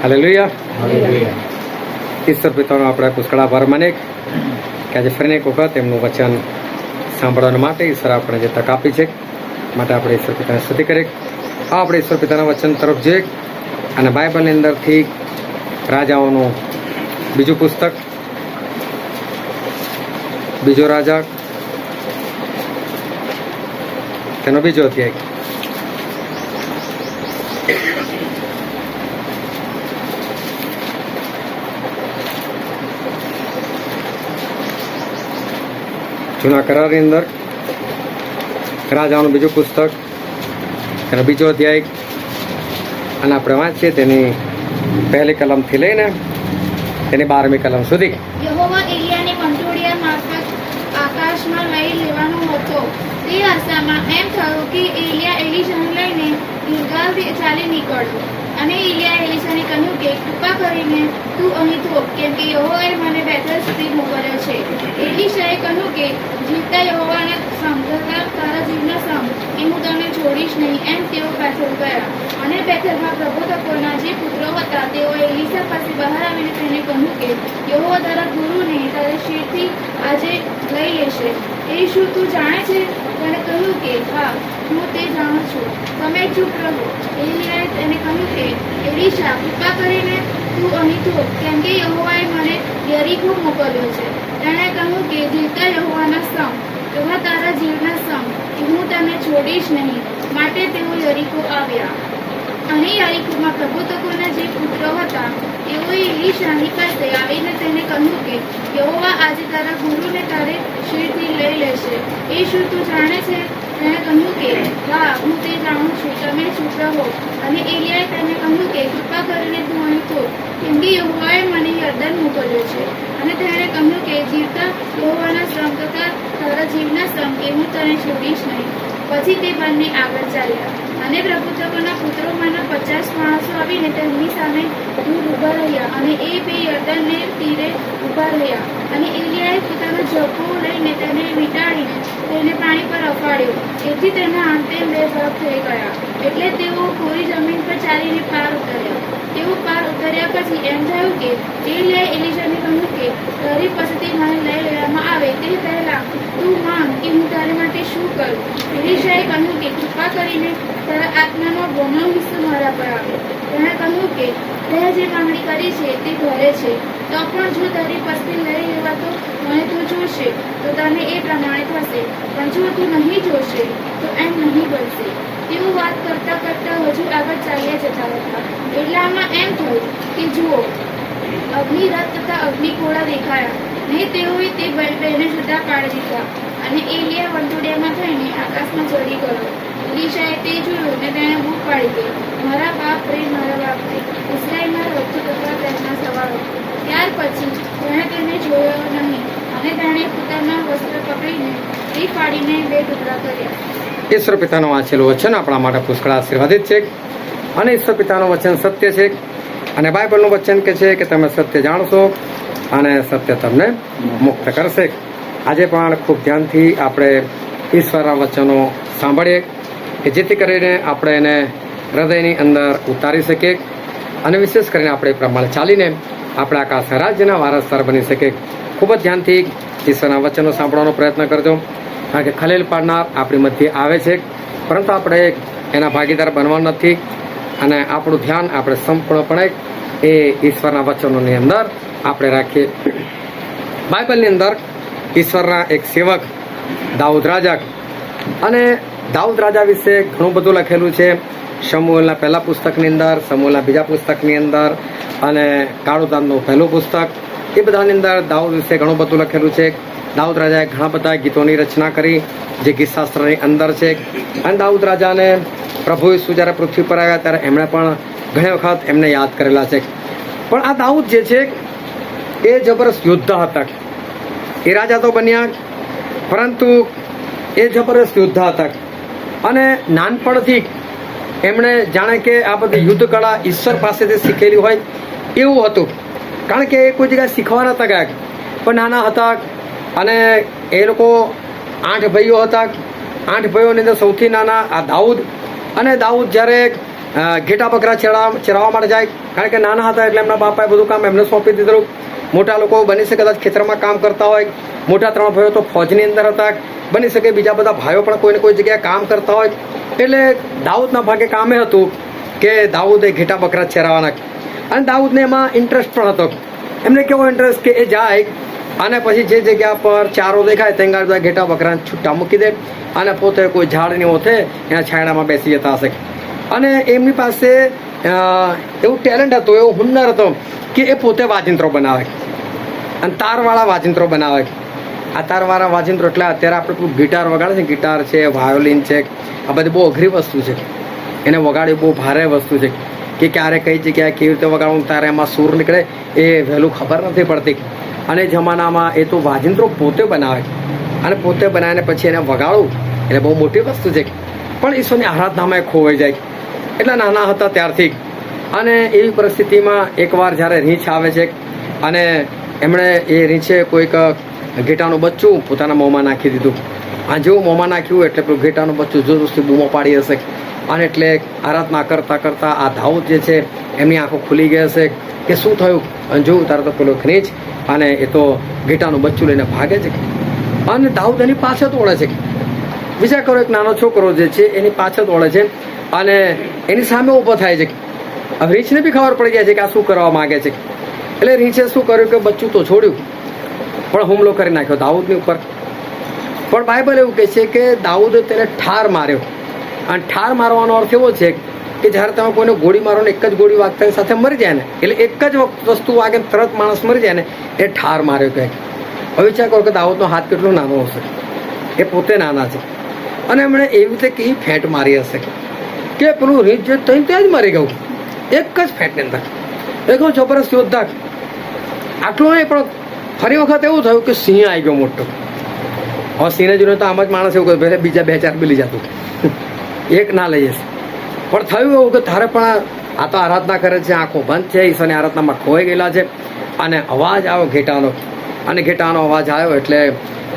Hallelujah. ઈશ્વર પિતાનો આપણે પુષ્કળ આભાર માનીએ કે આજે ફરીને એક વખત એમનું વચન સાંભળવા માટે ઈશ્વર આપણે જે તક આપી છે માટે આપણે ઈશ્વર પિતાને સ્તુતિ કરીએ. આપણે ઈશ્વર પિતાના વચન તરફ જઈએ અને બાઇબલની અંદરથી રાજાઓનું બીજું પુસ્તક, બીજો રાજા તેનો બીજો અધ્યાય. જૂના કરારની અંદર રાજાઓનું બીજું પુસ્તક તેનો બીજો અધ્યાય અને આપણે વાંચીએ તેની પહેલી કલમથી લઈને તેની 12મી કલમ સુધી. યહોવા એલિયાને કંટોળિયા મારફત આકાશમાં લઈ લેવાનો હતો. તે આશામાં એમ થયું કે એલિયા એલિશાને લઈને ગિલગાલ ચાલી નીકળ્યો. અને એલિયાએ એલિશાને કહ્યું કે કૃપા કરીને તું અહીં થોભ, કેમ કે યહોવાએ મને બેથેલ સુધી મોકલ્યો છે. એલિશાએ કહ્યું કે જીવતા યહોવાના સમ તથા તારા જીવના સમ કે હું તને છોડીશ નહીં. એમ તેઓ બેથેલ ગયા. અને બેથેલમાં પ્રબોધકોના જે પુત્રો હતા તેઓ એલિશા પાસે બહાર આવીને તેને કહ્યું કે યહોવા તારા ગુરુને તારા શિરથી આજે લઈ લેશે. એ શું તું જાણે છે? તેણે કહ્યું કે હા, હું તે જાણું છું. તમે ચૂપ રહો. એલિયાએ તેને કહ્યું કે એલિશા, કૃપા કરીને તું અહીં થોભ, કેમ કે યહોવાએ મને યરીખો મોકલ્યો છે. તેણે કહ્યું કે જીવતા યહોવાના સમ તથા તારા જીવના સમ કે હું તને છોડીશ નહીં. માટે તેઓ યરીખો આવ્યા. અને યરીખોમાં પ્રબોધકોના જે પુત્રો હતા તેઓએ એલિશાની પાસે આવીને તેને કહ્યું કે યહોવા આજે તારા ગુરુને તારે શિરથી લઈ લેશે. એ શું તું જાણે છે? તેણે કહ્યું કે હા, હું તે જાણું છું. તમે ચૂપ રહો. અને એલિયાએ તેને કહ્યું કે કૃપા કરીને તું અહીં થોભ, કેમ કે યહોવાએ મને યરદન મોકલ્યો છે. અને તેણે કહ્યું કે જીવતા યહોવાના શ્રમ તથા તારા જીવના શ્રમ કે હું તને છોડીશ નહીં. પછી તે બંને આગળ ચાલ્યા. અને પ્રબોધકોના પુત્રોમાંના 50 માણસો આવીને તેમની સામે દૂર ઊભા રહ્યા. અને એ બે યરદનને તીરે ઊભા રહ્યા. અને એલિયાએ પોતાનો ઝભ્ભો લઈને તેને વીંટાળીને તેને પાણી પર અફાડ્યો. એથી તેના અંતે 2 ભાગ થઈ ગયા. એટલે તેઓ કોરી જમીન પર ચાલીને પાર ઉતર્યા. તેઓ પાર ઉતર્યા પછી એમ થયું કે એલિયાએ એલિશાને કહ્યું કે તારી પાસેથી મને લઈ લેવામાં આવે તે પહેલાં તું માંગ કે હું તારી માટે શું કરું. એલિશાએ કહ્યું કે કૃપા કરીને તારા આત્માનો બમણો હિસ્સો મારા પર આવે. તેણે કહ્યું કે તે જે માંગણી કરી છે તે ઘરે છે. તો પણ જો તારી પાસેથી લઈ લેવા તો મને તું જોશે તો તને એ પ્રમાણે થશે, પણ જો તું નહીં જોશે તો એમ નહીં બનશે. તેઓ વાત કરતા કરતા હજુ આગળ ચાલ્યા જતા હતા. એટલામાં એમ થયું કે જુઓ, અગ્નિરથ તથા અગ્નિગોળા દેખાયા. ને તેઓએ તે બેને જુદા પાડી દીધા. અને એલિયા વંટોળિયામાં થઈને આકાશમાં ચડી ગયો. એલિશાએ તે જોયું ને તેણે બૂમ પાડી ગઈ, મારા બાપ રે, મારા બાપ રે, ઇસ્રાયેલના રથો તથા તેમના સવારો. ત્યાર પછી તેણે તેને જોયો નહીં. અને તેણે પોતાના વસ્ત્ર પકડીને તે ફાડીને 2 ટુકડા કર્યા. ઈશ્વર પિતાનું વાંચેલું વચન આપણા માટે પુષ્કળ આશીર્વાદિત છે. અને ઈશ્વર પિતાનું વચન સત્ય છે. અને બાઇબલનું વચન કે છે કે તમે સત્ય જાણશો અને સત્ય તમને મુક્ત કરશે. આજે પણ ખૂબ ધ્યાનથી આપણે ઈશ્વરના વચનો સાંભળીએ કે જેથી કરીને આપણે એને હૃદયની અંદર ઉતારી શકીએ અને વિશેષ કરીને આપણે એ પ્રમાણે ચાલીને આપણે આકાશ રાજ્યના વારસદાર બની શકીએ. ખૂબ જ ધ્યાનથી ઈશ્વરના વચનો સાંભળવાનો પ્રયત્ન કરજો, કારણ કે ખલેલ પાડનાર આપણી મધ્યે આવે છે, પરંતુ આપણે એના ભાગીદાર બનવાનું નથી. અને આપણું ધ્યાન આપણે સંપૂર્ણપણે એ ઈશ્વરના વચનોની અંદર આપણે રાખીએ. બાઇબલની અંદર ઈશ્વરના એક સેવક દાઉદ રાજા, અને દાઉદ રાજા વિશે ઘણું બધું લખેલું છે. શમૂએલના પહેલા પુસ્તકની અંદર, શમૂએલના બીજા પુસ્તકની અંદર અને કાળુદાનનું પહેલું પુસ્તક, એ બધાની અંદર દાઉદ વિશે ઘણું બધું લખેલું છે. દાઉદ રાજાએ ઘણા બધા ગીતોની રચના કરી જે ગીતશાસ્ત્રની અંદર છે. અને દાઉદ રાજાને પ્રભુ ઈસુ જ્યારે પૃથ્વી પર આવ્યા ત્યારે એમણે પણ ઘણી વખત એમને યાદ કરેલા છે. પણ આ દાઉદ જે છે એ જબરદસ્ત યોદ્ધા હતા. એ રાજા તો બન્યા, પરંતુ એ જબરદસ્ત યોદ્ધા હતા. અને નાનપણથી એમણે જાણે કે આ બધી યુદ્ધ કળા ઈશ્વર પાસેથી શીખેલી હોય એવું હતું. કારણ કે એ કોઈ જગ્યાએ શીખવા નતા ગયા, પણ નાના હતા. અને એ લોકો 8 ભાઈઓ હતા. 8 ભાઈઓની અંદર સૌથી નાના આ દાઉદ. અને દાઉદ જ્યારે ઘેટા બકરા ચરાવવા માટે જાય, કારણ કે નાના હતા એટલે એમના બાપાએ બધું કામ એમને સોંપી દીધેલું. મોટા લોકો બની શકે કદાચ ખેતરમાં કામ કરતા હોય, મોટા 3 ભાઈઓ તો ફોજની અંદર હતા, બની શકે બીજા બધા ભાઈઓ પણ કોઈને કોઈ જગ્યાએ કામ કરતા હોય. એટલે દાઉદના ભાગે કામે હતું કે દાઉદે ઘેટા બકરા ચરાવવાના, અને દાઉદને એમાં ઇન્ટરેસ્ટ પણ હતો. એમને કેવો ઇન્ટરેસ્ટ કે એ જાય અને પછી જે જગ્યા પર ચારો દેખાય ત્યાં બધા ઘેટા બકરાને છૂટા મૂકી દે અને પોતે કોઈ ઝાડની ઓથે એના છાંયડામાં બેસી જતા હશે. અને એમની પાસે એવું ટેલેન્ટ હતું, એવો હુન્નર હતો કે એ પોતે વાજિંત્રો બનાવે અને તારવાળા વાજિંત્રો બનાવે. આ તારવાળા વાજિંત્રો એટલે અત્યારે આપણે પેલું ગિટાર વગાડે છે, ગિટાર છે, વાયોલિન છે, આ બધી બહુ અઘરી વસ્તુ છે. એને વગાડવી બહુ ભારે વસ્તુ છે કે ક્યારે કઈ જગ્યાએ કેવી રીતે વગાડવું, તારે એમાં સૂર નીકળે એ વહેલું ખબર નથી પડતી. અને જમાનામાં એ તો વાજિંત્રો પોતે બનાવે અને પોતે બનાવીને પછી એને વગાડવું એટલે બહુ મોટી વસ્તુ છે. પણ ઈશ્વરની આરાધનામાં ખોવાઈ જાય. એટલે નાના હતા ત્યારથી. અને એવી પરિસ્થિતિમાં એકવાર જ્યારે રીંછ આવે છે અને એમણે એ રીંછે કોઈક ઘેટાનું બચ્ચું પોતાના મોંમાં નાખી દીધું. આ જેવું મોંમાં નાખ્યું એટલે પેલું ઘેટાનું બચ્ચું જોરથી બૂમો પાડી હશે. અને એટલે આરાધના કરતાં કરતાં આ દાઉદ જે છે એમની આંખો ખુલી ગઈ હશે કે શું થયું. અને જોયું તારે તો પેલો રીંછ અને એ તો ઘેટાનું બચ્ચું લઈને ભાગે છે અને દાઉદ એની પાછળ દોડે છે. વિચાર કરો, એક નાનો છોકરો જે છે એની પાછળ દોડે છે અને એની સામે ઊભો થાય છે. હવે રીંછને બી ખબર પડી જાય છે કે આ શું કરવા માંગે છે. એટલે રીંછે શું કર્યું કે બચ્ચું તો છોડ્યું પણ હુમલો કરી નાખ્યો દાઉદની ઉપર. પણ બાઇબલ એવું કહે છે કે દાઉદે તેને ઠાર માર્યો. અને ઠાર મારવાનો અર્થ એવો છે કે જ્યારે તમે કોઈને ગોળી મારો ને એક જ ગોળી વાગતા સાથે મરી જાય ને, એટલે એક જ વસ્તુ વાગે તરત માણસ મરી જાય ને, એ ઠાર માર્યો કહે. હવે વિચાર કરો કે દાઉદનો હાથ કેટલો નાનો હશે, એ પોતે નાના છે અને એમણે એવી રીતે કેવી ફેંટ મારી હશે કે પેલું રીંછ જે ત્યાં જ મરી ગયું એક જ ફેંટની અંદર. એક જબરદસ્ત યોદ્ધા. આટલું નહીં પણ ફરી વખત એવું થયું કે સિંહ આવી ગયો મોટો. હવે સિંહને જોઈને તો આમ જ માણસ એવું કહે બીજા 2-4 બી લઈ જતું, એક ના લઈ જશે. પણ થયું એવું કે તારે પણ આ તો આરાધના કરે છે, આંખો બંધ છે, ઈશ્વરની આરાધનામાં ખોવાઈ ગયેલા છે. અને અવાજ આવ્યો ઘેટાનો, અને ઘેટાનો અવાજ આવ્યો એટલે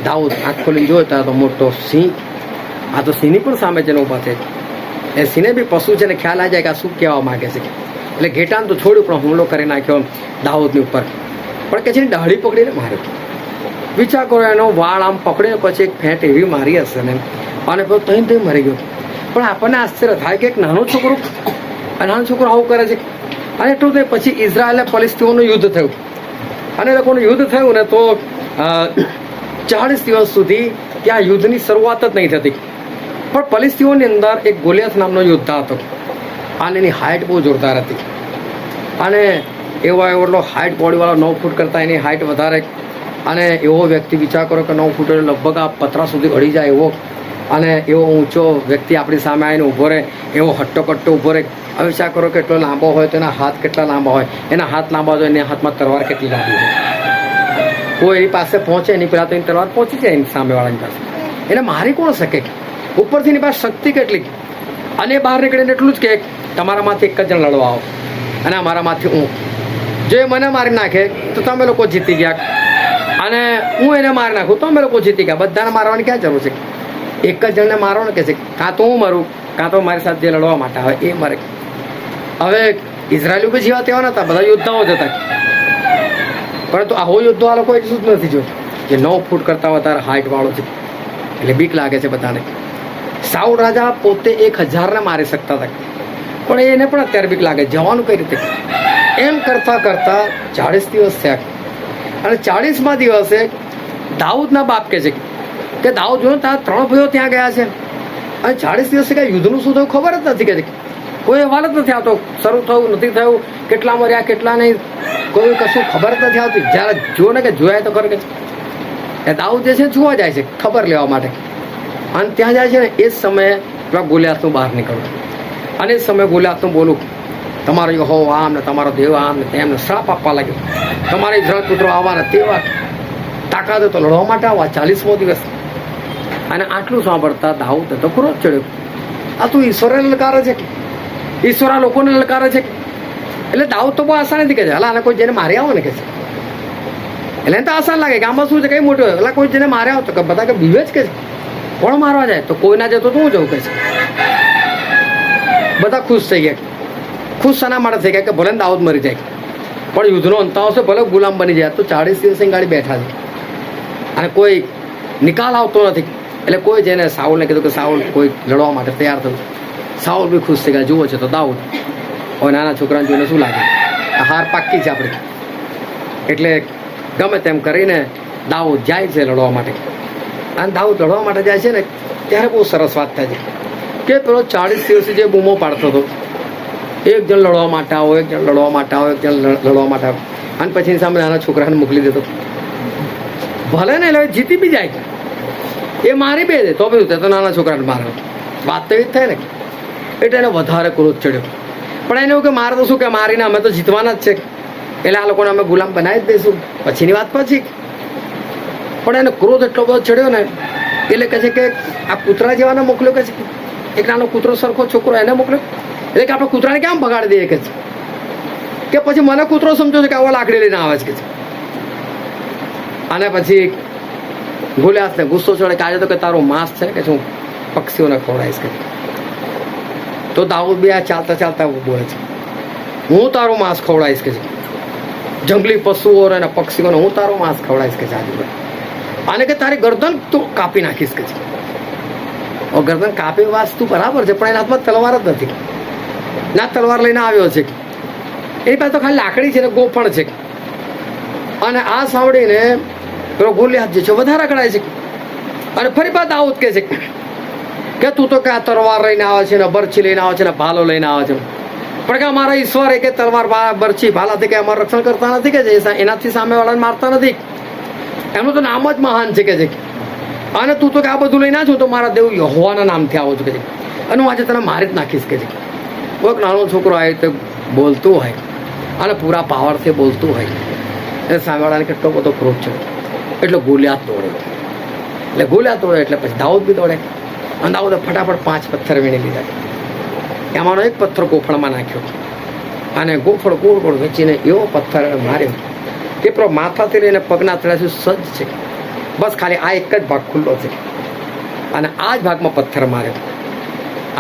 દાઉદ આંખ ખોલીને જોયો ત્યારે તો મોટો સિંહ. આ તો સિંહની પણ સામે છે ને ઊભા છે. એ સિંહને બી પશુ છે ને ખ્યાલ આવી જાય કે આ શું કહેવા માગે છે. એટલે ઘેટાને તો છોડ્યું પણ હુમલો કરી નાખ્યો દાઉદની ઉપર. પણ કે છે ને દાઢી પકડીને માર્યો. વિચાર કરો, એનો વાળ આમ પકડીને પછી એક ફેંટ એવી મારી હશે ને અને પછી તઈ મરી ગયો. પણ આપણને આશ્ચર્ય થાય કે એક નાનો છોકરો આવું કરે છે. અને એટલું તે પછી ઇઝરાયલ અને ફલિસ્તીનોનું યુદ્ધ થયું અને એ લોકોનું યુદ્ધ થયું ને તો 40 દિવસ સુધી ત્યાં યુદ્ધની શરૂઆત જ નહીં થતી. પણ ફલિસ્તીનોની અંદર એક ગોલિયાથ નામનો યોદ્ધા હતો અને એની હાઇટ બહુ જોરદાર હતી. અને એટલો હાઇટ બોડીવાળો 9 ફૂટ કરતાં એની હાઇટ વધારે. અને એવો વ્યક્તિ વિચાર કરો કે 9 ફૂટ લગભગ આ પતરા સુધી અડી જાય એવો. અને એવો ઊંચો વ્યક્તિ આપણી સામે આવીને ઊભો રહે, એવો હટ્ટો કટ્ટો ઊભો રહે. હવે વિચાર કરો કે એટલો લાંબો હોય તો એના હાથ કેટલા લાંબા હોય, એના હાથ લાંબા હોય એના હાથમાં તલવાર કેટલી લાંબી હોય. કોઈ એની પાસે પહોંચે એની પહેલાં તો એની તલવાર પહોંચી જાય એની સામેવાળાની પાસે. એને મારી કોણ શકે? ઉપરથી એની પાસે શક્તિ કેટલી. અને બહાર નીકળીને એટલું જ કે તમારામાંથી એક જ જણ લડવા આવો અને અમારામાંથી હું. જો એ મને મારી નાખે તો તમે લોકો જીતી ગયા અને હું એને મારી નાખું તો અમે લોકો જીતી ગયા. બધાને મારવાની ક્યાં જરૂર છે? એક જ જણને મારો ને કે છે કાં તો હું મરું કાં તો મારી સાથે જે લડવા માટે આવે એ મરે. હવે ઇઝરાયલી બી જેવા તેવા નતા, બધા યોદ્ધાઓ જ હતા. પરંતુ આવો યોદ્ધો આ લોકો એટલું જ નથી જોયું કે 9 ફૂટ કરતાં વધારે હાઇટ વાળો છે એટલે બીક લાગે છે બધાને. સાઉલ રાજા પોતે 1000ને મારી શકતા હતા પણ એને પણ અત્યારે બીક લાગે. જવાનું કઈ રીતે? એમ કરતાં કરતાં 40 દિવસ થયા અને 40મા દિવસે દાઉદના બાપ કહે છે કે દાઉદ જો ત્યાં 3 ભાઈઓ ત્યાં ગયા છે અને 40 દિવસે કાંઈ યુદ્ધનું શું થયું ખબર જ નથી. કે કોઈ અહેવાલ જ નથી આવતો, શરૂ થયું નથી થયું, કેટલા મર્યા કેટલા નહીં, કોઈ કશું ખબર જ નથી આવતી. જ્યારે જો ને કે જોયા તો ખરે કે એ દાઉદ જે છે જોવા જાય છે ખબર લેવા માટે. અને ત્યાં જાય છે ને એ જ સમયે પેલા ગોલિયાથનું બહાર નીકળવું અને એ સમયે ગોલિયાથનું બોલું તમારો યહોવા આમ ને તમારો દેવ આમ ને તેમને શ્રાપ આપવા લાગ્યો, તમારે ઇઝરાયલ પુત્રો આવવાના તેવા તાકાત તો લડવા માટે આવવા. 40મો દિવસ. અને આટલું સાંભળતા દાઉદ તો ક્રોધ ચડ્યો. આ તું ઈશ્વરને લલકારે છે, ઈશ્વર આ લોકોને લલકારે છે. એટલે દાઉદ તો બહુ આસાન નથી કહે છે હલા આને કોઈ જેને મારી આવો ને કે છે. એટલે એને તો આસાન લાગે કે આમાં શું છે કઈ મોટું એટલે કોઈ જેને મારે આવો તો બધા કે બીવે જ કે છે કોણ મારવા જાય તો કોઈ ના જાય તો હું જવું કે છે. બધા ખુશ થઈ ગયા. ખુશ શાના માટે થઈ ગયા કે ભલે દાઉદ મરી જાય પણ યુદ્ધનો અંત આવશે, ભલે ગુલામ બની જાય, તો 40 દિવસ ગાડી બેઠા છે અને કોઈ નિકાલ આવતો નથી. એટલે કોઈ જેને સાઉલને કીધું કે સાઉલ કોઈ લડવા માટે તૈયાર થયું. સાઉલ બી ખુશ થઈ ગયા, જુઓ છે તો દાઉદ. હવે નાના છોકરાને જોઈને શું લાગે, આ હાર પાક્કી છે આપણી. એટલે ગમે તેમ કરીને દાઉદ જાય છે લડવા માટે. અને દાઉદ લડવા માટે જાય છે ને ત્યારે બહુ સરસ વાત થાય છે કે પેલો 40 દિવસથી જે બૂમો પાડતો હતો, એક જણ લડવા માટે આવો, એક જણ લડવા માટે આવો, એક જણ લડવા માટે આવો, અને પછી સામે નાના છોકરાને મોકલી દેતો. ભલે ને એટલે જીતી બી જાય, એ મારી બે દે તો બી તો નાના છોકરાને મારે. વાત તો એ જ થાય ને. એટલે એને વધારે ક્રોધ ચડ્યો. પણ એને એવું કે મારે તો શું કે મારીને અમે તો જીતવાના જ છે, એટલે આ લોકોને અમે ગુલામ બનાવી જ દઈશું, પછીની વાત પછી. પણ એને ક્રોધ એટલો બધો ચડ્યો ને એટલે કહે છે કે આ કૂતરા જેવાને મોકલ્યો, કે છે એક નાનો કૂતરો સરખો છોકરો એને મોકલ્યો, એટલે કે આપણે કૂતરાને કેમ બગાડી દઈએ કે છે, કે પછી મને કૂતરો સમજો છે કે આવો લાકડી લઈને આવે છે કે છે. અને પછી ગોલિયાતને ગુસ્સો ચડે કે આજે તો કે તારો માંસ છે કે હું પક્ષીઓને ખવડાવીશ કે. તો દાઉદ બી આ ચાલતા ચાલતા બોલે છે, હું તારું માંસ ખવડાવીશ કે છે, જંગલી પશુઓ અને પક્ષીઓને હું તારું માંસ ખવડાવીશ કે છે આજે, અને કે તારી ગરદન તું કાપી નાખીશ કે છે. ગરદન કાપી વાસ્તુ બરાબર છે, પણ એના હાથમાં તલવાર જ નથી. ના તલવાર લઈને આવ્યો છે, એની પાસે તો ખાલી લાકડી છે ને ગોફણ છે. અને આ સાંભળીને પેલો ગોલિયાત જે છે વધારે કડાય છે. અને ફરી પાછા દાઉદ કહે છે કે તું તો કે આ તલવાર લઈને આવે છે ને બરછી લઈને આવે છે ને ભાલો લઈને આવે છે, પણ કે અમારા ઈશ્વર એ કે તલવાર બરછી ભાલાથી કે અમારું રક્ષણ કરતા નથી કે છે, એનાથી સામેવાળાને મારતા નથી, એમનું તો નામ જ મહાન છે કે છે. અને તું તો કે આ બધું લઈને છું તો મારા દેવ યહોવાના નામથી આવો છું કે છે, અને હું આજે તને મારી જ નાખીશ કે છે. કોઈક નાનો છોકરો આવે તો બોલતું હોય અને પૂરા પાવરથી બોલતું હોય, એટલે સામેવાળાને કેટલો બધો ક્રોધ છે. એટલે ગોલિયાત દોડે, એટલે ગોલિયાત દોડે એટલે પછી દાઉદ બી દોડે. અને દાઉદે ફટાફટ 5 પથ્થર વીણી લીધા. એમાંનો એક પથ્થર ગોફળમાં નાખ્યો અને ગોફળ ગોળ ગોળ વેચીને એવો પથ્થર માર્યો કે પેલો માથાથી લઈને પગના તળિયા સુધી સજ્જ છે, બસ ખાલી આ એક જ ભાગ ખુલ્લો છે. અને આ જ ભાગમાં પથ્થર માર્યો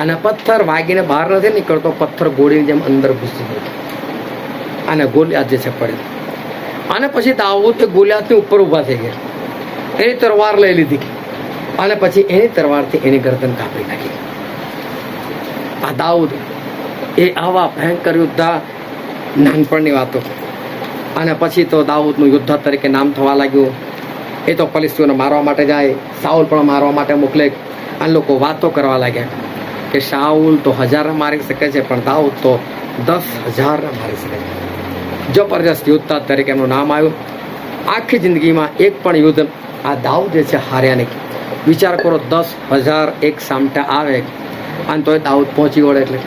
અને પથ્થર વાગીને બહાર નથી નીકળતો, પથ્થર ગોળીની જેમ અંદર ઘૂસી ગયો અને ગોલિયાત જે છે પડ્યો. અને પછી દાઉદ એ ગોલિયાતની ઉપર ઊભા થઈ ગયા, એની તલવાર લઈ લીધી અને પછી એની તલવારથી એની ગરદન કાપી નાખી. આ દાઉદ એ આવા ભયંકર યોદ્ધા, નાનપણની વાતો. અને પછી તો દાઉદનું યોદ્ધા તરીકે નામ થવા લાગ્યું. એ તો ફલિસ્તીઓને મારવા માટે જાય, સાઉલ પણ મારવા માટે મોકલે. અને લોકો વાતો કરવા લાગ્યા કે શાઉલ તો 1000 મારી શકે છે, પણ દાઉદ તો 10,000 મારી શકે છે. જબરજસ્ત યોદ્ધા તરીકે એમનું નામ આવ્યું. આખી જિંદગીમાં એક પણ યુદ્ધ આ દાઉદ જે છે હાર્યા નહીં. વિચાર કરો, 10,000 એક સામટા આવે અને તોય દાઉદ પહોંચી વળે. એટલે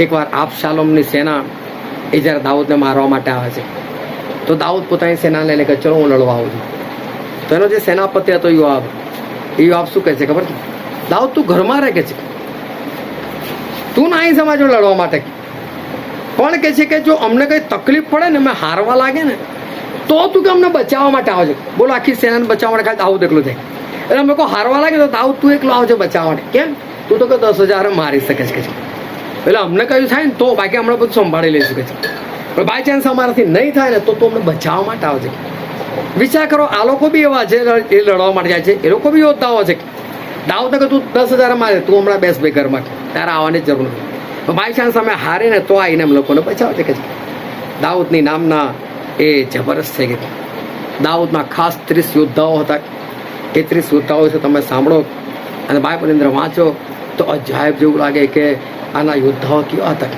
એકવાર આબશાલોમની સેના એ જ્યારે દાઉદને મારવા માટે આવે છે તો દાઉદ પોતાની સેના લઈને કે ચલો હું લડવા આવું છું. તો એનો જે સેનાપતિ હતો યુવાબ, એ યુવાબ શું કહે છે ખબર છે? દાઉદ તું ઘરમાં રહે કે છે, તું નહીં સમાજો લડવા માટે. પણ કહે છે કે જો અમને કંઈ તકલીફ પડે ને, અમે હારવા લાગે ને, તો તું કે અમને બચાવવા માટે આવજો. બોલો, આખી સેનાને બચાવવા માટે ખાલી દાઉદ એકલો જાય. એટલે અમે કોઈ હારવા લાગે તો દાઉદ તું એકલો આવજો બચાવવા માટે. કેમ? તું તો કે 10,000 મારી શકે છે. એટલે અમને કયું થાય ને તો બાકી હમણાં બધું સંભાળી લઈ શકે છે, પણ બાય ચાન્સ અમારાથી નહીં થાય ને તો તું અમને બચાવવા માટે આવજે. વિચાર કરો, આ લોકો બી એવા છે, એ લડવા માટે જાય છે, એ લોકો બી યોદ્ધાઓ છે. દાઉદને કે તું 10,000 મારે, તું હમણાં બેસ ભાઈ ઘરમાં, તારે આવવાની જરૂર નથી. બાય ચાન્સ અમે હારે ને તો આવીને એમ લોકોને બચાવજે કે છે. દાઉદની નામના એ જબરજસ્ત થઈ ગઈ. દાઉદના ખાસ 30 યોદ્ધાઓ હતા. એ 30 યોદ્ધાઓ છે તમે સાંભળો અને બાઇબલની અંદર વાંચો તો અજાયબ જેવું લાગે કે આના યોદ્ધાઓ કેવા હતા.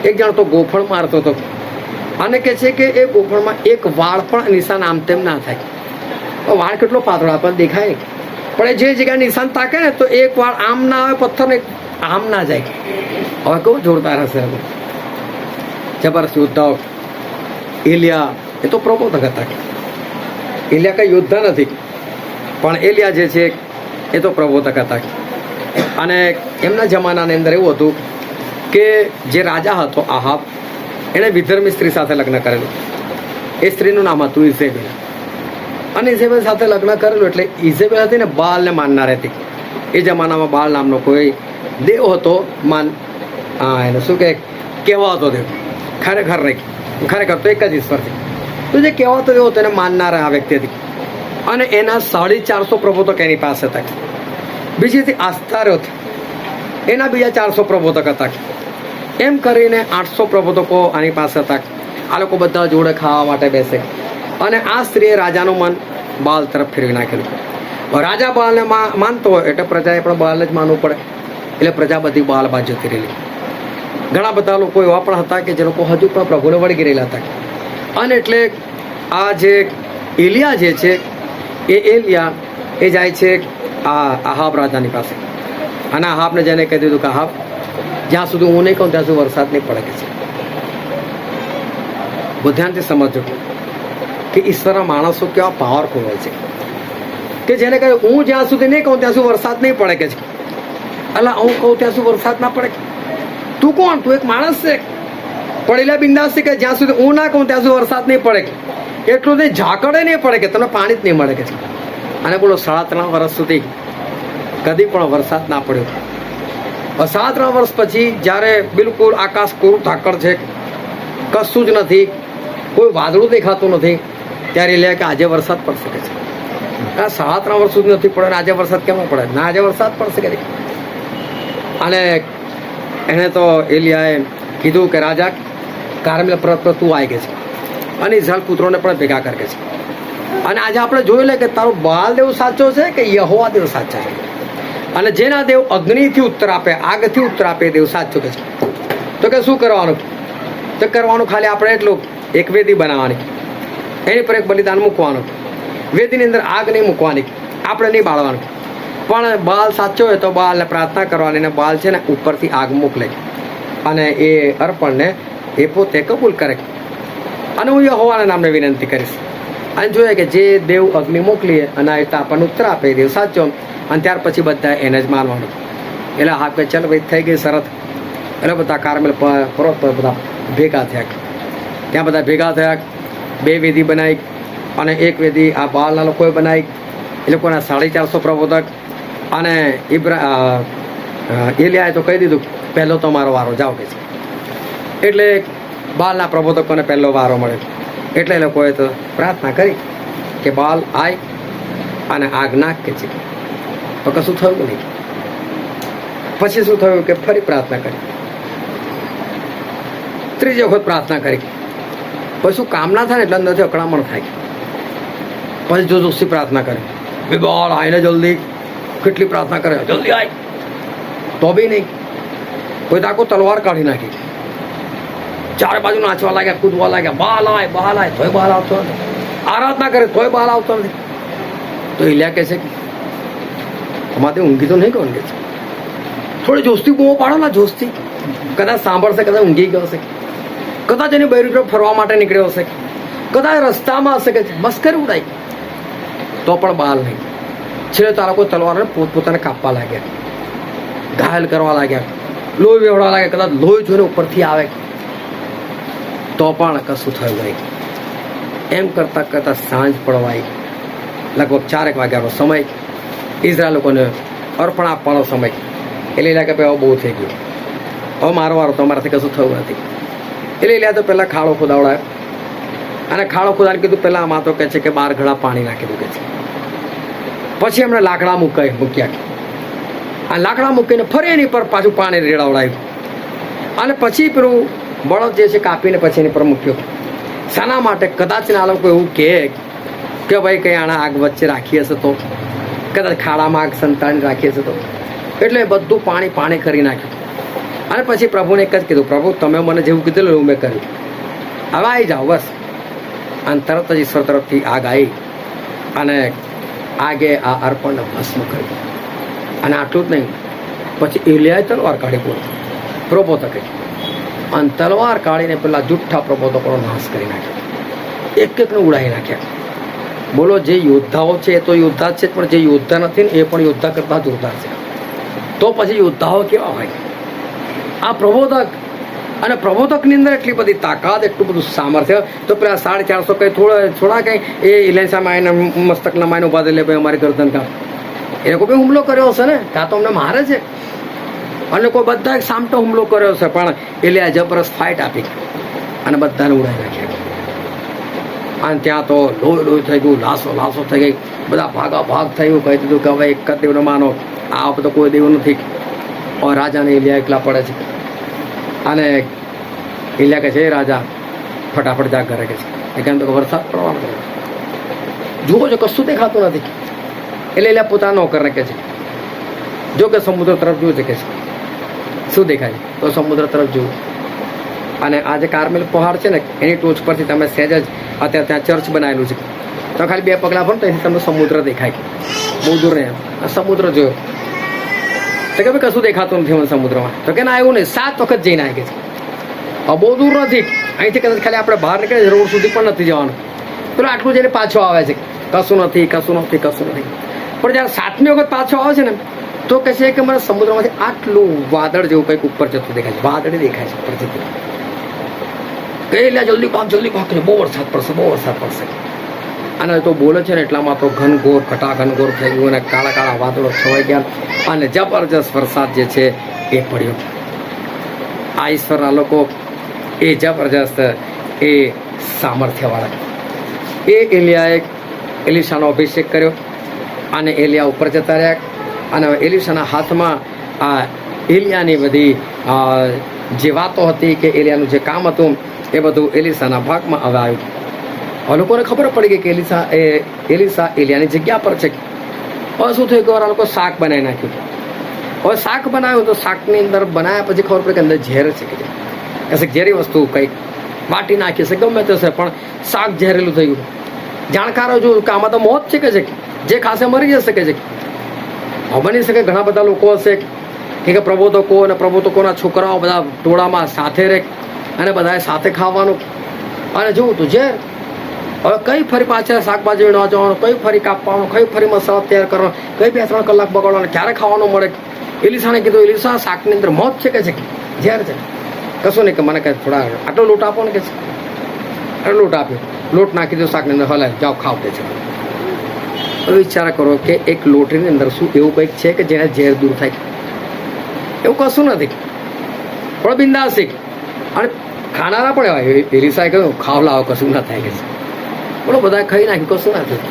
એક જણ તો ગોફણ મારતો હતો અને કહે છે કે એ ગોફણમાં એક વાળ પણ નિશાન આમ તેમ ના થાય. વાળ કેટલો પાતળો આપણને દેખાય, પણ જે જગ્યાએ નિશાન તાકે ને તો એક વાળ આમ ના આવે, પથ્થર ને આમ ના જાય. હવે કેવું જોરદાર હશે. જબરજસ્ત યોદ્ધાઓ. એલિયા એ તો પ્રબોધક હતા. એલિયા કઈ યોદ્ધા નથી, પણ એલિયા જે છે એ તો પ્રબોધક હતા. અને એમના જમાનાની અંદર એવું હતું કે જે રાજા હતો આહાબ, એણે વિધર્મી સ્ત્રી સાથે લગ્ન કરેલું. એ સ્ત્રીનું નામ હતું ઇઝેબેલ. અને ઇઝેબેલ સાથે લગ્ન કરેલું એટલે ઇઝેબેલ હતી ને બાલને માનનાર હતી. એ જમાનામાં બાલ નામનો કોઈ દેવ હતો, હા એને શું કે કહેવાતો દેવ, ખરેખર નહીં, ખરેખર તો એક જ ઈશ્વર છે. તો જે કહેવાતો દેવો તેને માનનારા આ વ્યક્તિ હતી. અને એના 450 પ્રબોધક એની પાસે હતા. બીજીથી આસ્થાર્યો એના બીજા 400 પ્રબોધક હતા. એમ કરીને 800 પ્રબોધકો આની પાસે હતા. આ લોકો બધા જોડે ખાવા માટે બેસે. અને આ સ્ત્રીએ રાજાનું મન બાલ તરફ ફેરવી નાખેલું. રાજા બાલને માનતો હોય એટલે પ્રજાએ પણ બાલ જ માનવું પડે. એટલે પ્રજા બધી બાલ બાજુ જતી રહેલી. ઘણા બધા લોકો એવા પણ હતા કે જે લોકો હજુ પણ પ્રભુને વળગી રહેલા હતા. અને એટલે આ જે એલિયા જે છે એ એલિયા એ જાય છે આ આહાબ રાજાની પાસે. અને આહાબને જેને કહી દીધું કે આહાબ, જ્યાં સુધી હું નહીં કહું ત્યાં સુધી વરસાદ નહીં પડે કે છે. બહુ ધ્યાનથી સમજો કે ઈશ્વરના માણસો કેવા પાવરફુલ હોય છે કે જેને કહે હું જ્યાં સુધી નહીં કહું ત્યાં સુધી વરસાદ નહીં પડે કે છે. અલા હું કહું ત્યાં સુધી વરસાદ ના પડે. તું કોણ? તું એક માણસ છે પડેલા બિંદાસ છે કે જ્યાં સુધી હું ના કહું ત્યાં સુધી વરસાદ નહીં પડે. એટલું નહીં, ઝાકળે નહીં પડે કે તમને પાણી જ નહીં મળે કે છે. અને બોલો 3.5 વર્ષ સુધી કદી પણ વરસાદ ના પડ્યો. 3.5 વર્ષ પછી જ્યારે બિલકુલ આકાશ કોરું ધાકડ છે, કશું જ નથી, કોઈ વાદળું દેખાતું નથી, ત્યારે લે કે આજે વરસાદ પડશે કે છે. 3.5 વર્ષ સુધી નથી પડે, આજે વરસાદ કેમ પડે? ના, આજે વરસાદ પડશે કે. અને એણે તો એલિયાએ કીધું કે રાજા કારમેલ પર્વત પર તું આવી ગઈ છે અને ઇઝરાયલ પુત્રોને પણ ભેગા કરે છે. અને આજે આપણે જોઈ લે કે તારો બાલ દેવ સાચો છે કે યહોવા દેવ સાચા છે. અને જેના દેવ અગ્નિથી ઉત્તર આપે, આગથી ઉત્તર આપે, દેવ સાચો કે છે. તો કે શું કરવાનું? તો કરવાનું ખાલી આપણે એટલું, એક વેદી બનાવવાની, એની પર એક બલિદાન મૂકવાનું. વેદીની અંદર આગ નહીં મૂકવાની, આપણે નહીં બાળવાનું. પણ બાલ સાચો હોય તો બાલને પ્રાર્થના કરવાની, અને બાલ છે ને ઉપરથી આગ મોકલે અને એ અર્પણને એ પોતે કબૂલ કરે. અને હું યહોવાના નામને વિનંતી કરીશ. અને જોઈએ કે જે દેવ અગ્નિ મોકલીએ અને આ રીતે આપણને ઉત્તર આપે, દેવ સાચો. અને ત્યાર પછી બધા એને જ માનવાનું. એટલે હા કે ચાલો ભાઈ થઈ ગઈ શરત. એટલે બધા કારમેલ પર્વત પર બધા ભેગા થયા. ત્યાં બધા ભેગા થયા, 2 વેદી બનાવી અને એક વેદી આ બાલના લોકોએ બનાવી. એ લોકોના 450 પ્રબોધક. અને એલિયાએ તો કહી દીધું પહેલો તો મારો વારો જાઓ કે છે. એટલે બાલના પ્રબોધકોને પહેલો વારો મળ્યો. એટલે એ લોકોએ તો પ્રાર્થના કરી કે બાલ આય અને આગ નાખ કે છે. તો કશું થયું નહીં. પછી શું થયું કે ફરી પ્રાર્થના કરી, ત્રીજી વખત પ્રાર્થના કરી. પછી શું કામ ના થાય ને એટલે અંદરથી અકળામણ થાય. પછી જો જોશી પ્રાર્થના કરે, બાલ આવીને જલ્દી, કેટલી પ્રાર્થના કરે, જલ્દી આય, તો બી નહીં. કોઈ તાકો તલવાર કાઢી નાખી, ચારે બાજુ નાચવા લાગ્યા, કૂદવા લાગ્યા, બાલ આય, તોય બાલ આવતો નથી. આરાધના કરે તોય બાલ આવતો નથી. તો એલિયા કહે છે કે અમારે ઊંઘી તો નહીં કોણ કે છે, થોડી જોશથી બહુ પાડો ને, જોશથી કદાચ સાંભળશે, કદાચ ઊંઘી ગયો હશે, કદાચ એની બૈરી ફરવા માટે નીકળ્યો હશે, કદાચ રસ્તામાં હશે કે મસ્કરી ઉડાઈ, તો પણ બાલ નહીં. છેલ્લે તારા કોઈ તલવારને પોતપોતાને કાપવા લાગ્યા, ઘાયલ કરવા લાગ્યા, લોહી વેવડવા લાગ્યા. કદાચ લોહી જોઈને ઉપરથી આવે તો પણ કશું થયું નહીં. એમ કરતાં કરતાં સાંજ પડવાઈ, લગભગ 4 વાગ્યાનો સમય, ઇઝરાયલ લોકોને અર્પણ આપવાનો સમય. એટલે લાગે કે હવે બહુ થઈ ગયું, હવે મારો વારો તો અમારાથી કશું થયું નથી. એટલે લે તો પહેલાં ખાડો ખોદાવડાયો. અને ખાડો ખોદાને કીધું પહેલાં આમાં તો કહે છે કે 12 ઘડા પાણી નાખી દઉં કે છે. પછી એમણે લાકડા મૂક્યા. આ લાકડા મૂકીને ફરી એની પર પાછું પાણી રેડાવડાયું. અને પછી પેલું બળદ જે છે કાપીને પછી એની પર મૂક્યો. શાના માટે? કદાચ આ લોકો એવું કહે કે ભાઈ કંઈ આના આગ વચ્ચે રાખી હશે તો, કદાચ ખાડામાં આગ સંતાડી રાખી હશે તો. એટલે બધું પાણી કરી નાખ્યું. અને પછી પ્રભુને એક જ કીધું, પ્રભુ તમે મને જેવું કીધેલું એવું મેં કર્યું, હવે આવી જાઓ બસ. અને તરત જ ઈશ્વર તરફથી આગ આવી અને આગે આ અર્પણને ભસ્મ કર્યું. અને આટલું જ નહીં, પછી એલિયાએ તલવાર કાઢી બોલો પ્રબોધકે, અને તલવાર કાઢીને પેલા જુઠ્ઠા પ્રબોધકોનો નાશ કરી નાખ્યો, એકને ઉડાવી નાખ્યા. બોલો, જે યોદ્ધાઓ છે એ તો યોદ્ધા જ છે, પણ જે યોદ્ધા નથી ને એ પણ યોદ્ધા કરતા જોરદાર છે. તો પછી યોદ્ધાઓ કેવા હોય? આ પ્રબોધક, અને પ્રબોધકની અંદર એટલી બધી તાકાત, એટલું બધું સામર્થ્ય. તો પેલા 450 કંઈ થોડા કંઈ એ ઇલેન્સામાં આવીને મસ્તકના માઈને ઉભા લે ભાઈ અમારી ગરદન કાપ. એ લોકો બી હુમલો કર્યો હશે ને, કાં તો અમને મારે છે. અને કોઈ બધા સામટો હુમલો કર્યો છે, પણ એલિયા જબરદસ્ત ફાઇટ આપી અને બધાને ઉડાવી નાખ્યા. અને ત્યાં તો લોહી થઈ ગયું, લાશો થઈ ગઈ, બધા ભાગ થયું. કહી દીધું કે હવે એક જ દેવને માનો, આ તો કોઈ દેવ નથી. રાજાને એલિયા એકલા પડે છે. અને એલિયા કહે છે, એ રાજા ફટાફટ જા ઘરે કે છે, કેમ તો વરસાદ પડવાનો છે, જુઓ છો કશું દેખાતું નથી. એટલે એલિયા પોતાના નોકરને કહે છે, જો કે સમુદ્ર તરફ જોયું છે કે છે, શું દેખાય છે? તો સમુદ્ર તરફ જોયું. અને આ જે કાર્મેલ પહાડ છે ને, એની ટોચ પરથી તમે સહેજ જ અત્યારે ત્યાં ચર્ચ બનાવેલું છે, તો ખાલી 2 પગલાં પણ ત્યાંથી તમને સમુદ્ર દેખાય, બહુ દૂર નહીં. સમુદ્ર જોયો તો કે ભાઈ કશું દેખાતું નથી મને સમુદ્રમાં. તો કે ના, એવું નહીં, 7 વખત જઈને આવી છે. બહુ દૂર નથી, અહીંથી કદાચ ખાલી આપણે બહાર નીકળે રોડ સુધી પણ નથી જવાનું. પેલો આટલું જઈને પાછો આવે છે, કશું નથી. પણ જ્યારે 7મી વખત પાછો આવે છે ને, તો કહે છે કે મને સમુદ્રમાંથી આટલું વાદળ જેવું કંઈક ઉપર જતું દેખાય છે, વાદળી દેખાય છે ઉપર જતું. કહેલા જલ્દી પાક બહુ વરસાદ પડશે. અને તો બોલે છે ને એટલામાં તો ઘનઘોર થઈ ગયું અને કાળા વાદળો છવાઈ ગયા અને જબરજસ્ત વરસાદ જે છે એ પડ્યો. આ ઈશ્વરના લોકો એ જબરજસ્ત એ સામર્થ્યવાળા. એ એલિયાએ એલિશાનો અભિષેક કર્યો અને એલિયા ઉપર જતા રહ્યા. અને એલિશાના હાથમાં આ એલિયાની બધી જે વાતો હતી કે એલિયાનું જે કામ હતું એ બધું એલિશાના ભાગમાં હવે આવ્યું. હવે લોકોને ખબર પડી ગઈ કે એલિશા એલિયાની જગ્યા પર છે. હવે શું થયું કે આ લોકો શાક બનાવી નાખ્યું. હવે શાક બનાવ્યું તો શાકની અંદર બનાવ્યા પછી ખબર પડી કે અંદર ઝેર છે, કે ઝેરી વસ્તુ કંઈક વાટી નાખી છે, ગમે તે છે, પણ શાક ઝેરેલું થયું. જાણકારો જોયું કે આમાં તો મોત છે કે છે, જે ખાસે મરી જશે કે છે. બની શકે ઘણા બધા લોકો હશે કે પ્રબોધકો અને પ્રબોધકોના છોકરાઓ બધા ટોળામાં સાથે રહે અને બધાએ સાથે ખાવાનું. અને જોવું તું ઝેર. હવે કઈ ફરી પાછળ શાકભાજી વીણવા જવાનું, કઈ ફરી કાપવાનું, કઈ ફરી મસાલા તૈયાર કરવાનો, કઈ 2-3 કલાક બગાડવાનું, ક્યારે ખાવાનું મળે. એલિશાને કીધું, એલિશા શાકની અંદર મોત છે કે છે, ઝેર છે. કશું નહીં, કે મને કહે થોડા આટલો લોટ આપો ને કે છે. આટલો લોટ આપ્યો, લોટ નાખી દો શાકની અંદર, હલે જાઓ ખાવ કે છે. વિચાર કરો કે એક લોટરીની અંદર શું એવું કંઈક છે કે જેને ઝેર દૂર થાય? એવું કશું નથી, પણ બિંદાસિક. અને ખાનારા પણ એવા. એલિશાએ કહ્યું, ખાવ લાવો, કશું ના થાય કે છે. બોલો, બધા ખાઈ નાખ્યું, કશું ના થયું.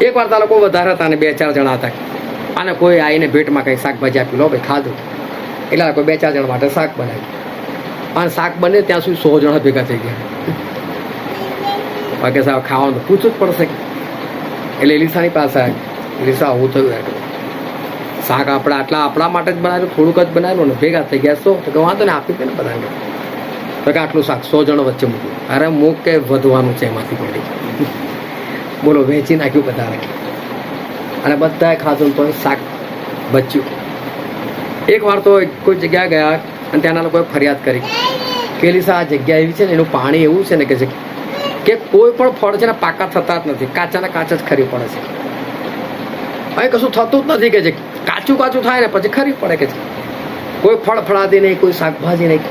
એક વાર તા લોકો વધારે હતા અને 2-4 જણા હતા અને કોઈ આવીને ભેટમાં કંઈ શાકભાજી આપી, લો ભાઈ ખાધું. એટલે કોઈ 2-4 જણા માટે શાક બનાવ્યું અને શાક બને ત્યાં સુધી 100 જણા ભેગા થઈ ગયા. બાકી સાહેબ ખાવાનું તો પૂછવું જ પડશે. એટલે એલિશાની પાસે એલિશા આવું થયું યાર, શાક આપણે આપણા માટે જ બનાવેલું, થોડુંક જ બનાવેલું ને ભેગા થઈ ગયા 100. તો કે વાંધો ને, આપી દે ને બધાને. તો કે આટલું શાક 100 જણો વચ્ચે મૂક્યું. અરે મૂક કે વધવાનું છે એમાંથી પડી. બોલો, વેચી નાખ્યું બધાને અને બધાએ ખાધું તો શાક બચ્યું. એક વાર તો કોઈ જગ્યાએ ગયા અને ત્યાંના લોકોએ ફરિયાદ કરી કે એલિશા આ જગ્યા એવી છે ને, એનું પાણી એવું છે ને કે કોઈ પણ ફળ છે ને પાકા થતા જ નથી, કાચાના કાચા જ ખરી પડે છે. અહીં કશું થતું જ નથી કે છે, કાચું થાય ને પછી ખરી પડે કે છે. કોઈ ફળ ફળાદી નહીં, કોઈ શાકભાજી નહીં.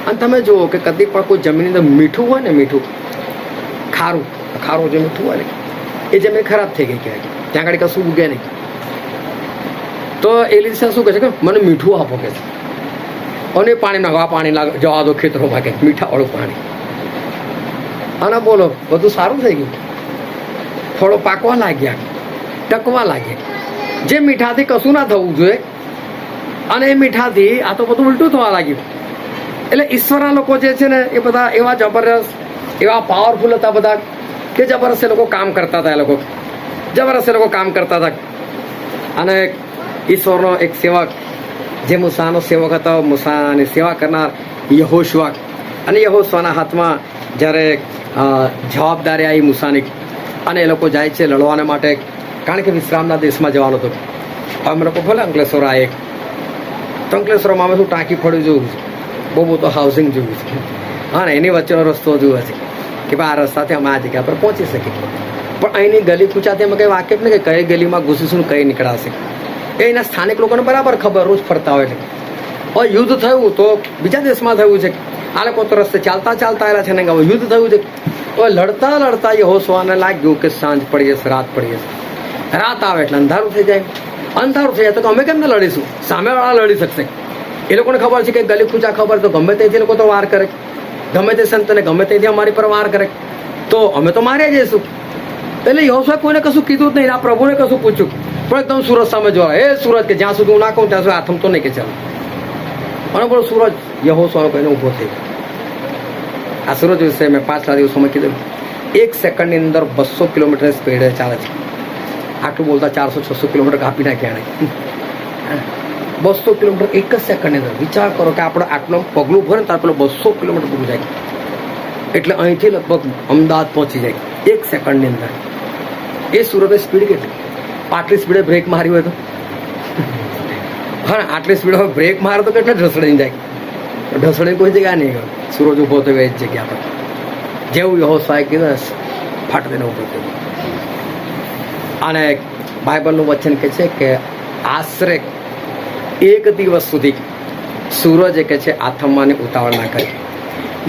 અને તમે જુઓ કે કદી પણ કોઈ જમીનની અંદર મીઠું હોય ને, મીઠું ખારું જે મીઠું હોય ને, એ જમીન ખરાબ થઈ ગઈ કહેવાય, ત્યાં આગળ કશું ઉગે નહીં. તો એલિશા શું કહે છે કે મને મીઠું આપો કે છે. અને પાણી નાખવા, પાણી જવા દો ખેતરોમાં કે મીઠાવાળું પાણી. અને બોલો, બધું સારું થઈ ગયું. ફળો પાકવા લાગ્યા, ટકવા લાગ્યા. જે મીઠાથી કશું ના થવું જોઈએ અને એ મીઠાથી આ તો બધું ઉલટું થવા લાગ્યું. એટલે ઈશ્વરના લોકો જે છે ને એ બધા એવા જબરજસ્ત, એવા પાવરફુલ હતા બધા કે જબરજસ્ત એ લોકો કામ કરતા હતા. અને ઈશ્વરનો એક સેવક, જે મૂસાનો સેવક હતો, મૂસાની સેવા કરનાર યહોશુઆ. અને યહોશુઆના હાથમાં જ્યારે જવાબદારી આવી મૂસાની, અને એ લોકો જાય છે લડવાને માટે, કારણ કે વિશ્રામના દેશમાં જવાનું હતું. અમે લોકો ભલે અંકલેશ્વર આવે, તો અંકલેશ્વરમાં અમે શું ટાંકી ફળ્યું જોયું છે, બહુ તો હાઉસિંગ જોયું છે. હા ને, એની વચ્ચેનો રસ્તો જોયો છે કે ભાઈ આ રસ્તાથી અમે આ જગ્યા પર પહોંચી શકીએ. પણ અહીંની ગલી કૂચાથી અમે કંઈ વાકેફ નહીં કે કઈ ગલીમાં ઘૂસીશું, કઈ નીકળાશે. એના સ્થાનિક લોકોને બરાબર ખબર, રોજ ફરતા હોય. એટલે હવે યુદ્ધ થયું તો બીજા દેશમાં થયું છે, આ લોકો તો રસ્તે ચાલતા આવેલા છે ને, હવે યુદ્ધ થયું છે. તો લડતા યહોશુઆને લાગ્યું કે સાંજ પડી જશે, રાત પડી જશે. રાત આવે એટલે અંધારું થઈ જાય. અંધારું થઈ જાય તો અમે કેમ ને લડીશું? સામેવાળા લડી શકશે. એ લોકોને ખબર છે કે ગલી ખૂચા ખબર તો ગમે તેથી લોકો તો વાર કરે, ગમે તે સંતને ગમે તેથી અમારી પર વાર કરે તો અમે તો માર્યા જઈશું. એટલે યહોશુઆ કોઈને કશું કીધું જ નહીં, આ પ્રભુને કશું પૂછ્યું, પણ એકદમ સુરજ સામે જોવા, એ સુરજ કે જ્યાં સુધી હું ના કહું ત્યાં સુધી હાથમ તો નહીં કે ચાલો. અને બોલો સુરજ યહોશુઆનો કહીને ઊભો થઈ ગયો. આ સુરજ વિશે મેં પાછલા દિવસોમાં કીધું, 1 સેકન્ડની અંદર 200 કિલોમીટર સ્પીડે ચાલે છે. આટલું બોલતા 400-600 કિલોમીટર કાપી નાખ્યા એને. 200 કિલોમીટર 1 જ સેકન્ડની અંદર. વિચાર કરો કે આપણે આટલું પગલું ભરે ત્યારે પેલો 200 કિલોમીટર દૂર જાય, એટલે અહીંથી લગભગ અમદાવાદ પહોંચી જાય 1 સેકન્ડની અંદર. એ સુરતની સ્પીડ કેટલી? આટલી સ્પીડે બ્રેક મારી હોય તો હા, આટલી સ્પીડે બ્રેક મારે તો કેટલા ઢસડીને જાય. ઢસડીને કોઈ જગ્યા નહીં ગયો. સૂરજ ઊભો થયો એ જ જગ્યા પર. જેવું યહોશુઆએ કીધું ફાટ દઈને ઊભો થયો. અને બાઇબલનું વચન કહે છે કે આશરે 1 દિવસ સુધી સૂરજે કે છે આથમવાની ઉતાવળ ના કરી.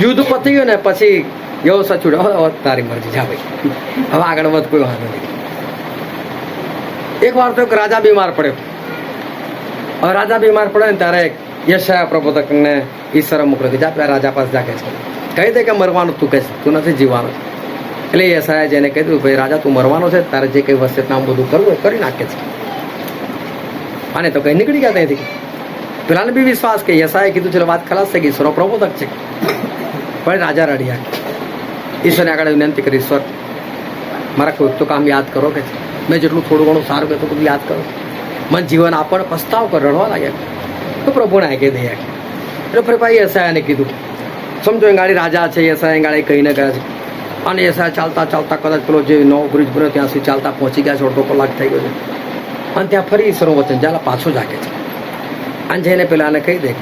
યુદ્ધ પતી ગયું ને પછી યહોશુઆ છૂટ્યો, હવે તારી મરજી, જા ભાઈ, હવે આગળ વધ, કોઈ વાંધો નહીં. એક વાર તો એક રાજા બીમાર પડ્યો. હવે રાજા બીમાર પડે ને ત્યારે યશાયા પ્રબોધકને ઈશ્વરે મોકલ્યો કે જા પેલા રાજા પાસે જા, કે છે કહી દે કે મરવાનું તું, કે છે તું નથી જીવવાનું. એટલે યશાયાએ જેને કીધું ભાઈ રાજા તું મરવાનો છે, તારે જે કંઈ વસ્તુ આમ બધું કરવું કરી નાખે છે. અને તો કંઈ નીકળી ગયા ત્યાંથી. પેલાને બી વિશ્વાસ કે યશાયાએ કીધું છે વાત ખલાસ થઈ ગઈ, ઈશ્વરો પ્રબોધક છે. પણ રાજા રડ્યા. ઈશ્વરને આગળ વિનંતી કરી, ઈશ્વર મારા કોઈ તો કામ યાદ કરો, કે છે મેં જેટલું થોડું ઘણું સારું કહ્યું બધું યાદ કરો, મને જીવન આપણને પસ્તાવ કર, રડવા લાગ્યા. તો પ્રભુને આગે દે. એટલે ફરી ભાઈ યશાયાને કીધું, સમજો એ ગાડી રાજા છે, યશાયા ગાડી કહીને ગયા છે. અને યશાયા ચાલતા ચાલતા કદાચ પેલો જે નવો બ્રિજ બન્યો ત્યાં સુધી ચાલતા પહોંચી ગયા છે, અડધો કલાક થઈ ગયો છે. અને ત્યાં ફરી ઈશ્વરનું વચન ચાલા પાછો જાગે છે. અને જઈને પેલાને કહી દે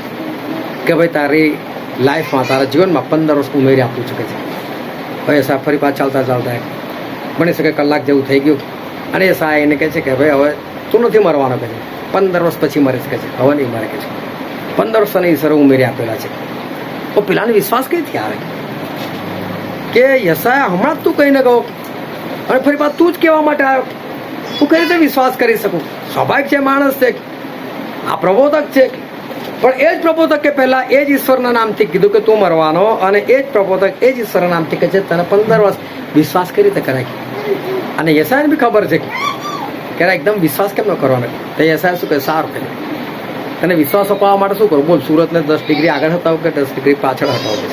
કે ભાઈ તારી લાઈફમાં, તારા જીવનમાં 15 વર્ષ ઉમેરી આપવું શકે છે. હવે યશાયા ફરી પાછા ચાલતા ચાલતા બની શકે કલાક જેવું થઈ ગયું. અને યશાયા એને કહે છે કે ભાઈ હવે તું નથી મરવાનો, કે છે 15 વર્ષ પછી મરી શકે છે, હવે નહીં મરે, કે છે 15 વર્ષને ઈશ્વરે ઉમેરી આપેલા છે. તો પેલાને વિશ્વાસ કઈથી આવે કે યશાયા હમણાં જ તું કહીને કહો અને ફરી પાછું તું જ કહેવા માટે આવ્યો? હું કઈ રીતે વિશ્વાસ કરી શકું? સ્વાભાવિક છે, માણસ છે, આ પ્રબોધક છે. પણ એ જ પ્રબોધક કે પહેલા એ જ ઈશ્વરના નામથી કીધું કે તું મરવાનો, અને એ જ પ્રબોધક એ જ ઈશ્વરના નામથી કહે છે તને 15 વર્ષ વિશ્વાસ કઈ રીતે કરાય? અને યશાયાને બી ખબર છે કે એકદમ વિશ્વાસ કેમ ન કરવાનો. તો યશાયા શું કહે, સારું કહે તને વિશ્વાસ અપાવવા માટે શું કરું? બોલ, સુરતને 10 ડિગ્રી આગળ હટાવું કે 10 ડિગ્રી પાછળ હટાવું?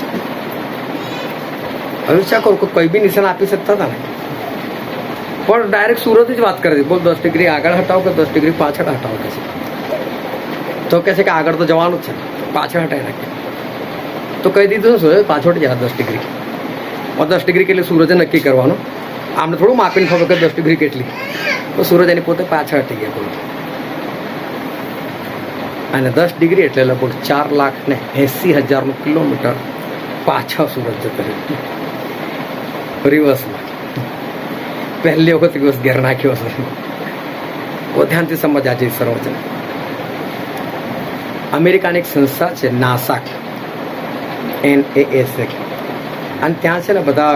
હવે વિચાર કરું કે કોઈ બી નિશાન આપી શકતા હતા ને, પણ ડાયરેક્ટ સુરત જ વાત કરી, બોલ 10 ડિગ્રી આગળ હટાવો કે 10 ડિગ્રી પાછળ હટાવો, કે છે. તો કહે છે કે આગળ તો જવાનું જ છે, પાછળ હટાવી નાખીએ. તો કહી દીધું શું, પાછળ જરા 10 ડિગ્રી. 10 ડિગ્રી કેટલી સૂરજે નક્કી કરવાનું, આમને થોડું માપીને ખબર કે 10 ડિગ્રી કેટલી. તો સૂરજ એની પોતે પાછળ હટી ગયા બોલો. અને 10 ડિગ્રી એટલે લગભગ 4,80,000 કિલોમીટર પાછળ સૂરજ જતો રહ્યો રિવર્સમાં. પહેલી વખત રિવર્સ ઘેર નાખ્યો હશે. બહુ ધ્યાનથી સમજ આજે સર્વચન. અમેરિકાની એક સંસ્થા છે નાસા, NASA, અને ત્યાં છે ને બધા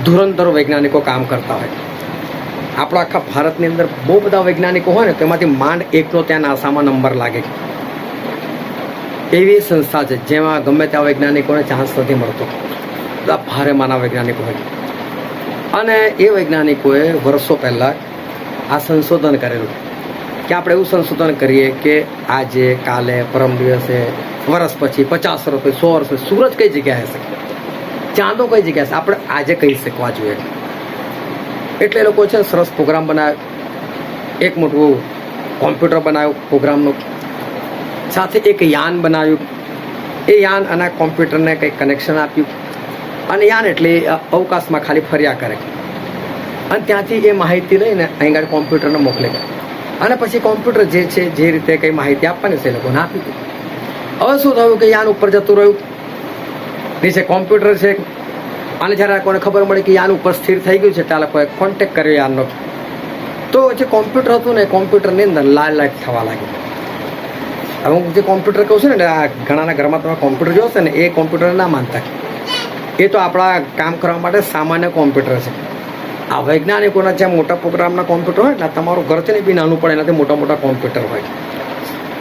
ધુરંધર વૈજ્ઞાનિકો કામ કરતા હોય. આપણા આખા ભારતની અંદર બહુ બધા વૈજ્ઞાનિકો હોય ને, તેમાંથી માંડ એકનો ત્યાં નાસામાં નંબર લાગે. એવી સંસ્થા છે જેમાં ગમે ત્યાં વૈજ્ઞાનિકોને ચાન્સ નથી મળતો. બધા ભારે માના વૈજ્ઞાનિકો હોય. અને એ વૈજ્ઞાનિકોએ વર્ષો પહેલાં આ સંશોધન કરેલું કે આપણે એવું સંશોધન કરીએ કે આજે, કાલે, પરમ દિવસે, વર્ષ પછી, 50 વર્ષ પછી, 100 વર્ષ પછી સૂરજ કઈ જગ્યાએ હશે, ચાંદો કઈ જગ્યાએ હશે, આપણે આજે કહી શકવા જોઈએ. એટલે એ લોકો છે સરસ પ્રોગ્રામ બનાવ્યો, એક મોટું કોમ્પ્યુટર બનાવ્યું પ્રોગ્રામનું, સાથે એક યાન બનાવ્યું. એ યાન અને કોમ્પ્યુટરને કંઈક કનેક્શન આપ્યું, અને યાન એટલે અવકાશમાં ખાલી ફર્યા કરે, અને ત્યાંથી એ માહિતી લઈને અહીં આગળ કોમ્પ્યુટરને મોકલે. અને પછી કોમ્પ્યુટર જે છે જે રીતે કંઈ માહિતી આપવાની છે એ લોકોને આપી દીધી. હવે શું થયું કે યાન ઉપર જતું રહ્યું, નીચે કોમ્પ્યુટર છે. અને જ્યારે કોને ખબર મળે કે યાન ઉપર સ્થિર થઈ ગયું છે, ત્યારે લોકોએ કોન્ટેક્ટ કર્યો યાનનો. તો જે કોમ્પ્યુટર હતું ને, કોમ્પ્યુટરની અંદર લાઇટ થવા લાગી. હવે હું જે કોમ્પ્યુટર કહું છું ને, આ ઘણાના ઘરમાં તમે કોમ્પ્યુટર જોશો ને, એ કોમ્પ્યુટર ના માનતા, એ તો આપણા કામ કરવા માટે સામાન્ય કોમ્પ્યુટર છે. આ વૈજ્ઞાનિકોના જ્યાં મોટા પ્રોગ્રામના કોમ્પ્યુટર હોય એટલે તમારું ઘર છે ને બી નાનું પડે એનાથી મોટા મોટા કોમ્પ્યુટર હોય.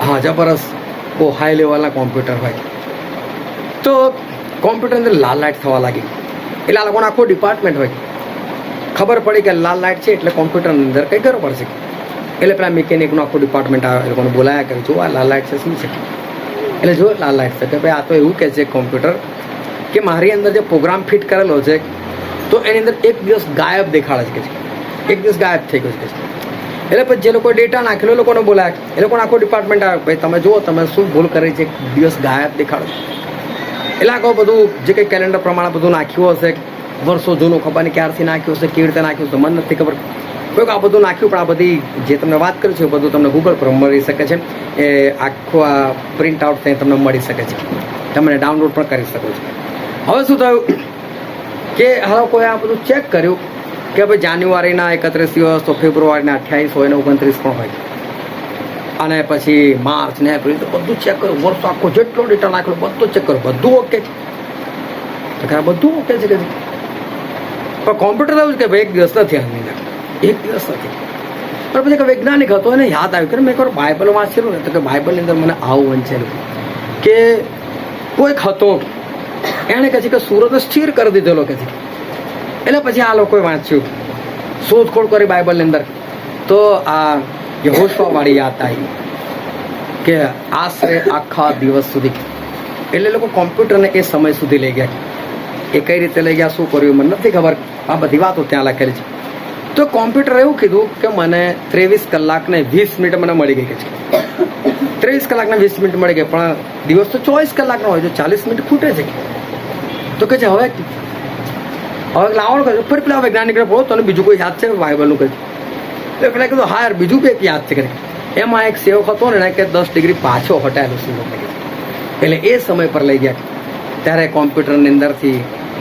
હા, જબરદસ્ત બહુ હાઈ લેવલના કોમ્પ્યુટર હોય. તો કોમ્પ્યુટર અંદર લાલ લાઇટ થવા લાગી એટલે આ લોકોનો આખો ડિપાર્ટમેન્ટ હોય. ખબર પડી કે લાલ લાઇટ છે એટલે કોમ્પ્યુટરની અંદર કંઈ કરવું પડશે. એટલે પેલા મિકેનિકનું આખું ડિપાર્ટમેન્ટ આવે, એ લોકોને બોલાયા કરે, જો આ લાલ લાઇટ છે શું છે. એટલે જો લાલ લાઇટ છે કે ભાઈ આ તો એવું કહે છે કોમ્પ્યુટર કે મારી અંદર જે પ્રોગ્રામ ફિટ કરેલો છે તો એની અંદર એક દિવસ ગાયબ દેખાડે છે કે એક દિવસ ગાયબ થઈ ગયો છે. એટલે પછી જે લોકો ડેટા નાખેલો એ લોકોને બોલાય, એ લોકોને આખો ડિપાર્ટમેન્ટ આવે, ભાઈ તમે જુઓ તમે શું ભૂલ કરી છે, એક દિવસ ગાયબ દેખાડો. એટલે આખો બધું જે કંઈ કેલેન્ડર પ્રમાણે બધું નાખ્યું હશે, વર્ષો જૂનું, ખબર નહીં ક્યારથી નાખ્યું હશે, કેવી રીતે નાખ્યું હશે, મને નથી ખબર. કોઈક આ બધું નાખ્યું, પણ આ બધી જે તમને વાત કરી છે એ બધું તમને ગૂગલ પર મળી શકે છે. એ આખું આ પ્રિન્ટ આઉટ થઈને તમને મળી શકે છે, તમે ડાઉનલોડ પણ કરી શકો છો. હવે શું થયું કે હવે કોઈ આ બધું ચેક કર્યું કે ભાઈ જાન્યુઆરીના 31 દિવસ, તો ફેબ્રુઆરીના 28 હોય ને 29 પણ હોય, અને પછી માર્ચ ને એપ્રિલ, તો બધું ચેક કર્યું, વર્ષો આખો જેટલો ડેટા નાખેલો બધું ચેક કર્યું, બધું ઓકે. બધું ઓકે છે કે પણ કોમ્પ્યુટર એવું છે કે ભાઈ એક દિવસ નથી આની અંદર, એક દિવસ નથી. પણ પછી એક વૈજ્ઞાનિક હતો એને યાદ આવ્યું કે મેં એકવાર બાઇબલ વાંચેલું ને, તો કે બાઇબલની અંદર મને આવું વંચેલું કે કોઈક હતો એણે કહે છે કે સૂરજને સ્થિર કરી દીધેલો કે છે. એટલે પછી આ લોકોએ વાંચ્યું, શોધખોળ કરી બાઇબલની અંદર, તો આ યહોશુઆવાળી યાદ આવી કે આશરે આખા દિવસ સુધી. એટલે લોકો કોમ્પ્યુટરને એ સમય સુધી લઈ ગયા. એ કઈ રીતે લઈ ગયા, શું કર્યું મને નથી ખબર, આ બધી વાતો ત્યાં લખેલી છે. તો કોમ્પ્યુટર એવું કીધું કે મને 23 કલાક ને 20 મિનિટ મને મળી ગઈ કે છે. 23 કલાક ને 20 મિનિટ મળી ગઈ, પણ દિવસ તો 24 કલાકનો હોય, જો 40 મિનિટ ખૂટે છે. તો કે છે હવે લાવવાનું કહે, ફરી પેલા વૈજ્ઞાનિકને બોલો તને બીજું કોઈ યાદ છે બાઇબલનું કહે. એટલે પેલા કીધું હા યાર બીજું કંઈક યાદ છે કે એમાં એક સેવક હતો ને કે 10 ડિગ્રી પાછો હટાયેલો સેવક. એટલે એ સમય પર લઈ ગયા ત્યારે કોમ્પ્યુટરની અંદરથી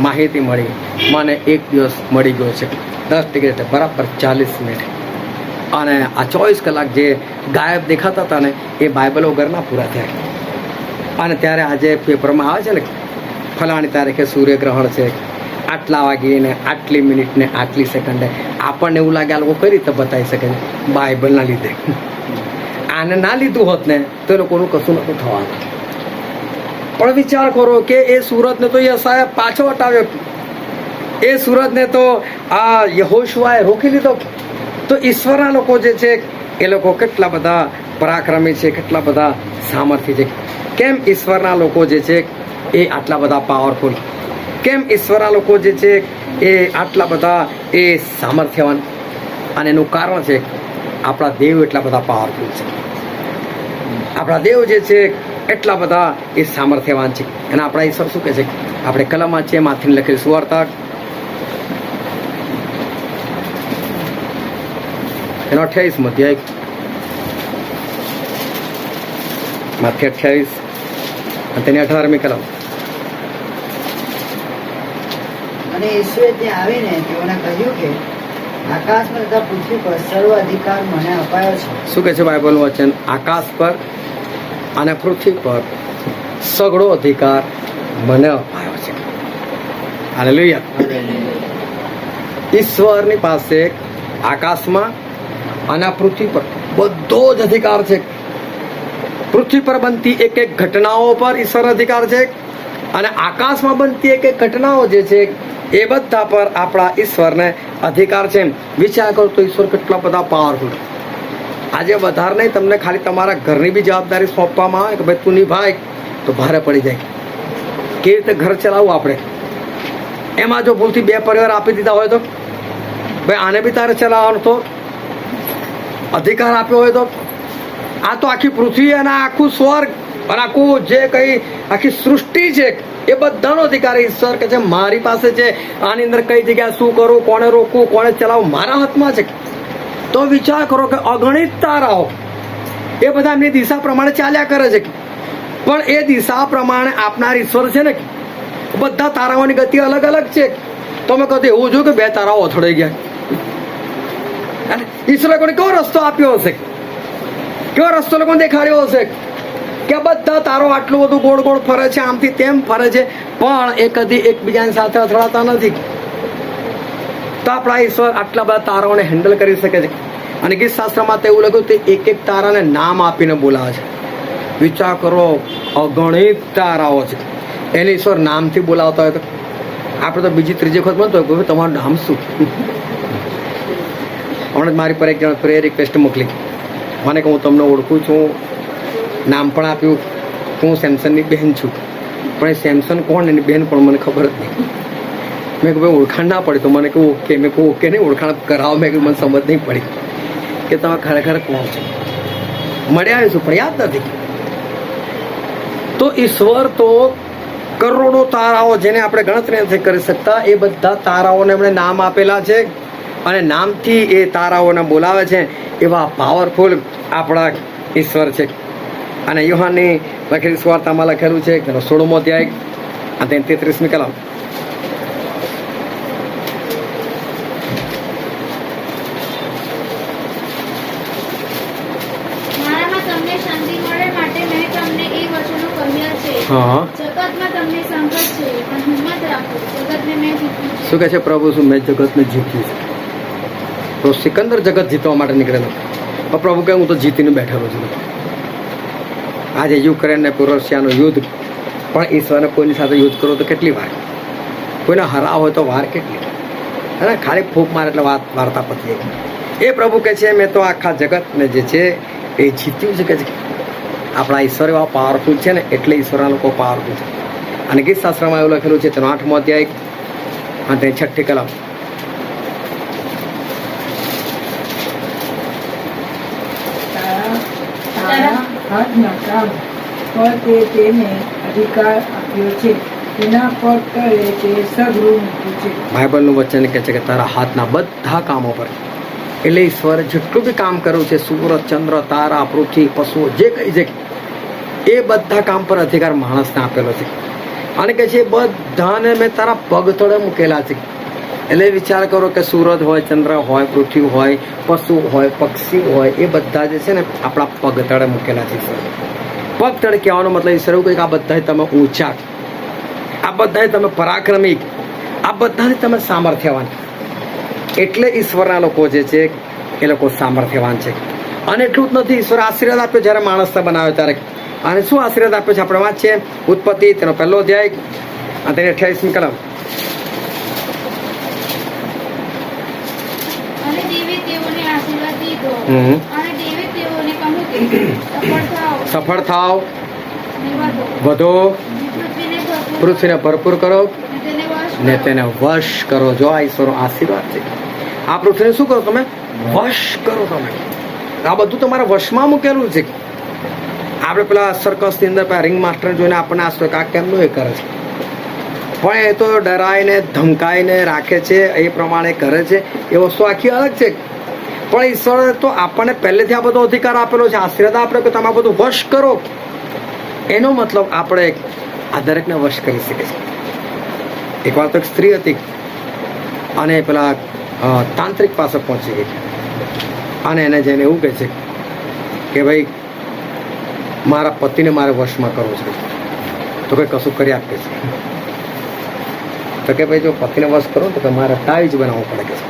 માહિતી મળી, મને એક દિવસ મળી ગયો છે 10 ડિગ્રી એટલે બરાબર 40 મિનિટ. અને આ 24 કલાક જે ગાયબ દેખાતા હતા ને એ બાઇબલ વગરના પૂરા થયા. અને ત્યારે આજે પેપરમાં આવે છે ને ફલાણી તારીખે સૂર્યગ્રહણ છે, આટલા વાગીને આટલી મિનિટ ને આટલી સેકન્ડે. આપણને એવું લાગે આ લોકો કઈ રીતે બતાવી શકે છે, બાઇબલના લીધે. આને ના લીધું હોત ને તો એ લોકોનું કશું નહોતું થવાનું. પણ વિચાર કરો કે એ સુરતને તો યશાયાહ પાછો હટાવ્યો, એ સુરતને તો આ યહોશુઆએ રોકી લીધો. તો ઈશ્વરના લોકો જે છે એ લોકો કેટલા બધા પરાક્રમી છે, કેટલા બધા સામર્થ્ય છે. કેમ ઈશ્વરના લોકો જે છે એ આટલા બધા પાવરફુલ, કેમ ઈશ્વરના લોકો જે છે એ આટલા બધા એ સામર્થ્યવાન. અને એનું કારણ છે આપણા દેવ એટલા બધા પાવરફુલ છે, આપણા દેવ જે છે એટલા બધા એ સામર્થ્યવાન છે. અને આપણા ઈશ્વર શું કહે છે, આપણે કલમમાં છે માથીને લખેલી સુવાર્તા એનો 28મો અધ્યાય, માથી 28 અને તેની 18મી કલમ. અને ઈશ્વરે ત્યાં આવીને તેઓને કહ્યું કે આકાશમાં તથા પૃથ્વી પર સર્વ અધિકાર મને અપાયો છે. શું કહે છે બાઇબલનું વચન? આકાશ પર અને પૃથ્વી પર સગળો અધિકાર મને અપાયો છે. હાલેલુયા. ઈશ્વરની પાસે આકાશમાં અને પૃથ્વી પર બધો જ અધિકાર છે. પૃથ્વી પર બનતી એક એક ઘટનાઓ પર ઈશ્વર અધિકાર છે, અને આકાશમાં બનતી એક એક ઘટનાઓ જે છે એ બધા પર આપણા ઈશ્વરને અધિકાર છે. વિચાર કરો તો ઈશ્વર કેટલા બધા પાવરફુલ. આજે વધારે નહીં, તમને ખાલી તમારા ઘરની બી જવાબદારી સોંપવામાં આવે કે ભાઈ તું નિભાય તો ભારે પડી જાય. કેવી રીતે ઘર ચલાવવું આપણે, એમાં જો ભૂલથી 2 પરિવાર આપી દીધા હોય તો ભાઈ આને બી તારે ચલાવવાનો તો અધિકાર આપ્યો હોય તો. આ તો આખી પૃથ્વી અને આખું સ્વર્ગ અને આખું જે કંઈ આખી સૃષ્ટિ છે એ બધાનો અધિકાર ઈશ્વર કે છે મારી પાસે છે. આની અંદર કઈ જગ્યાએ શું કરવું, કોને રોકવું, કોને ચલાવવું મારા હાથમાં છે. તો વિચાર કરો કે અગણિત તારાઓ એ બધા એમની દિશા પ્રમાણે ચાલ્યા કરે છે, પણ એ દિશા પ્રમાણે આપનાર ઈશ્વર છે ને બધા તારાઓની ગતિ અલગ અલગ છે. તો મેં કહ્યું એવું જોયું કે 2 તારાઓ અથડાઈ ગયા. ઈશ્વરે કોને કેવો રસ્તો આપ્યો હશે, કેવો રસ્તો લોકોને દેખાડ્યો હશે કે બધા તારો આટલું બધું ગોળ ગોળ ફરે છે, આમથી તેમ ફરે છે, પણ એ કદી એકબીજાની સાથે અથડાતા નથી. તો આપણા ઈશ્વર આટલા બધા તારાઓને હેન્ડલ કરી શકે છે. અને ગીત શાસ્ત્રમાં તો એવું લખ્યું તે એક એક તારાને નામ આપીને બોલાવે છે. વિચાર કરો, અગણિત તારાઓ છે, એને ઈશ્વર નામથી બોલાવતા હોય તો આપણે તો બીજી ત્રીજી વખત બનતો હોય તમારું નામ શું? હમણાં જ મારી પર એક જણ પ્રેયર રિક્વેસ્ટ મોકલી, મને કે હું તમને ઓળખું છું, નામ પણ આપ્યું, હું સેમસનની બહેન છું, પણ એ સેમસન કોણ એની બહેન પણ મને ખબર જ નહીં. મેં કહ્યું ભાઈ ઓળખાણ ના પડી તો મને કહું ઓકે. મેં કહું ઓકે નહીં, ઓળખાણ કરાવો. મેં કહ્યું મને સમજ નહીં પડી કે તમે ખરેખર કોણ છો. મળી આવીશું પણ યાદ નથી. તો ઈશ્વર તો કરોડો તારાઓ જેને આપણે ગણતરી નથી કરી શકતા એ બધા તારાઓને એમણે નામ આપેલા છે અને નામથી એ તારાઓને બોલાવે છે. એવા પાવરફુલ આપણા ઈશ્વર છે. અને યુહાનની લખેલી સુવાર્તામાં લખેલું છે 16મો અધ્યાય અને 33મી કલમ. મારામાં તમને શાંતિ મળે માટે મેં તમને એ વચનો કહ્યા છે. હા, જગતમાં તમને સંકટ છે, પણ હિંમત રાખો, જગતને મેં જીત્યું છે. શું કહે છે પ્રભુ? શું મેં જગતને જીત્યું છે? તો સિકંદર જગત જીતવા માટે નીકળેલો, પણ પ્રભુ કહે હું તો જીતીને બેઠેલો છું. આજે યુક્રેન ને રશિયાનું યુદ્ધ, પણ ઈશ્વરને કોઈની સાથે યુદ્ધ કરો તો કેટલી વાર? કોઈને હરાવ હોય તો વાર કેટલી? હે, ખાલી ફૂંક મારે એટલે વાર્તા પતી જાય. એ પ્રભુ કહે છે મેં તો આખા જગતને જે છે એ જીત્યું છે. કે છે આપણા ઈશ્વર એવા પાવરફુલ છે ને, એટલે ઈશ્વરના લોકો પાવરફુલ છે. અને ગીત શાસ્ત્રમાં એવું લખેલું છે તેનો 8મો અધ્યાય અને તેની 6ઠ્ઠી કલમ. તારા હાથના કામ પર તે તેને અધિકાર આપ્યો છે, તેના પગ તળે તે સગરું મૂક્યું છે. બાઇબલનું વચન કહે છે કે તારા હાથના બધા કામો પર, એટલે ઈશ્વરે જેટલું બી કામ કર્યું છે, સૂર્ય, ચંદ્ર, તારા, પૃથ્વી, પશુઓ, જે કઈ છે એ બધા કામ પર અધિકાર માણસને આપેલો છે. અને કહે છે બધાને મેં તારા પગ તળે મૂકેલા છે. એટલે વિચાર કરો કે સૂરજ હોય, ચંદ્ર હોય, પૃથ્વી હોય, પશુ હોય, પક્ષી હોય, એ બધા જે છે ને આપણા પગ તળે મૂકેલા છે. પગ તળે કહેવાનો મતલબ ઈશ્વર એવું કહે કે આ બધા તમે ઊંચા, આ બધા તમે પરાક્રમી, આ બધાને તમે સામર્થ્યવાન. એટલે ઈશ્વરના લોકો જે છે એ લોકો સામર્થ્યવાન છે. અને એટલું જ નથી, ઈશ્વર આશીર્વાદ આપ્યો જ્યારે માણસને બનાવ્યો ત્યારે. અને શું આશીર્વાદ આપ્યો છે આપણે વાંચીએ ઉત્પત્તિ તેનો 1લો અધ્યાય અને તેની 28મી કલમ. અને દેવે તેઓને આશીર્વાદ દીધો. હમ. અને દેવે તેઓને કહ્યું કે સફળ થાવ, અને વધો, વધો, પૃથ્વીને ભરપૂર કરો અને તેને વશ ને કરો. તેને વશ કરો. જો આ ઈશ્વરનો આશીર્વાદ છે. આ પૃથ્વીને શું કરો તમે? વશ કરો તમે. આ બધું તમારા વશમાં મૂકેલું છે. આપણે પેલા સર્કસની અંદર પેલા રિંગ માસ્ટર જોઈને આપણને આશ્ચર્ય કે આ કેમનું એ કરે છે, પણ એ તો ડરાઈને ધમકાઈને રાખે છે, એ પ્રમાણે કરે છે. એ વસ્તુ આખી અલગ છે. પણ ઈશ્વરે તો આપણને પહેલેથી આ બધો અધિકાર આપેલો છે, આશીર્વાદ આપણે કે તમે આ બધું વશ કરો. એનો મતલબ આપણે આ દરેકને વશ કરી શકે છે. એકવાર તો એક સ્ત્રી હતી અને પેલા તાંત્રિક પાસે પહોંચી ગઈ અને એને જઈને એવું કહે છે કે ભાઈ મારા પતિને મારે વશમાં કરવો છે. તો કંઈ કશું કરી આપે છે. તો કે ભાઈ જો પતિને વશ કરો તો કે મારે તાવીજ બનાવવું પડે કે છે.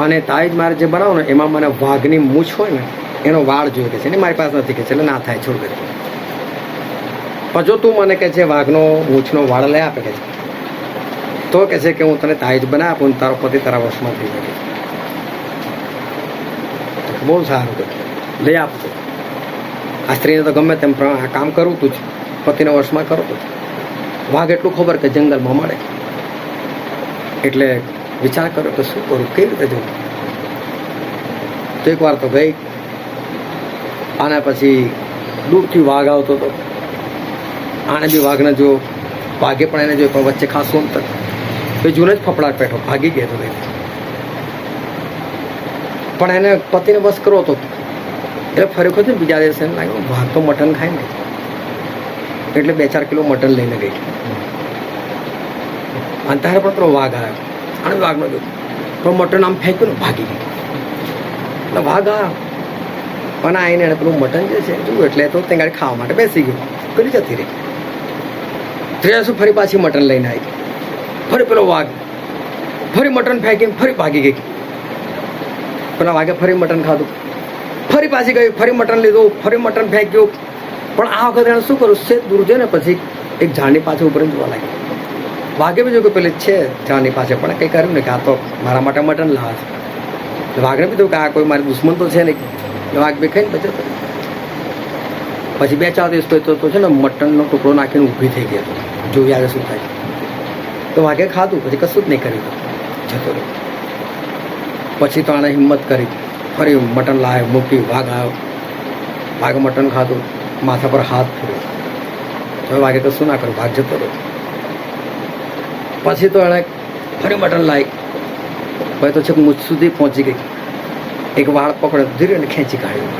અને તાવીજ મારે જે બનાવો ને એમાં મને વાઘની મૂછ હોય ને એનો વાળ જોઈએ કે છે ને મારી પાસે નથી કે છે, એટલે ના થાય, છોડ દે. પણ જો તું મને કે છે વાઘનો મૂછનો વાળ લઈ આપે કે છે તો કે છે કે હું તને તાવીજ બનાવી આપું ને તારો પતિ તારા વશમાં થઈ જાય. બહુ સારું કે લઈ આપતો. આ સ્ત્રીને તો ગમે તેમ કામ કરવું તું જ, પતિને વશમાં કરવું તું. વાઘ એટલું ખબર કે જંગલમાં મળે, એટલે વિચાર કર્યો કે શું કરું, કેવી રીતે જવું. તો એક વાર તો ગઈ અને પછી દૂરથી વાઘ આવતો હતો. આને બી વાઘને જો, વાઘે પણ એને જોયું, પણ વચ્ચે ખાસું અંતર. તો જૂને જ ફફડાટ બેઠો, ભાગી ગયો હતો. પણ એને પતિને બસ કરવો હતો એટલે ફરી વખત બીજા દિવસે એને લાગ્યું વાઘ તો મટન ખાય ને, એટલે 2-4 કિલો મટન લઈને ગઈ. અને ત્યારે પણ પેલો વાઘ આવ્યો અને વાઘનો જોયું પણ મટન આમ ફેંક્યું ને ભાગી ગઈ. એટલે વાઘ આવ્યો અને આવીને એને પેલું મટન જે છે જોયું એટલે તો તે ગાડી ખાવા માટે બેસી ગયું, પેલી જતી રહી. ત્રીજા શું ફરી પાછી મટન લઈને આવી, ફરી પેલો વાઘ ફરી મટન ફેંકીને ફરી ભાગી ગઈ. પેલા વાગે ફરી મટન ખાધું, ફરી પાછી ગઈ, ફરી મટન લીધું, ફરી મટન ફેંક્યું. પણ આ વખતે એને શું કરું છે, દૂર છે ને પછી એક ઝાડની પાછળ ઉપર જોવા લાગી. વાઘે બી જોયું કે પેલી છે ઝાડની પાસે, પણ કંઈ કર્યું ને કે આ તો મારા માટે મટન લાવે છે. વાઘને બી થયું કે આ કોઈ મારી દુશ્મન તો છે નહીં. વાઘ બી ખાઈને બચત. પછી 2-4 દિવસ તો છે ને મટનનો ટુકડો નાખીને ઊભી થઈ ગયો. જોઈ આવે શું થાય. તો વાઘે ખાધું, પછી કશું જ નહીં કર્યું, જતો રહ્યો. પછી તો આણે હિંમત કરી, ફરી મટન લાવ્યો, મૂકી, વાઘ આવ્યો. વાઘે મટન ખાધું, માથા પર હાથ ફેર્યો. હવે વાઘે કશું ના કર્યું, વાઘ જતો રહ્યો. પછી તો એણે ફરી મટન લાવી, પછી તો છેક મુજ સુધી પહોંચી ગઈ. એક વાળ પકડ્યો, ધીરે ને ખેંચી કાઢ્યું.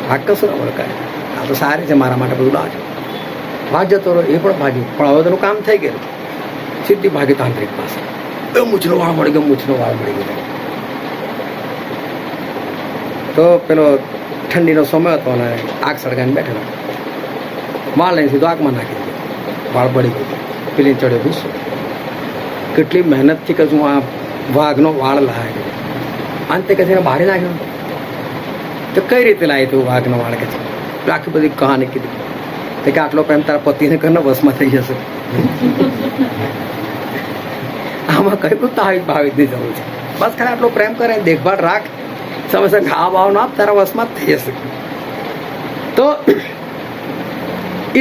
વાઘ કશું ના વળકાય, આ તો સારી છે, મારા માટે બધું લાવજો. વાઘ જતો રહ્યો, એ પણ ભાગી. પણ હવે તેનું કામ થઈ ગયું. સીધી ભાગી તાંત્રિક પાસે. મૂછનો વાળ મળી ગયો, મૂછનો વાળ મળી ગયો. તો પેલો ઠંડીનો સમય હતો અને આગ સળગાઈને બેઠેલો. વાળ લઈને સીધો આગમાં નાખી દીધો. વાળ બળી ગયો. પેલી ચડ્યો ગુસ્સો. કેટલી મહેનતથી કે હું આ વાઘનો વાળ લાવ્યો. અંતે કે બહાર નાખ્યો. તો કઈ રીતે લાવી તું વાઘનો વાળ? કે છે આખી બધી કહાની કીધી. તો કે આટલો પ્રેમ તારા પતિને કરીને વશમાં થઈ જશે. આમાં કઈ કોઈ તાવીજ ભાવિત નહીં જવું છે. બસ ખાલી આટલો પ્રેમ કરે, દેખભાળ રાખ, સમયસર ખાવા બાવાનો આપ, તારા વશમાં જ થઈ જશે. તો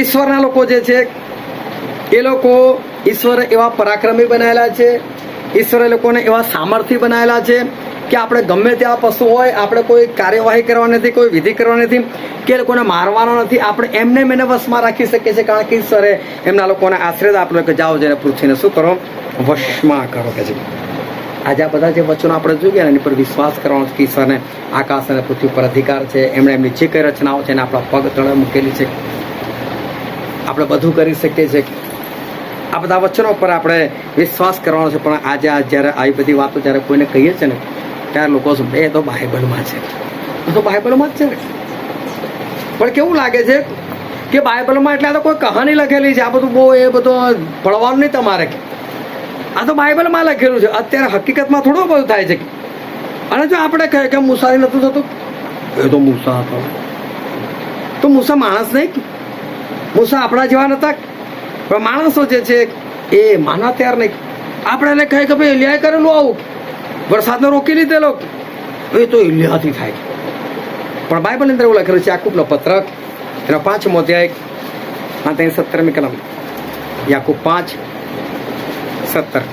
ઈશ્વરના લોકો જે છે એ લોકો ઈશ્વરે એવા પરાક્રમી બનાવેલા છે, ઈશ્વરે લોકોને એવા સામર્થ્ય બનાવેલા છે કે આપણે ગમે ત્યાં પશુ હોય, આપણે કોઈ કાર્યવાહી કરવાની નથી, કોઈ વિધિ કરવાની નથી, કે લોકોને મારવાનો નથી. આપણે એમને એને વશમાં રાખી શકીએ છીએ, કારણ કે ઈશ્વરે એમના લોકોને આશીર્વાદ આપેલો કે જાઓ જઈને પૃથ્વીને શું કરો, વશમાં કરો. કે છે આજે આ બધા જે વચનો આપણે જોઈએ એની પર વિશ્વાસ કરવાનો છે કે ઈશ્વરને આકાશ અને પૃથ્વી પર અધિકાર છે. એમણે એમની જે કઈ રચનાઓ છે એને આપણા પગ તળે મૂકેલી છે. આપણે બધું કરી શકીએ છીએ. આ બધા વચનો પર આપણે વિશ્વાસ કરવાનો છે. પણ આજે જ્યારે આવી બધી વાતો જ્યારે કોઈને કહીએ છીએ ને ત્યારે લોકો શું, એ તો બાઇબલમાં છે, તો બાઇબલમાં જ છે ને. પણ કેવું લાગે છે કે બાઇબલમાં એટલે આ તો કોઈ કહાની લખેલી છે, આ બધું બહુ એ બધું ભણવાનું નહીં તમારે. આ તો બાઇબલમાં લખેલું છે. અત્યારે હકીકતમાં થોડું બધું થાય છે. અને જો આપણે કહે કે મુસારી નહોતું થતું, એ તો મૂસા હતો. તો મૂસા માણસ નહીં, મૂસા આપણા જેવા નહોતા. પણ માણસો જે છે એ માનવા તૈયાર નહીં. આપણે એને કહે કે ભાઈ એલિયાએ કરેલું આવું, વરસાદને રોકી લીધેલો, એ તો એલિયાથી થાય. પણ બાઇબલની અંદર એવું લખેલું છે, યાકૂબનો પત્ર એનો 5મો અધ્યાય અને તેની 17મી કલમ. યાકૂબ 5:17.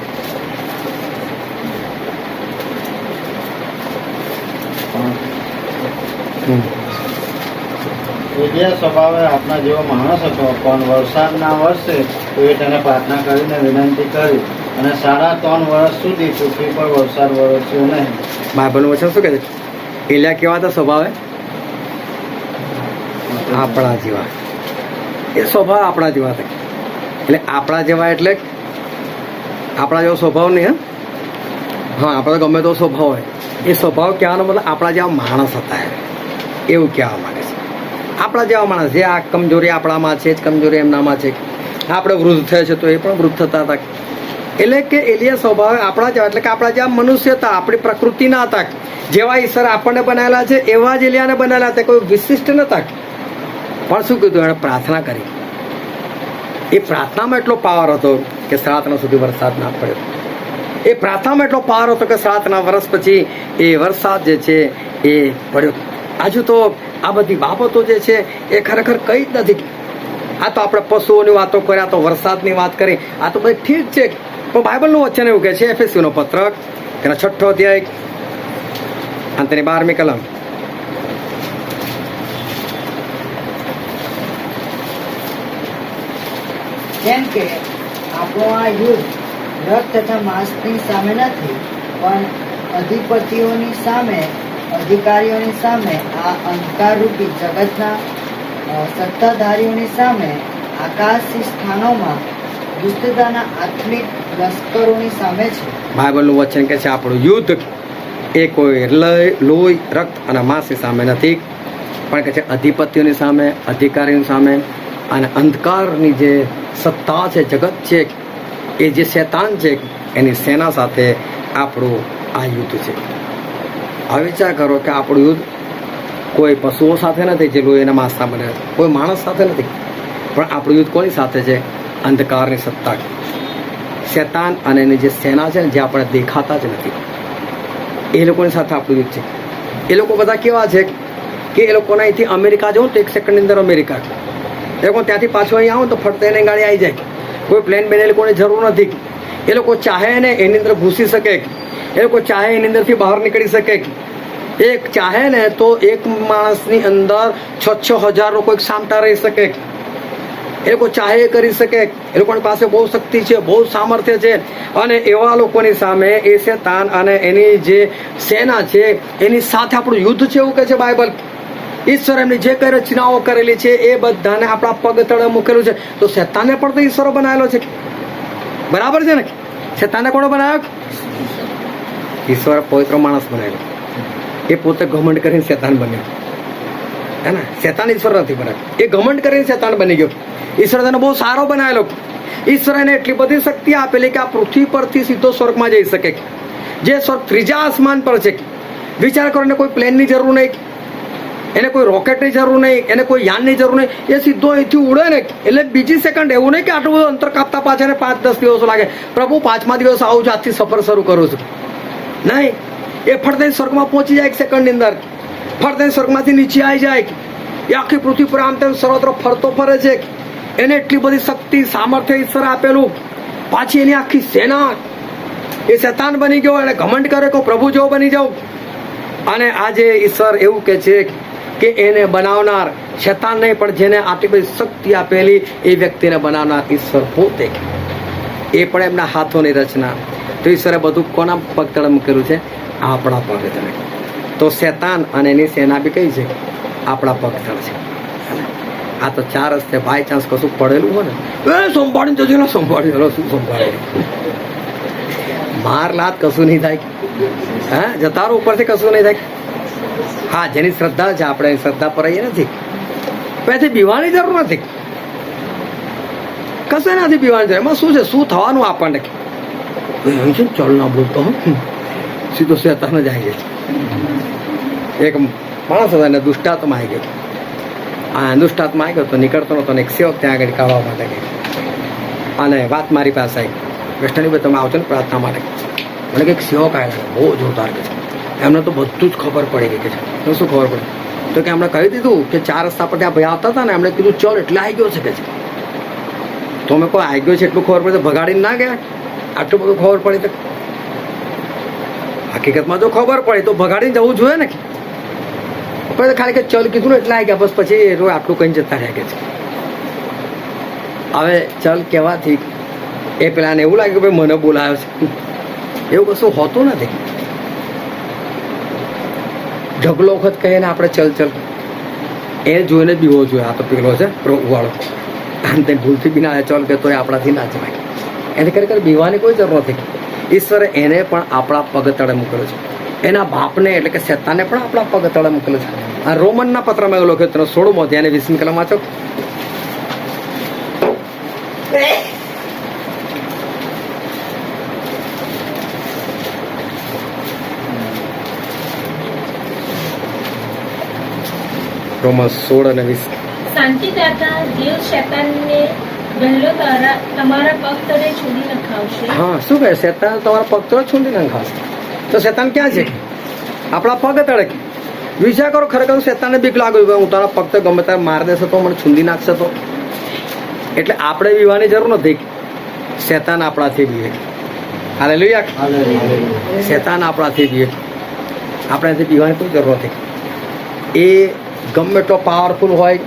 એલિયા સ્વભાવે આપણા જેવો માણસ હતો, પણ વરસાદ ના વરસે તો એ તેને પ્રાર્થના કરીને વિનંતી કરી, અને 3.5 વર્ષ સુધી પૃથ્વી પર વરસાદ વરસ્યો નહીં. બાઇબલનું વચન શું કહે છે? એલિયા કેવા હતા સ્વભાવે? આપણા જેવા. એ સ્વભાવ આપણા જેવા હતા. એટલે આપણા જેવા એટલે આપણા જેવો સ્વભાવ નહીં. હા, આપણે તો ગમે તો સ્વભાવ હોય. એ સ્વભાવ કહેવાનો મતલબ આપણા જેવા માણસ હતા, એવું કહેવા માંગે છે. આપણા જેવા માણસ, જે આ કમજોરી આપણામાં છે, જ કમજોરી એમનામાં છે. આપણે વૃદ્ધ થયા છે તો એ પણ વૃદ્ધ થતા હતા. એટલે કે એલિયા સ્વભાવે આપણા જેવા, એટલે કે આપણા જેવા મનુષ્ય હતા, આપણી પ્રકૃતિના હતા. જેવા ઈશ્વર આપણને બનાવેલા છે એવા જ એલિયાને બનાવેલા હતા. કોઈ વિશિષ્ટ નતા. પણ શું કીધું? એણે પ્રાર્થના કરી. એ પ્રાર્થનામાં એટલો પાવર હતો કે 7 સુધી વરસાદ ના પડ્યો. એ પ્રાર્થનામાં એટલો પાવર હતો કે 7 વર્ષ પછી એ વરસાદ જે છે એ પડ્યો. આજુ તો આ બધી બાબતો જે છે એ ખરેખર કઈ જ નથી. આ તો આપણે પશુઓની વાતો કરી, આ તો વરસાદની વાત કરી, આ તો બધી ઠીક છે. પણ બાઇબલનું વચન એવું કહે છે, એફેસીનો પત્ર તેના 6ઠો અધ્યાય અને તેની 12મી કલમ. જેમ કે આપણું આ યુદ્ધ રક્ત તથા માંસની સામે નથી, પણ અધિપતિઓની સામે, અધિકારીઓની સામે, આ અંધકારરૂપી જગતના સત્તાધારીઓની સામે, આકાશી સ્થાનોમાં દુષ્ટતાના આત્મિક લશ્કરોની સામે છે. બાઇબલનું વચન કહે છે આપણું યુદ્ધ એ કોઈ લોહી, રક્ત અને માંસની સામે નથી, પણ કે છે અધિપતિઓની સામે, અધિકારીઓની સામે, અને અંધકારની જે સત્તા છે, જગત છે, એ જે શૈતાન છે એની સેના સાથે આપણું આ યુદ્ધ છે. હવે વિચાર કરો કે આપણું યુદ્ધ કોઈ પશુઓ સાથે નથી જે લોહીના માંસના બને, કોઈ માણસ સાથે નથી, પણ આપણું યુદ્ધ કોની સાથે છે? અંધકારની સત્તા, શેતાન અને એની જે સેના છે ને, જે આપણે દેખાતા જ નથી, એ લોકોની સાથે આપણું યુદ્ધ છે. એ લોકો બધા કેવા છે કે એ લોકોને અહીંથી અમેરિકા જવું તો 1 સેકન્ડની અંદર અમેરિકા, એ લોકો ત્યાંથી પાછું અહીં આવો તો ફરતે એને ગાડી આવી જાય. કોઈ પ્લેન બેન એ લોકોની જરૂર નથી. એ લોકો ચાહે ને એની અંદર ઘૂસી શકે, એ લોકો ચાહે એની અંદરથી બહાર નીકળી શકે. એક ચાહે ને તો એક માણસની અંદર 6,000 લોકો એક સામટા રહી શકે. એ લોકો ચાહે એ કરી શકે. એ લોકોની પાસે બહુ શક્તિ છે, બહુ સામર્થ્ય છે. અને એવા લોકોની સામે એ શેતાન અને એની જે સેના છે એની સાથે આપણું યુદ્ધ છે, એવું કહે છે બાઇબલ. ઈશ્વર એમની જે કઈ રચનાઓ કરેલી છે એ બધાને આપણા પગ તળે મૂકેલું છે. તો શેતાનને પણ તો ઈશ્વરો બનાવેલો છે, બરાબર છે ને? શેતાનને કોણ બનાવ્યો? ઈશ્વર પવિત્ર માણસ બનાવેલો. એ પોતે ઘમંડ કરીને શેતાન બન્યો, હે ને? શેતાન ઈશ્વર નથી બનાવ્યો, એ ઘમંડ કરીને શેતાન બની ગયો. ઈશ્વર તેને બહુ સારો બનાવેલો. ઈશ્વર એને એટલી બધી શક્તિ આપેલી કે આ પૃથ્વી પરથી સીધો સ્વર્ગમાં જઈ શકે, જે સ્વર્ગ ત્રીજા આસમાન પર છે. વિચાર કરો, એને કોઈ પ્લેનની જરૂર નહીં, એને કોઈ રોકેટની જરૂર નહીં, એને કોઈ યાનની જરૂર નહીં. એ સીધો અહીંથી ઉડે ને એટલે બીજી સેકન્ડ, એવું નહીં કે આટલું બધું અંતર કાપતા પાછા ને 5-10 દિવસો લાગે. પ્રભુ 5મા દિવસ આવું છું, આજથી સફર શરૂ કરું છું. નહીં, એ ફરતે સ્વર્ગમાં પહોંચી જાય 1 સેકન્ડની અંદર. ફરતે સ્વર્ગમાંથી નીચે આવી જાય. એ આખી પૃથ્વી પર આમ તેમ સર્વત્ર ફરતો ફરે છે. એને એટલી બધી શક્તિ, સામર્થ્ય ઈશ્વર આપેલું. પાછી એની આખી સેના, એ શેતાન બની ગયો, એને ઘમંડ કરે કે પ્રભુ જેવો બની જાઉં. અને આજે ઈશ્વર એવું કે છે કે એને બનાવનાર શેતાન નહીં, પણ જેને આટલી બધી શક્તિ આપેલી એ વ્યક્તિને બનાવનાર ઈશ્વર પોતે. એ પણ એમના હાથોની રચના. તો ઈશ્વરે બધું કોના પગ તળે મૂકેલું છે? આપણા પગ તળે. તો શેતાન અને એની સેના બી કઈ છે? આપણા પગ તળે છે. આ તો 4 રસ્તે બાય ચાન્સ કશું પડેલું હોય ને, એ સંભાળીને જજો, સંભાળી શું સંભાળે? માર લાત કશું નહીં થાય, હા, જતારો ઉપરથી કશું નહીં થાય. હા, જેની શ્રદ્ધા છે, આપણે શ્રદ્ધા પર એ નથી. પછી બીવાની જરૂર નથી, કશે નથી બીવાની જરૂર. એમાં શું છે? શું થવાનું આપણને? ચલ ના બોલતો, સીધો શેતાન જ આવી જાય. એક માણસ હતો, એને દુષ્ટાત્મા આવી ગયો. હા, દુષ્ટાત્મા આવી ગયો તો નીકળતો નતો. એક સેવક ત્યાં આગળ કાઢવા માટે ગઈ અને વાત મારી પાસે આવી, વેસ્ટર્ની ભાઈ તમે આવશો ને પ્રાર્થના માટે. મને કંઈક સેવક આવેલા, બહુ જોરદાર કે છે. એમને તો બધું જ ખબર પડી ગઈ કે છે. તો શું ખબર પડી? તો કે એમણે કહી દીધું કે 4 રસ્તા પર ત્યાં ભાઈ આવતા હતા ને, એમણે કીધું ચલ, એટલે આવી ગયો છે કે છે. તો મેં કોઈ આવી ગયો છે એટલું ખબર પડી તો ભગાડીને ના ગયા? આટલું બધું ખબર પડી તો હકીકતમાં જો ખબર પડી તો ભગાડીને જવું જોઈએ ને. પછી ખાલી કે ચલ કીધું ને એટલે આવી ગયા, બસ પછી રોજ આટલું કઈ જતા રહ્યા કે છે. હવે ચલ કહેવાથી એ પેલાને એવું લાગ્યું કે ભાઈ મને બોલાયો છે. એવું કશું હોતું નથી. ઢગલો વખત કહીએ ને આપણે ચલ ચલ, એ જોઈને બીવો જોઈએ. આ તો પેલો છે વાળો, આમ તે ભૂલથી બી ના ચલ કે તો એ આપણાથી ના જવાય. એને ખરેખર બીવાની કોઈ જરૂર નથી. ઈશ્વરે એને પણ આપણા પગ તળે મૂકેલો છે. એના બાપને એટલે કે શેતાને પણ આપણા પગ તળે મૂકેલો છે. આ રોમનના પત્રમાં એવું લખ્યું, 16મો અધ્યાય અને 20મી કલમ વાંચો. રોમન 16 અને 20. શાંતિદાતા દેવ શેતાનને વહેલો તમારા પગ તળે છોડી નખાવશે. હા, શું કહે? શેતાન તમારા પગ તળે છોડી નખાવશે. તો શેતાન ક્યાં છે? આપણા પગ તળે. વિચાર કરો, ખરેખર શેતાનને બીક લાગ્યું, હું તારા પગ તો ગમે ત્યારે માર દેશે તો મને છૂંદી નાખશે તો. એટલે આપણે બીવાની જરૂર નથી. શેતાન આપણાથી બીવે. હાલેલુયા. શેતાન આપણાથી બીવે. આપણે એનાથી બીવાની કોઈ જરૂર નથી. એ ગમે એટલો પાવરફુલ હોય,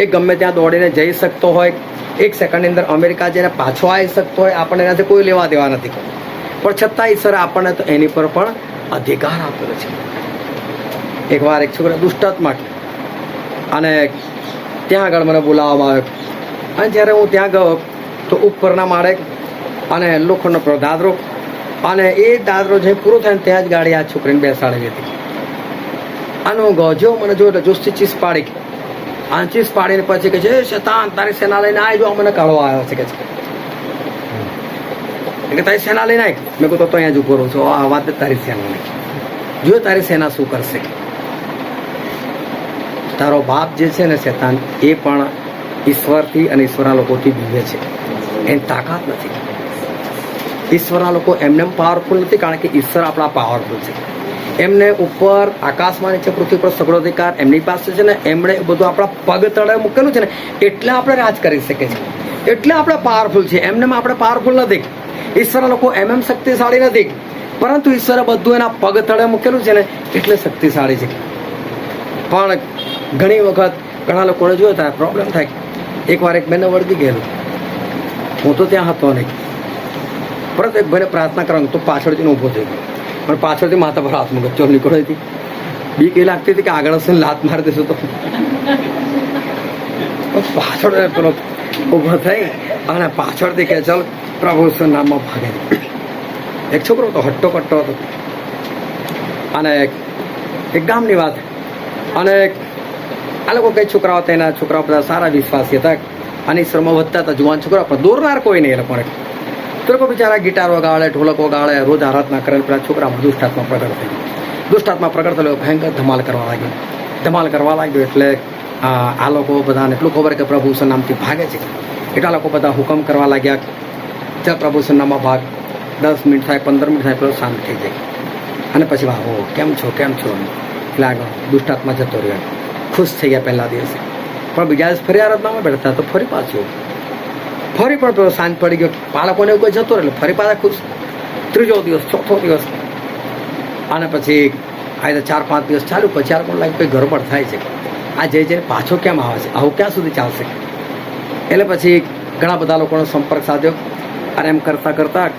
એ ગમે ત્યાં દોડીને જઈ શકતો હોય, 1 સેકન્ડની અંદર અમેરિકા જઈને પાછો આવી શકતો હોય, આપણને એનાથી કોઈ લેવા દેવા નથી. પણ છતાં ઈશ્વરે આપણને તો એની પર પણ અધિકાર આપેલો છે. એકવાર એક છોકરા દુષ્ટાત્મા અને ત્યાં આગળ મને બોલાવવામાં આવ્યો. અને જ્યારે હું ત્યાં ગયો તો ઉપરના માળે અને લોખંડનો દાદરો, અને એ દાદરો જે પૂરો થાય ને ત્યાં જ ગાડી આ છોકરીને બેસાડેલી હતી. અને હું ગયો, મને જોયું એટલે જોશથી ચીસ પાડી. આ ચીસ પાડીને પછી કહે છે, શેતાન તારી સેના લઈને આવી જો, મને કાઢવા આવ્યો છે કે છે. કે તારી સેના લઈને આય. મેં કહું તો અહીંયા જ ઉભો રહું છું. આ વાત તારી સેનાની. જો તારી સેના શું કરશે. તારો બાપ જે છે ને શેતાન, એ પણ ઈશ્વરથી અને ઈશ્વરના લોકોથી બીવે છે. એની તાકાત નથી. ઈશ્વરના લોકો એમને પાવરફુલ નથી, કારણ કે ઈશ્વર આપણા પાવરફુલ છે. એમને ઉપર આકાશમાં નીચે પૃથ્વી પર સગળો અધિકાર એમની પાસે છે ને. એમણે બધું આપણા પગ તળે મૂકેલું છે ને, એટલે આપણે રાજ કરી શકીએ છીએ. એટલે આપણે પાવરફુલ છે. એમને આપણે પાવરફુલ નથી. ઈશ્વરના લોકો એમ શક્તિશાળી નથી, પરંતુ ઈશ્વરે બધું એના પગ તળે મૂકેલું છે ને, એટલે શક્તિશાળી છે. પણ ઘણી વખત ઘણા લોકોને જોયો થાય પ્રોબ્લેમ થાય. એકવાર એક બેને વળગી ગયેલું, હું તો ત્યાં હતો નહીં, પરંતુ એક ભાઈને પ્રાર્થના કરવાનું તો પાછળથી ઊભો થઈ ગયો, પણ પાછળથી માથા પર હાથ મૂક્યો. ચોર નીકળી હતી. બીક એ લાગતી હતી કે આગળ હશે લાત મારી દેશું તો. પાછળ પેલો ઊભો થઈ અને પાછળથી કે ચાલ પ્રભુ નામમાં ભાગે. એક છોકરો હતો, હટ્ટો કટ્ટો હતો, અને એક ગામની વાત. અને આ લોકો કઈ છોકરાઓ હતા, એના છોકરાઓ બધા સારા વિશ્વાસી હતા અને ઈશ્વરમાં વધતા હતા. જુવાન છોકરા પણ દોરનાર કોઈ નહીં એ લોકોને. તો લોકો બિચારા ગિટાર વગાડે, ઢોલક વગાડે, રોજ આરાધના કરે. પેલા છોકરામાં દુષ્ટાત્મા પ્રગટ થઈ. દુષ્ટાત્મા પ્રગટ થયો, ભયંકર ધમાલ કરવા લાગ્યો. ધમાલ કરવા લાગ્યો એટલે આ લોકો બધાને એટલું ખબર કે પ્રભુ નામથી ભાગે છે. એટલા લોકો બધા હુકમ કરવા લાગ્યા, ચાલ પ્રભુ નામમાં ભાગ. 10 મિનિટ થાય, 15 મિનિટ થાય, પેલો શાંત થઈ જાય. અને પછી વાહ, કેમ છો કેમ છો, એટલે આગળ દુષ્ટાત્મા જતો રહ્યો. ખુશ થઈ ગયા પહેલા દિવસે. પણ બીજા દિવસ ફરી આરાધનામાં બેઠા તો ફરી પાછું ફરી પણ પેલો સાંજ પડી ગયો. બાળકોને એવું કોઈ જતો રહે એટલે ફરી પાછા ખુશ. ત્રીજો દિવસ, ચોથો દિવસ, અને પછી આ 4-5 દિવસ ચાલ્યું. પછી આ લોકોને લાગે કંઈ ગરબડ થાય છે. આ જઈને પાછો કેમ આવે છે, આવું ક્યાં સુધી ચાલશે? એટલે પછી ઘણા બધા લોકોનો સંપર્ક સાધ્યો. અને એમ કરતાં કરતાં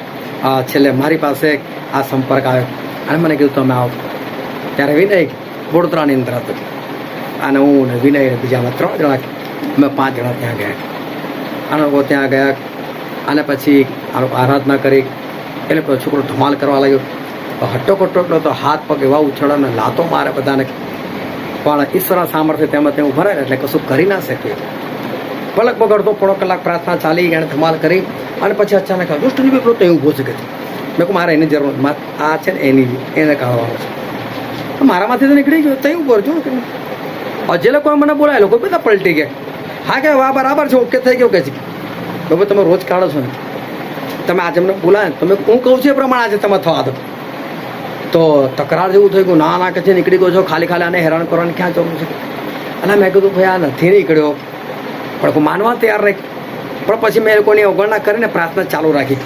છેલ્લે મારી પાસે આ સંપર્ક આવ્યો અને મને કીધું તમે આવો. ત્યારે વિનય વડોદરાની અંદર હતો, અને હું ને વિનય બીજામાં 3 જણા, અમે 5 જણા ત્યાં ગયા. આ લોકો ત્યાં ગયા અને પછી આ લોકો આરાધના કરી. એટલે પેલો છોકરો ધમાલ કરવા લાગ્યો. હટ્ટો કટ્ટો તો હાથ પગ એવા ઉછળે ને લાતો મારે બધાને. પણ ઈશ્વરના સામર્થ્ય તેમાં ત્યાં ભરાય એટલે કશું કરી ના શકીએ. પલક બગડતો 1.5 કલાક પ્રાર્થના ચાલી, એણે ધમાલ કરી. અને પછી અચાનક દુષ્ટની બી પેલો ત્યાં ઊભો છે. મેં કહું મારે એની જરૂર નથી, આ છે ને એને કાઢવાનો છે. મારામાંથી તો નીકળી ગયો, ત્યાં ઊભો છું. જે લોકોએ મને બોલાય, લોકો બધા પલટી ગયા. હા કે વાહ બરાબર છે, ઓકે થઈ ગયો કે છે. બાબા તમે રોજ કાઢો છો ને, તમે આજે મને બોલાય ને, તમે હું કહું છું એ પ્રમાણે આજે તમે થવા દો. તો તકરાર જેવું થઈ ગયું. ના કે છે નીકળી ગયો છો, ખાલી આને હેરાન કરવાની ક્યાં જરૂર છે? અને મેં કીધું ભાઈ આ નથી નીકળ્યો, પણ માનવા તૈયાર નહીં. પણ પછી મેં એ લોકોની અવગણના કરીને પ્રાર્થના ચાલુ રાખી.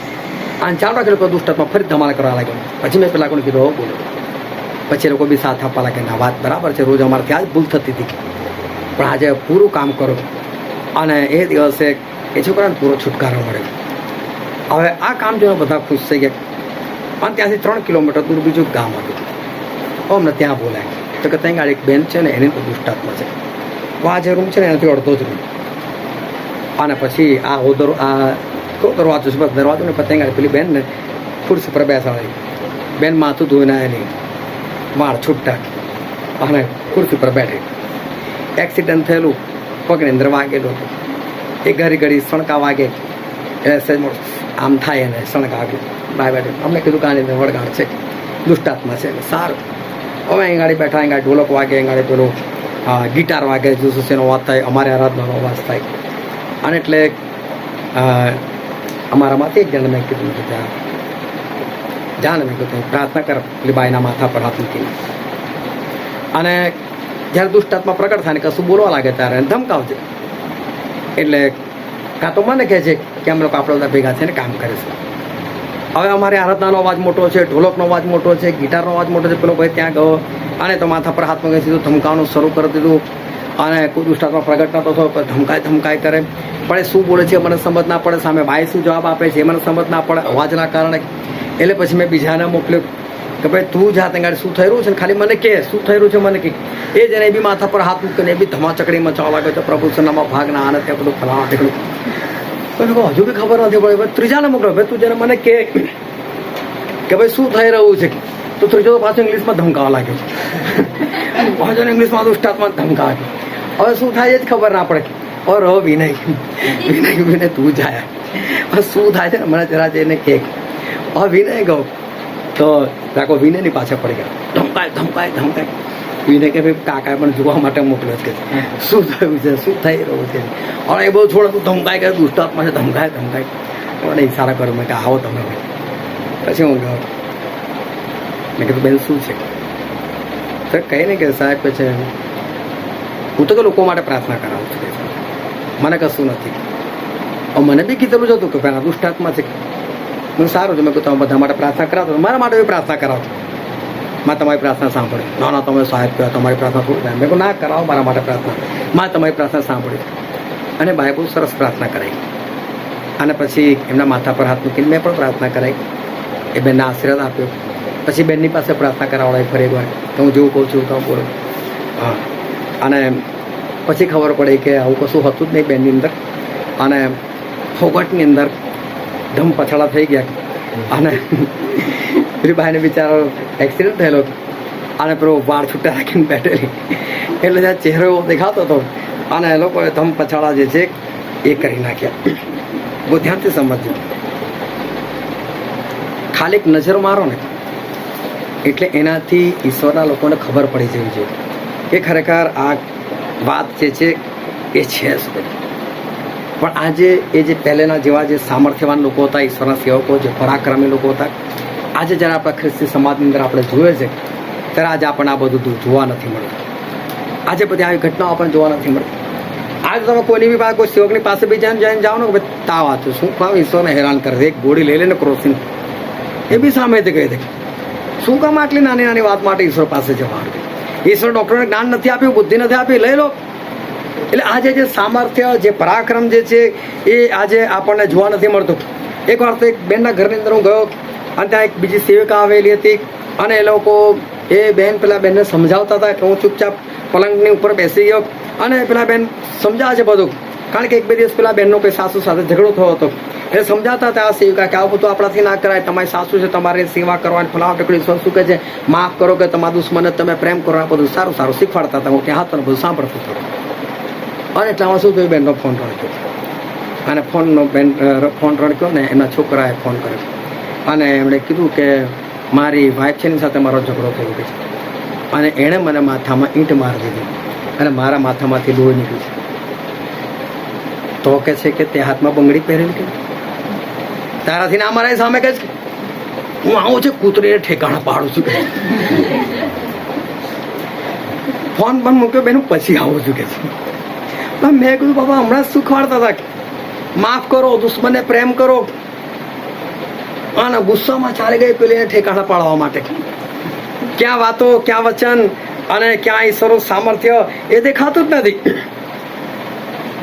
અને ચાલુ રાખી લોકો દુષ્ટમાં ફરી ધમાલ કરવા લાગ્યો. પછી મેં પેલા લોકોને કીધું હો બોલો. પછી એ લોકો બી સાથ આપવા લાગે, ના વાત બરાબર છે, રોજ અમારે ત્યાં જ ભૂલ થતી હતી, પણ આજે પૂરું કામ કરો. અને એ દિવસે એ છોકરાને પૂરો છુટકારો મળ્યો. હવે આ કામ જોઈને બધા ખુશ થઈ ગયા. અને ત્યાંથી 3 કિલોમીટર દૂર બીજું ગામ હતું. અમને ત્યાં બોલાય તો કે ત્યાં ગાડી એક બેન છે ને, એની તો દુષ્ટાત્મા છે. આ જે રૂમ છે ને એનાથી અડધો જ રૂમ. અને પછી આ દરવાજો છે, દરવાજો ને પછી ગાડી પેલી બેન ને ખુરશી પર બેસાડી. બેન માથું ધોઈને એની વાળ છૂટા અને ખુરશી પર બેઠી. એક્સિડન્ટ થયેલું, પગની અંદર વાગેલું હતું. એ ઘડી સણકા વાગે એટલે આમ થાય એને સણકા વાગે. બાય બેઠે અમને કીધું કાની અંદર વળગાડ છે, દુષ્ટાત્મા છે. સારું. હવે અહીં ગાડી બેઠા, અહીં ગાડી ઢોલક વાગે, અહીં ગાડી પેલું ગિટાર વાગે, જુસુસેનો અવાજ થાય, અમારે આરાધનાનો અવાજ થાય. અને એટલે અમારામાંથી એક જણ મેં કીધું કે ત્યાં જાણે, મેં કીધું પ્રાર્થના કર પેલી બાઈના માથા પર હાથ મૂકીને. અને જ્યારે દુષ્ટાત્મા પ્રગટ થાય ને કશું બોલવા લાગે ત્યારે એને ધમકાવજે. એટલે કાં તો મને કહે છે કે અમે લોકો આપણે બધા ભેગા થઈને કામ કરીશું. હવે અમારે આરાધનાનો અવાજ મોટો છે, ઢોલકનો અવાજ મોટો છે, ગિટારનો અવાજ મોટો છે. પેલો ભાઈ ત્યાં ગયો અને તો માથા પર હાથ મૂકી દીધું, ધમકાવવાનું શરૂ કરી દીધું. અને કોઈ દુષ્ટાત્મા પ્રગટ નતો થયો, ધમકાય કરે. પણ એ શું બોલે છે મને સમજ ના પડે, સામે ભાઈ શું જવાબ આપે છે એ મને સમજ ના પડે અવાજના કારણે. એટલે પછી મેં બીજાને મોકલ્યો કે ભાઈ તું જા ત્યાં શું થઈ રહ્યું છે, ખાલી મને કહે શું થઈ રહ્યું છે મને કહે. એ જણે એ બી માથા પર હાથ મૂકીને એ બી ધમાચકડીમાં ચાલવા લાગ્યો છે, પ્રભુ સન્નામાં ભાગના આને ત્યાં બધું ફલાણા ટેકડું. હજુ બી ખબર નથી પડી. ત્રીજાને મોકલ્યો, ભાઈ તું જેને મને કહે કે ભાઈ શું થઈ રહ્યું છે. તો ત્રીજો તો પાછો ઇંગ્લિશમાં ધમકાવા લાગ્યો. પાછો ઇંગ્લિશમાં દુષ્ટાત્મા ધમકાવે. હવે શું થાય એ જ ખબર ના પડે. ઓર હો વિનય તું જાય. શું થાય છે ને મને જરા જઈને કહે. હવે વિનય ગયો તો રાખો વિનયની પાછળ પડી ગયા, ધમકાય ધમકાય ધમકાય. વિનય કે ભાઈ કાકાએ પણ જોવા માટે મોકલ્યો છે કે શું થયું છે, શું થઈ રહ્યું છે. હવે એ બહુ થોડું ધમકાય કે દુષ્ટાત્મા છે, ધમકાય ધમકાય. મને ઈશારા કર્યો મેં કે આવો તમે. પછી હું ગયો, મેં કીધું બેન શું છે? તો કહી ને કે સાહેબ કે છે હું તો કે લોકો માટે પ્રાર્થના કરાવું છું કે મને કશું નથી. મને બી કીધેલું જ હતું કે પેલા દુષ્ટાત્મા છે. મને સારું છે, મેં કહ્યું તમે બધા માટે પ્રાર્થના કરાવતો, મારા માટે બી પ્રાર્થના કરાવતો. માં તમારી પ્રાર્થના સાંભળે. ના ના તમે સાહેબ કહો તમારી પ્રાર્થના થોડી થાય. મેં કહું ના કરાવો મારા માટે પ્રાર્થના. માં તમારી પ્રાર્થના સાંભળી. અને ભાઈ બહુ સરસ પ્રાર્થના કરાવી. અને પછી એમના માથા પર હાથ મૂકીને મેં પણ પ્રાર્થના કરાવી. એ બેનને આશીર્વાદ આપ્યો. પછી બેનની પાસે પ્રાર્થના કરાવડાવી ફરી એકવાર કે હું જેવું કહું છું તો બોલો. હા, અને પછી ખબર પડી કે આવું કશું હતું જ નહીં બેનની અંદર. અને ફોગટની અંદર ધમ પછાડા થઈ ગયા. અને પેલી ભાઈને બિચારો એક્સિડન્ટ થયેલો અને પેલો વાળ છૂટા રાખીને બેઠેલી, એટલે જ્યાં ચહેરો એવો દેખાતો હતો. અને એ લોકોએ ધમ પછાડા જે છે એ કરી નાખ્યા. બહુ ધ્યાનથી સમજજો. ખાલી એક નજર મારો ને એટલે એનાથી ઈશ્વરના લોકોને ખબર પડી જવી જોઈએ કે ખરેખર આ વાત જે છે એ છે શું. પણ આજે એ જે પહેલેના જેવા જે સામર્થ્યવાન લોકો હતા, ઈશ્વરના સેવકો, જે પરાક્રમી લોકો હતા, આજે જ્યારે આપણા ખ્રિસ્તી સમાજની અંદર આપણે જોઈએ છે ત્યારે આજે આપણને આ બધું જોવા નથી મળતું. આજે બધી આવી ઘટનાઓ આપણને જોવા નથી મળતી. આજે તમે કોઈની બી પાસે કોઈ સેવકની પાસે બી જઈને જાઓ ને કે ભાઈ તાવ વાંચું શું કામ ઈશ્વરને હેરાન કરે છે, એક ગોળી લઈ લઈને ક્રોસિંગ એ બી સામેથી કહી દે શું કામ આટલી નાની નાની વાત માટે ઈશ્વર પાસે જવાનું. ઈશ્વર ડૉક્ટરને જ્ઞાન નથી આપ્યું, બુદ્ધિ નથી આપી, લઈ લો. એટલે આજે જે સામર્થ્ય, જે પરાક્રમ જે છે એ આજે આપણને જોવા નથી મળતું. એકવાર તો એક બેનના ઘરની અંદર હું ગયો અને ત્યાં એક બીજી સેવિકા આવેલી હતી અને એ લોકો એ બેન પેલા બેનને સમજાવતા હતા કે હું ચૂપચાપ પલંગની ઉપર બેસી ગયો અને પેલા બેન સમજાવે છે બધું. કારણ કે એક બે દિવસ પેલા બેનનો કોઈ સાસુ સાથે ઝઘડો થયો હતો. એટલે સમજાવતા હતા આ સેવિકા કે આવું બધું આપણાથી ના કરાય, તમારી સાસુ છે, તમારે સેવા કરવાની ફલાવા ટકડી શું કહે છે, માફ કરો કે તમારા દુશ્મનને તમે પ્રેમ કરો, આ બધું સારું સારું શીખવાડતા હતા. હું ત્યાં હતો ને બધું સાંભળતો હતો. અને એટલામાં શું થયું, બેનનો ફોન રણક્યો અને ફોન રણક્યો ને એમના છોકરાએ ફોન કર્યો અને એમણે કીધું કે મારી વાઈફ છે એની સાથે મારો ઝઘડો થયો છે અને એણે મને માથામાં ઈંટ મારી દીધી અને મારા માથામાંથી લોહી નીકળ્યું છે. તો કે છે કે તે હાથમાં બંગડી પહેરેલી કે તારાથી ના મારા સામે કહે છે હું આવું છે કૂતરીને ઠેકાણા પાડું છું કે ફોન પણ મૂક્યો બેન પછી આવું છું કે છે. મેં કીધું બાબા હમણાં જ શીખવાડતા હતા કે માફ કરો, દુશ્મનને પ્રેમ કરો. અને ગુસ્સામાં ચાલી ગઈ પેલી ઠેકાણા પાડવા માટે. ક્યાં વાતો, ક્યાં વચન અને ક્યાં ઈશ્વરનું સામર્થ્ય એ દેખાતું જ નથી.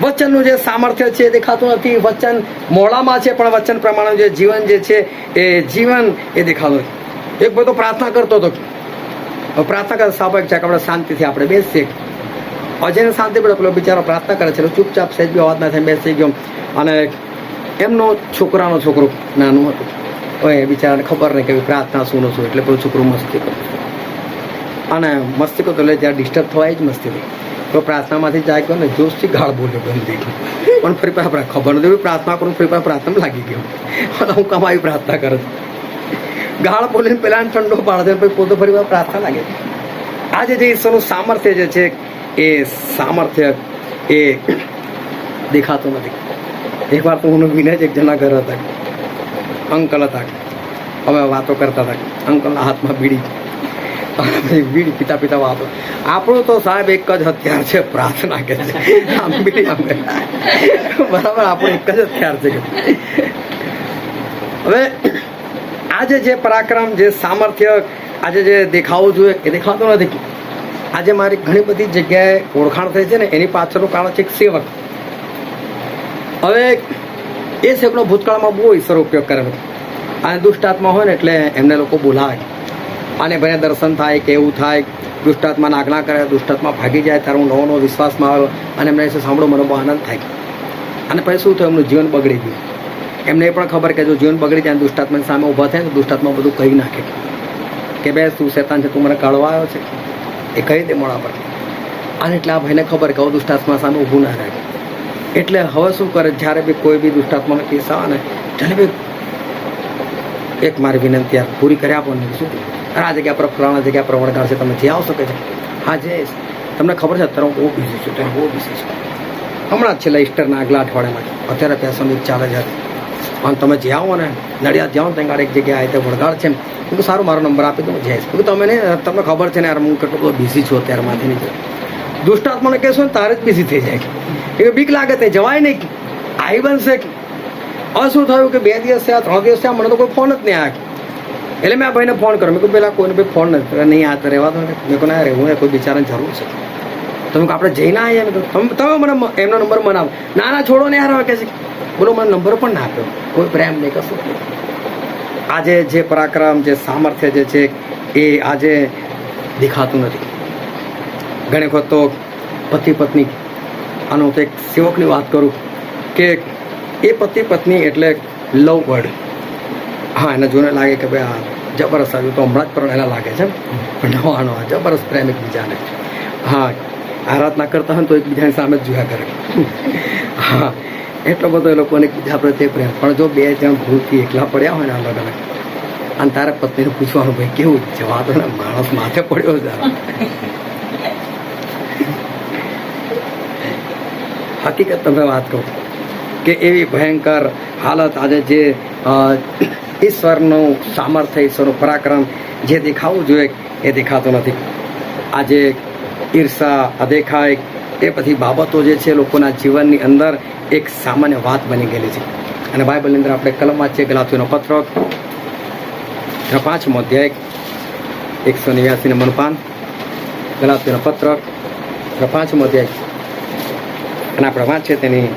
વચનનું જે સામર્થ્ય છે એ દેખાતું નથી. વચન મોડામાં છે પણ વચન પ્રમાણે જે જીવન જે છે એ જીવન એ દેખાતું નથી. એક બધો પ્રાર્થના કરતો હતો. પ્રાર્થના કરતા સ્વાભાવિક છે કે આપણે શાંતિથી આપણે બેસીએ. અજયને શાંતિ પડે, પેલો બિચારો પ્રાર્થના કરે છે ચૂપચાપ સહેજ બી અવાજ ના થાય બેસી ગયો. અને એમનો છોકરાનો છોકરો નાનું હતું. હવે બિચારાને ખબર નહીં કે પ્રાર્થના શું શું, એટલે પેલું છોકરું મસ્તી કરતું અને મસ્તી કરતો એટલે જ્યારે ડિસ્ટર્બ થવાય જ મસ્તી થઈ. તો પ્રાર્થનામાંથી જાય ગયો ને જોશથી ગાળ બોલ્યો બંધ થઈ ગયો. પણ ફરી પાછા ખબર નથી પ્રાર્થના કરું, ફરી પાછા પ્રાર્થના લાગી ગયો. હું કમાવી પ્રાર્થના કરું છું, ગાળ બોલીને પેલાને ઠંડો પાડે પછી પોતે ફરી પાછા પ્રાર્થના લાગે. આજે જે ઈશ્વરનું સામર્થ્ય જે છે એ સામર્થ્ય એ દેખાતું નથી. એકવાર તો હું વિનય એક જણા ઘર હતા, અંકલ હતા, અમે વાતો કરતા હતા. અંકલના હાથમાં બીડી, બીડી પીતા પીતા વાતો. આપણું તો સાહેબ એક જ હથિયાર છે પ્રાર્થના કે છે. બીડી અમે બરાબર આપણું એક જ હથિયાર છે. હવે આજે જે પરાક્રમ, જે સામર્થ્ય આજે જે દેખાવું જોઈએ એ દેખાતું નથી. આજે મારી ઘણી બધી જગ્યાએ ઓળખાણ થઈ છે ને એની પાછળનું કારણ છે એક સેવક. હવે એ સેવકનો ભૂતકાળમાં બહુ ઈશ્વર ઉપયોગ કરે અને દુષ્ટાત્મા હોય ને એટલે એમને લોકો બોલાવે અને ભાઈને દર્શન થાય કે એવું થાય. દુષ્ટાત્મા આજ્ઞા કરે, દુષ્ટાત્મા ભાગી જાય ત્યારે હું નવો નવો વિશ્વાસમાં આવ્યો અને એમને વિશે સાંભળો મને બહુ આનંદ થાય. અને પછી શું થયું, એમનું જીવન બગડી ગયું. એમને એ પણ ખબર કે જો જીવન બગડી જાય દુષ્ટાત્માની સામે ઊભા થાય ને દુષ્ટાત્મા બધું કહી નાખે કે બે તું શેતાન છે, તું મને કાઢવા આવ્યો છે, એ કહી દે મોડા પર. અને એટલે આ ભાઈને ખબર કે હવે દુષ્ટાત્મા સામે ઊભું ના રહે. એટલે હવે શું કરે, જ્યારે બી કોઈ બી દુષ્ટાત્માનો કેસ આવે ને ત્યારે બી એક મારી વિનંતી યાર પૂરી કરી આપો ને શું આ જગ્યા પર ફલાણા જગ્યા પર વળગાડ છે, તમે જે આવશો કે છે? હા જઈશ. તમને ખબર છે અત્યારે હું બહુ બિઝી છું, ત્યારે બહુ બિઝી છું. હમણાં જ છેલ્લા ઈસ્ટરના આગલા અઠવાડિયામાં અત્યારે ત્યાં સમિત ચાલે છે અને તમે જે આવો ને નડિયાદ જાઓ ને ત્યાં એક જગ્યાએ આવી તે વળગાડ છે ને સારું મારો નંબર આપી દઉં જઈશ. તમે નહીં તમને ખબર છે ને યાર હું કેટલો બધો બિઝી છું અત્યારે માથી નહીં. દુષ્ટાત્માને કહેશો ને તારે જ બિઝી થઈ જાય એ બીક લાગે તે જવાય નહીં આવી બનશે. હવે શું થયું કે 2 દિવસ થયા 3 દિવસ થયા મને તો કોઈ ફોન જ નહીં આવ્યો. એટલે મેં આ ભાઈને ફોન કર્યો. મેં કહ્યું પેલા કોઈને ભાઈ ફોન નથી નહીં આ તો રહેવા દો ને. મેં કહું ના રહેવું કોઈ બિચારાની જરૂર છે. તમે આપણે જઈને આવીએ મેં કહ્યું તમે મને એમનો નંબર મને આપો. ના ના છોડો ને યાર હવે કહે છે બોલો મને નંબર પણ ના આપ્યો. કોઈ પ્રેમ નહીં કશું. આજે જે પરાક્રમ જે સામર્થ્ય જે છે એ આજે દેખાતું નથી. ઘણી વખત તો પતિ પત્ની આનો તો એક સેવકની વાત કરું કે એ પતિ પત્ની એટલે લવ વર્ડ. હા એને જોઈને લાગે કે ભાઈ આ જબરસ્ત આવ્યું તો હમણાં જ પરણેલા લાગે છે નવા નવા જબરસ્ત પ્રેમ એકબીજાને. હા આરાધના કરતા હોય તો એકબીજાની સામે જ જોયા કરે. હા એટલો બધો એ લોકોને એકબીજા પ્રત્યે પ્રેમ. પણ જો 2 જણ ભૂલથી એકલા પડ્યા હોય ને અલગ અલગ અને તારે પત્નીને પૂછવાનું ભાઈ કેવું જવા દો ને માણસ માથે પડ્યો જરા. હકીકત તમે વાત કહો કે એવી ભયંકર હાલત આજે જે ઈશ્વરનું સામર્થ્ય ઈશ્વરનું પરાક્રમ જે દેખાવું જોઈએ એ દેખાતું નથી. આજે ઈર્ષા અદેખાય એ બધી બાબતો જે છે લોકોના જીવનની અંદર એક સામાન્ય વાત બની ગયેલી છે. અને બાઇબલની અંદર આપણે કલમ વાંચીએ ગલાતીઓનો પત્ર 5મો અધ્યાય 189 નંબરનું પાન. ગલાતીઓનો પત્ર 5મો અધ્યાય અને આપણે વાંચીએ તેની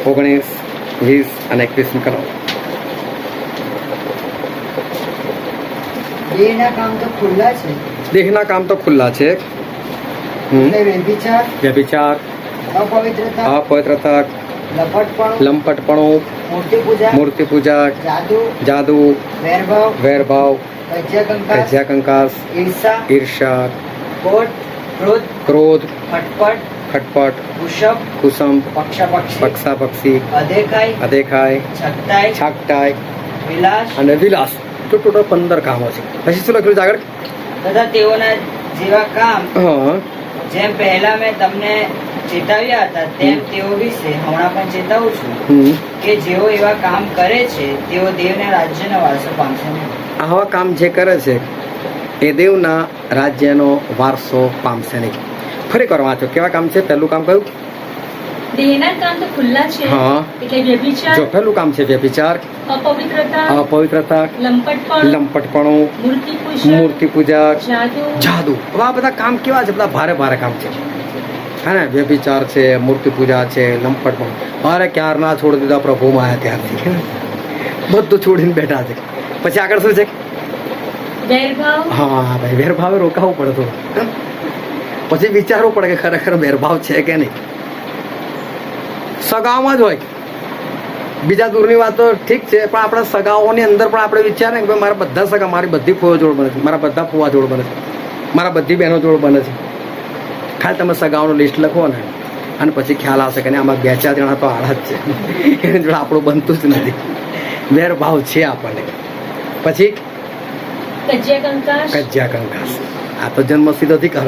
19, 20 અને 21 કલમ. દેહના કામ તો ખુલ્લા છે, દેહના કામ તો ખુલ્લા છે. એટલે વ્યભિચાર, વ્યભિચાર, અપવિત્રતા, અપવિત્રતા, લપટપણું, લંપટપણું, મૂર્તિ પૂજા, જાદુ, વેરભાવ, કજ્યાકંકાસ, ઈર્ષા, ક્રોધ, ખટપટ, કુસમ, પક્ષાપક્ષી, અદેખાય, છાકટાય અને વિલાસ. તો ટોટલ 15 કામો છે. પછી શું લખ્યું છે આગળ? તથા તેઓના જેવા કામ હા જેમ પહેલા મેં તમને ચેતાવ્યા હતા તેમ તેઓ વિશે હમણાં પણ ચેતાવું છું કે જેઓ એવા કામ કરે છે તેઓ દેવના રાજ્યનો વારસો પામશે નહીં. આવા કામ જે કરે છે એ દેવના રાજ્યનો વારસો પામશે નહીં. ફરી કરવા વાંચો કેવા કામ છે. પહેલું કામ કયું? દેહના કામ તો ખુલ્લા છે, હા. એટલે વ્યભિચાર, જો પહેલું કામ છે વ્યભિચાર, અપવિત્રતા, લંપટપણું, મૂર્તિ પૂજા, જાદુ. હવે આ બધા કામ કેવા છે? બધા ભારે ભારે કામ છે. હા ને વ્યભિચાર છે, મૂર્તિ પૂજા છે, લંપટપણું. અરે ક્યારના છોડી દીધા પ્રભુમાં આવ્યા ત્યારથી બધું છોડીને બેઠા છે. પછી આગળ શું છે? હા ભાઈ વેરભાવે રોકાવું પડે થોડું. પછી વિચારવું પડે કે ખરેખર વેરભાવ છે કે નહીં. સગાઓમાં જ હોય. બીજા દૂરની વાત તો ઠીક છે પણ આપણા સગાઓની અંદર પણ આપણે વિચારે કે મારા બધા સગા મારી બધી ફૂવો જોડ બને છે, મારા બધા ફૂવા જોડ બને છે, મારા બધી બહેનો જોડ બને છે. ખાલી તમે સગાઓનું લિસ્ટ લખો ને અને પછી ખ્યાલ આવશે કે આમાં 2-4 જણા તો આડા જ છે. એની જોડે આપણું બનતું જ નથી. વેરભાવ છે આપણને. પછી કજ્યાકંકાસ. આ તો જન્મ સીધો અધિકાર.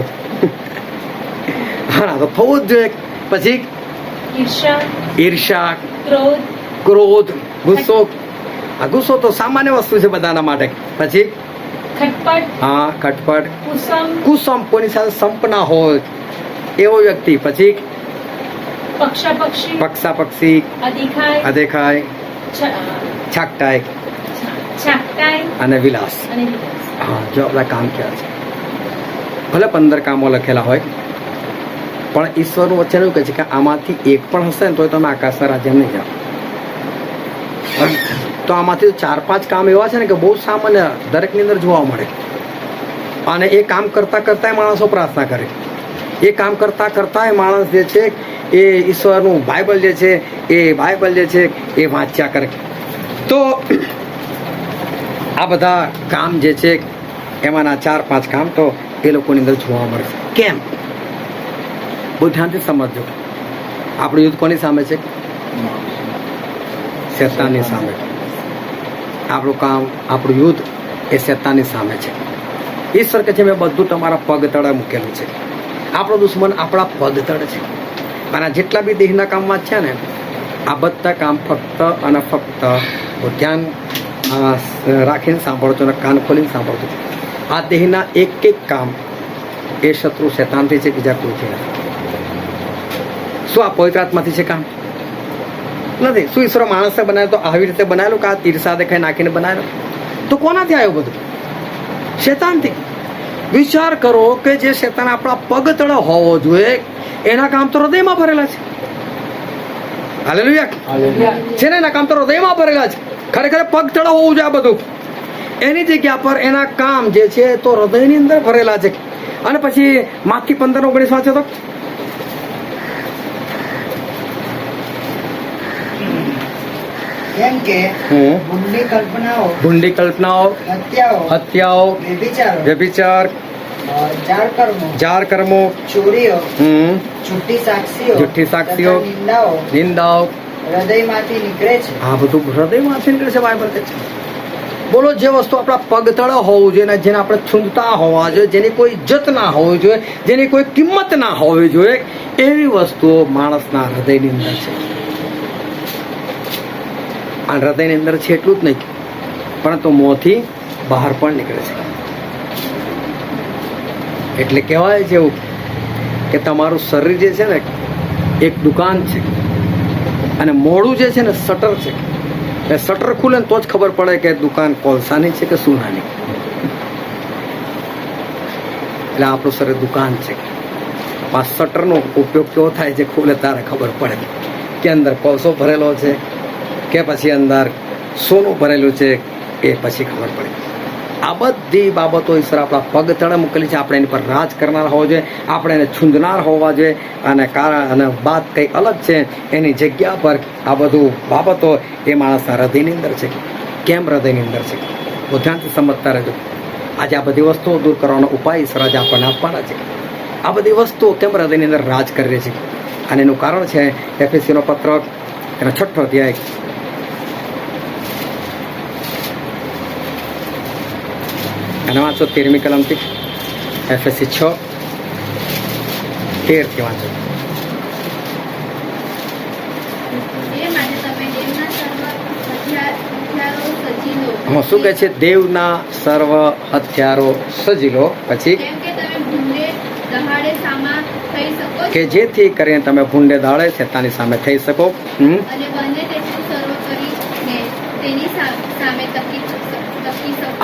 હા તો થવું જ જોઈએ. પછી ઈર્ષા, ક્રોધ, ગુસ્સો. આ ગુસ્સો તો સામાન્ય વસ્તુ છે બધાના માટે. પછી હા ખટપટ, કુસમ કોઈની સાથે સંપ ના હોય એવો વ્યક્તિ. પછી પક્ષાપક્ષી, અદેખાય, છાકટાય અને વિલાસ. હા જો આપણા કામ ક્યાં છે? ભલે 15 કામો લખેલા હોય પણ ઈશ્વરનું વચન એવું કહે છે કે આમાંથી એક પણ હશે ને તો તમે આકાશના રાજ્યમાં નહીં જાઓ. તો આમાંથી 4-5 કામ એવા છે ને કે બહુ સામાન્ય દરેકની અંદર જોવા મળે. અને એ કામ કરતા કરતા માણસો પ્રાર્થના કરે. એ કામ કરતા કરતા માણસ જે છે એ ઈશ્વરનું બાઇબલ જે છે એ વાંચ્યા કરે. તો આ બધા કામ જે છે એમાંના 4-5 કામ તો એ લોકોની અંદર જોવા મળે છે. કેમ? બહુ ધ્યાનથી સમજજો. આપણું યુદ્ધ કોની સામે છે? શેતાનની સામે. આપણું કામ, આપણું યુદ્ધ એ શેતાનની સામે છે. ઈશ્વર કહે છે મેં બધું તમારા પગ તળે મૂકેલું છે. આપણો દુશ્મન આપણા પગ તળે છે. અને જેટલા બી દેહના કામમાં છે ને, આ બધા કામ ફક્ત અને ફક્ત ધ્યાન રાખીને સાંભળજો અને કાન ખોલીને સાંભળજો. આ દેહના એક એક કામ એ શત્રુ શેતાનથી છે, બીજા કોઈથી નથી. શું આ પવિત્ર આત્માથી છે કામ? નથી. શું ઈશ્વર માણસે બનાવ્યો તો આવી રીતે બનાવેલું કે આ તીરસા દેખાઈ નાખીને બનાવેલો? તો કોનાથી આવ્યું બધું? શેતાનથી. વિચાર કરો કે જે શેતાન આપણા પગ તળે હોવો જોઈએ એના કામ તો હૃદયમાં ભરેલા છે. હાલેલુયા છે ને, એના કામ તો હૃદયમાં ભરેલા છે. ખરેખર પગ તળે હોવું જોઈએ આ બધું. એની જગ્યા પર એના કામ જે છે તો હૃદયની અંદર ભરેલા છે. અને પછી માથી 15:19 વાંચો તો કેમ કે ભૂંડી કલ્પનાઓ, હત્યાઓ, વ્યભિચાર, જાર કર્મો, ચોરીઓ, જૂઠી સાક્ષીઓ, નિંદાઓ હૃદયમાંથી નીકળે છે. આ બધું હૃદયમાંથી નીકળે છે. બાઇબલ કહે છે. બોલો, જે વસ્તુ આપણા પગ તળે હોવું જોઈએ, જેને આપણે છૂંદતા હોવા જોઈએ, જેની કોઈ ઇજ્જત ના હોવી જોઈએ, જેની કોઈ કિંમત ના હોવી જોઈએ, એવી વસ્તુઓ માણસના હૃદયની અંદર છે. આ હૃદયની અંદર છે એટલું જ નહીં, પરંતુ મોંથી બહાર પણ નીકળે છે. એટલે કહેવાય છે એવું કે તમારું શરીર જે છે ને એક દુકાન છે, અને મોડું જે છે ને શટર છે. એ શટર ખુલે ને તો જ ખબર પડે કે દુકાન કોલસાની છે કે સોનાની. એટલે આપણું શરીર દુકાન છે. આ શટરનો ઉપયોગ કેવો થાય છે? ખુલે તારે ખબર પડે કે અંદર કોલસો ભરેલો છે કે પછી અંદર સોનું ભરેલું છે, એ પછી ખબર પડે. આ બધી બાબતો ઈશ્વર આપણા પગ તળે મૂકેલી છે. આપણે એની પર રાજ કરનાર હોવો જોઈએ, આપણે એને છૂંદનાર હોવા જોઈએ. અને કારણ અને વાત કંઈ અલગ છે, એની જગ્યા પર આ બધું બાબતો એ માણસના હૃદયની અંદર છે. કેમ હૃદયની અંદર છે? બહુ ધ્યાનથી સમજતા રહેજો. આજે આ બધી વસ્તુઓ દૂર કરવાનો ઉપાય ઈશ્વર આજે આપણને આપવાના છે. આ બધી વસ્તુઓ કેમ હૃદયની અંદર રાજ કરી રહી છે? અને એનું કારણ છે એફએસીનો પત્ર એનો 6ઠ્ઠો અધ્યાય અને વાંચો 13મી કલમથી. એફએસી 6:13 વાંચો. હા, શું કહે છે? દેવના સર્વ હથિયારો સજી લો. પછી કે જેથી કરીને તમે ભૂંડે દાડે શેતાનની સામે થઈ શકો.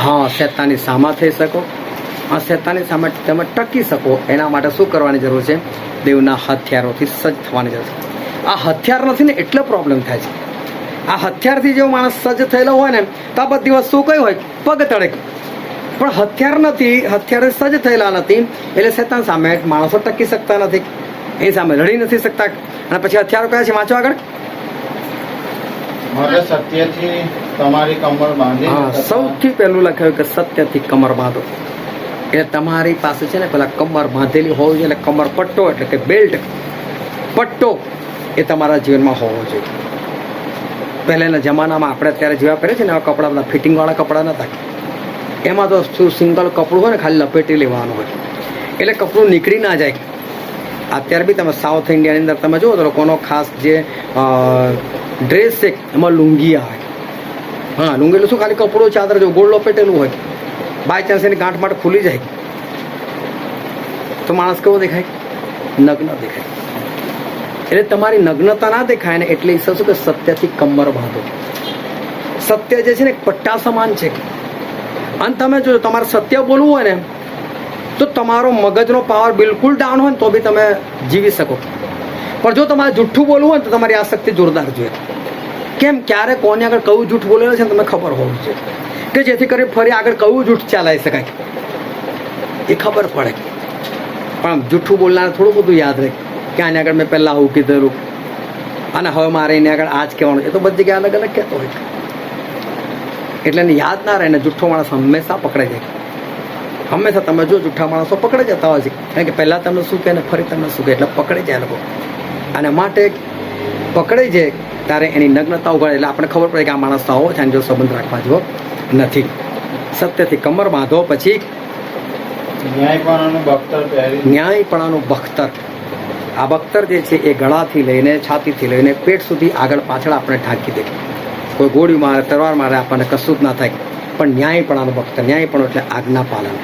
હા, શેતાનની સામે થઈ શકો. હા, શેતાનની સામે તમે ટકી શકો એના માટે શું કરવાની જરૂર છે? દેવના હથિયારોથી સજ્જ થવાની જરૂર છે. આ હથિયાર નથી ને એટલે પ્રોબ્લેમ થાય છે. આ હથિયારથી જો માણસ સજ્જ થયેલો હોય ને તો આ બધી વસ્તુ કઈ હોય? પગ તળે. પણ હથિયાર નથી, હથિયાર સજ્જ થયેલા નથી, એટલે શેતાન સામે માણસો ટકી શકતા નથી, એની સામે લડી નથી શકતા. અને પછી હથિયારો કયા છે? વાંચો આગળ. સત્યથી તમારી કમર બાંધી. હા, સૌથી પહેલું લખાયું કે સત્યથી કમર બાંધો. એટલે તમારી પાસે છે ને પેલા કમર બાંધેલી હોવી જોઈએ. એટલે કમર પટ્ટો એટલે કે બેલ્ટ પટ્ટો એ તમારા જીવનમાં હોવો જોઈએ. પહેલાના જમાનામાં આપણે અત્યારે જેવા પહેરે છે ને એવા કપડાં, બધા ફિટિંગવાળા કપડાં નતા. એમાં તો શું સિંગલ કપડું હોય ને, ખાલી લપેટી લેવાનું હોય એટલે કપડું નીકળી ના જાય. અત્યારે બી તમે સાઉથ ઇન્ડિયાની અંદર તમે જુઓ તો લોકોનો ખાસ જે ડ્રેસ છે એમાં લુંગી આવે. હા, લુંગી એટલે શું? ખાલી કપડું ચાદર જો ગોળ લપેટેલું હોય. બાય ચાન્સ એની ગાંઠ માટે ખુલી જાય તો માણસ કેવો દેખાય? નગ્ન દેખાય. એટલે તમારી નગ્નતા ના દેખાય ને એટલે ઈશ્વર શું કે સત્યથી કમર બાંધો. સત્ય જે છે ને પટ્ટા સમાન છે. અને તમે જો તમારે સત્ય બોલવું હોય ને તો તમારો મગજનો પાવર બિલકુલ ડાઉન હોય ને તો બી તમે જીવી શકો. પણ જો તમારે જૂઠું બોલવું હોય ને તો તમારી આસક્તિ જોરદાર જોઈએ. કેમ? ક્યારે કોને આગળ કયું જૂઠ બોલેલું છે ને તમને ખબર હોવી જોઈએ કે જેથી કરી ફરી આગળ કયું જૂઠ ચલાવી શકાય એ ખબર પડે. પણ જૂઠું બોલનાર થોડું બધું યાદ રહે કે આને આગળ મેં પહેલાં આવું કીધેલું અને હવે મારે એને આગળ આ જ કહેવાનું. એ તો બધી જગ્યાએ અલગ અલગ કહેતો હોય એટલે એને યાદ ના રહે ને જૂઠો માણસ હંમેશા પકડાઈ જાય. હંમેશા તમે જો જૂઠા માણસો પકડાઈ જતા હોય છે કારણ કે પહેલાં તમને શું કહે ને ફરી તમને શું કહે એટલે પકડાઈ જાય લોકો. અને માટે પકડાઈ જાય ત્યારે એની નગ્નતા ઉઘાડે એટલે આપણે ખબર પડે કે આ માણસ તો આવો છે અને જો સંબંધ રાખવા જેવો નથી. સત્યથી કમર બાંધો, પછી ન્યાયપણાનું બખ્તર પહેરી ન્યાયપણાનું બખ્તર. આ બખ્તર જે છે એ ગળાથી લઈને છાતીથી લઈને પેટ સુધી આગળ પાછળ આપણે ઢાંકી દે. કોઈ ગોળી મારે, તલવાર મારે, આપણને કશું જ ના થાય. પણ ન્યાયપણાનું બખ્તર. ન્યાયપણું એટલે આજ્ઞા પાલન.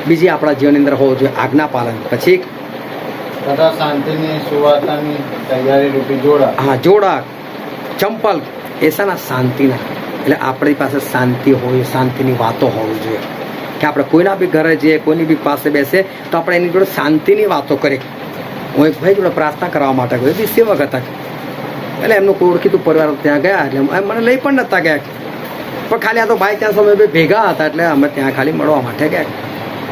બીજી આપણા જીવનની અંદર હોવું જોઈએ આજ્ઞા પાલન. પછી તથા શાંતિની સુવાર્તાની તૈયારી રૂપી જોડા. હા, જોડા, ચંપલ એ શાના? શાંતિના. એટલે આપણી પાસે શાંતિ હોય, શાંતિની વાતો હોવી જોઈએ કે આપણે કોઈના બી ઘરે જઈએ, કોઈની બી પાસે બેસે તો આપણે એની જોડે શાંતિની વાતો કરીએ. હું એક ભાઈ જોડે પ્રાર્થના કરવા માટે ગયો, એ બી સેવક હતા. એટલે એમનું કોઈ ઓળખીતું પરિવાર ત્યાં ગયા, એટલે મને લઈ પણ નહોતા ગયા, પણ ખાલી આ તો બાય ચાન્સ અમે બે ભેગા હતા એટલે અમે ત્યાં ખાલી મળવા માટે ગયા.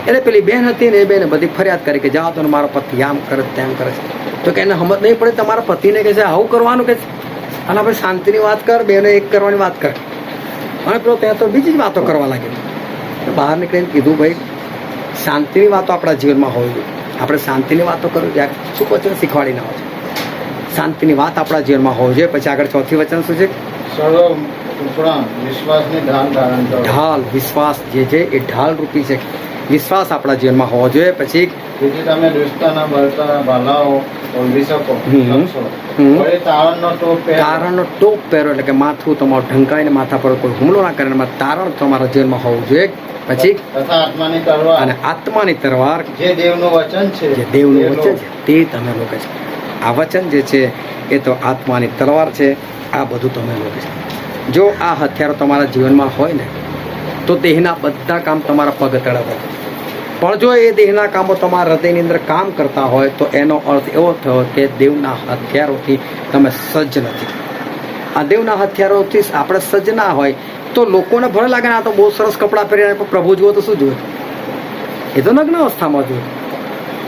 એટલે પેલી બેન હતી ને, એ બેને બધી ફરિયાદ કરી કે જાઓ તો મારો પતિ આમ કરે તેમ કરે છે. તો કે એને સમજ નહીં પડે, તમારા પતિને કહે છે આવું કરવાનું કે છે, અને આપણે શાંતિની વાત કર, બેને એક કરવાની વાત કર. અને પેલો ત્યાં તો બીજી જ વાતો કરવા લાગ્યો. બહાર નીકળીને કીધું, ભાઈ શાંતિની વાતો આપણા જીવનમાં હોવી જોઈએ. આપણે શાંતિની વાતો કરવી જોઈએ. શું વચન શીખવાડીને આવે છે? શાંતિની વાત આપણા જીવનમાં હોવી જોઈએ. પછી આગળ ચોથી વચન શું છે? સર્વ ઉપરાંત વિશ્વાસની ઢાલ ધારણ કરો. ઢાલ, વિશ્વાસ જે છે એ ઢાલ રૂપી છે. વિશ્વાસ આપણા જીવનમાં હોવો જોઈએ. પછી જેથી તમે દુષ્ટના બળતા ભાલાઓ ઓળવી શકો. શકશો. હમ. વળી તારણનો ટોપ પહેરો. તારણનો ટોપ પહેરો, એટલે કે માથું તમારું ઢંકાઈને માથા પર કોઈ હુમલો ના કરે. એમાં તારણ તમારા જીવનમાં હોવું જોઈએ. પછી તથા આત્માની તલવાર. અને આત્માની તલવાર, જે દેવનું વચન છે. જે દેવનું વચન છે તે તમે લોકો છે. આ વચન જે છે એ તો આત્માની તલવાર છે. આ બધું તમે લોકો છે. જો આ હથિયારો તમારા જીવનમાં હોય ને તો દેહના બધા કામ તમારા પગ તળે હોય. પણ જો એ દેહના કામો તમારા હૃદયની અંદર કામ કરતા હોય તો એનો અર્થ એવો થયો કે દેવના હથિયારોથી તમે સજ્જ નથી. આ દેવના હથિયારોથી આપણે સજ્જ ના હોય તો લોકોને ભલે લાગે ને આ તો બહુ સરસ કપડાં પહેરીને પ્રભુ જુઓ તો શું જુએ? એ તો નગ્ન અવસ્થામાં જુએ.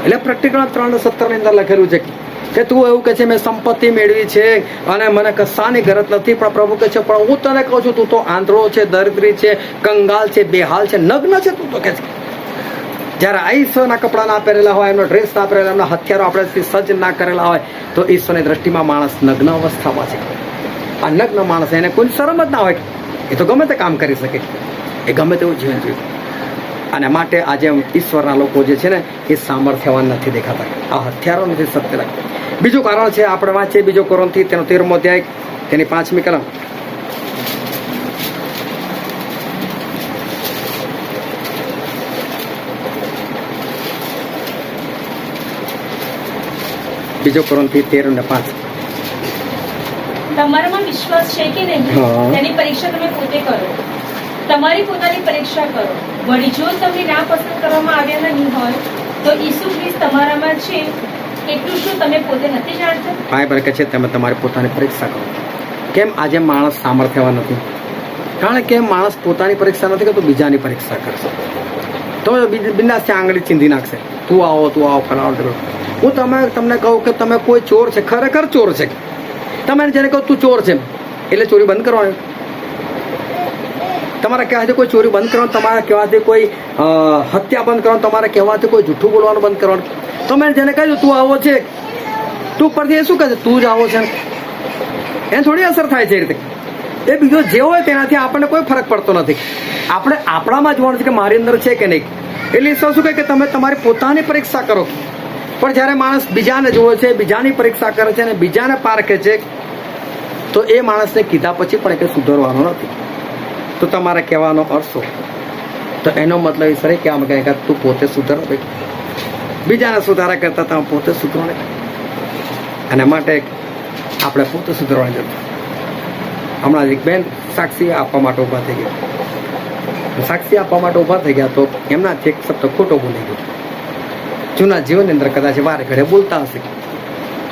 એટલે પ્રેક્ટિકલ 3:17 ની અંદર લખેલું છે કે તું એવું કહે છે મેં સંપત્તિ મેળવી છે અને મને કશાની ગરજ નથી, પણ પ્રભુ કહે છે પણ હું તને કહું છું તું તો આંધળો છે, દરિદ્રી છે, કંગાલ છે, બેહાલ છે, નગ્ન છે. તું તો કહે છે જ્યારે આ ઈશ્વરના કપડાં ના પહેરેલા હોય, એમનો ડ્રેસ ના પહેરેલા, એમના હથિયારો આપણે સજ્જ ના કરેલા હોય તો ઈશ્વરની દ્રષ્ટિમાં માણસ નગ્ન અવસ્થામાં છે. આ નગ્ન માણસ, એને કોઈ શરમ જ ના હોય. એ તો ગમે તે કામ કરી શકે, એ ગમે તેવું જીવન જીવે. અને માટે આજે ઈશ્વરના લોકો જે છે ને એ સામર્થ્યવાન નથી દેખાતા. આ હથિયારો નથી સત્ય રાખતા. બીજું કારણ છે, આપણે વાંચીએ બીજો કોરિન્થી તેનો 13મો અધ્યાય તેની 5મી કલમ. બીજો કોરિન્થી 13:5. તમારામાં વિશ્વાસ છે કે નહીં હા. તેની પરીક્ષા તમે પોતે કરો. તમારી પોતાની પરીક્ષા કરો. વળી જો તમને ના પસંદ કરવામાં આવ્યા નહીં હોય તો ઈસુ ખ્રિસ્ત તમારામાં છે એટલું શું તમે પોતે નથી જાણતા? બાઇબલ કહે છે તમે તમારી પોતાની પરીક્ષા કરો. કેમ આજે માણસ સામર્થ્યવાન નથી? કારણ કે માણસ પોતાની પરીક્ષા નથી કરતો, બીજાની પરીક્ષા કરશે. તો બિંદાસ ત્યાં આંગળી ચીંધી નાખશે, તું આવો ફલાણો. હું તમને કહું કે તમે કોઈ ચોર છે, ખરેખર ચોર છે, તમે જેને કહો તું ચોર છે એટલે ચોરી બંધ કરવાની. તમારે કહેવાથી કોઈ ચોરી બંધ કરવાનું, તમારે કહેવાથી કોઈ હત્યા બંધ કરવાનું, તમારે કહેવાથી કોઈ જૂઠું બોલવાનું બંધ કરવાનું. તમે જેને કહ્યું તું આવો છે, તું પરથી એ શું કહે છે તું જ આવો છે, એને થોડી અસર થાય છે. એ રીતે એ બીજો જે હોય તેનાથી આપણને કોઈ ફરક પડતો નથી. આપણે આપણામાં જોવાનું છે કે મારી અંદર છે કે નહીં. એટલે ઈશ્વર શું કહે કે તમે તમારી પોતાની પરીક્ષા કરો. પણ જ્યારે માણસ બીજાને જોવે છે, બીજાની પરીક્ષા કરે છે અને બીજાને પારખે છે તો એ માણસને કીધા પછી પણ એ સુધરવાનો નથી. તો તમારે કહેવાનો અર્થ શું? તો એનો મતલબ ઈશ્વરે કહેવામાં કહે કે તું પોતે સુધર, બીજાને સુધારા કરતા તમે પોતે સુધરો નહીં. અને માટે આપણે પોતે સુધરવાની જરૂર. હમણાં એક બેન સાક્ષી આપવા માટે ઊભા થઈ ગયા. સાક્ષી આપવા માટે ઊભા થઈ ગયા તો એમનાથી એક શબ્દ ખોટો બોલી ગયો. જૂના જીવનની અંદર કદાચ વારે ઘડે બોલતા હશે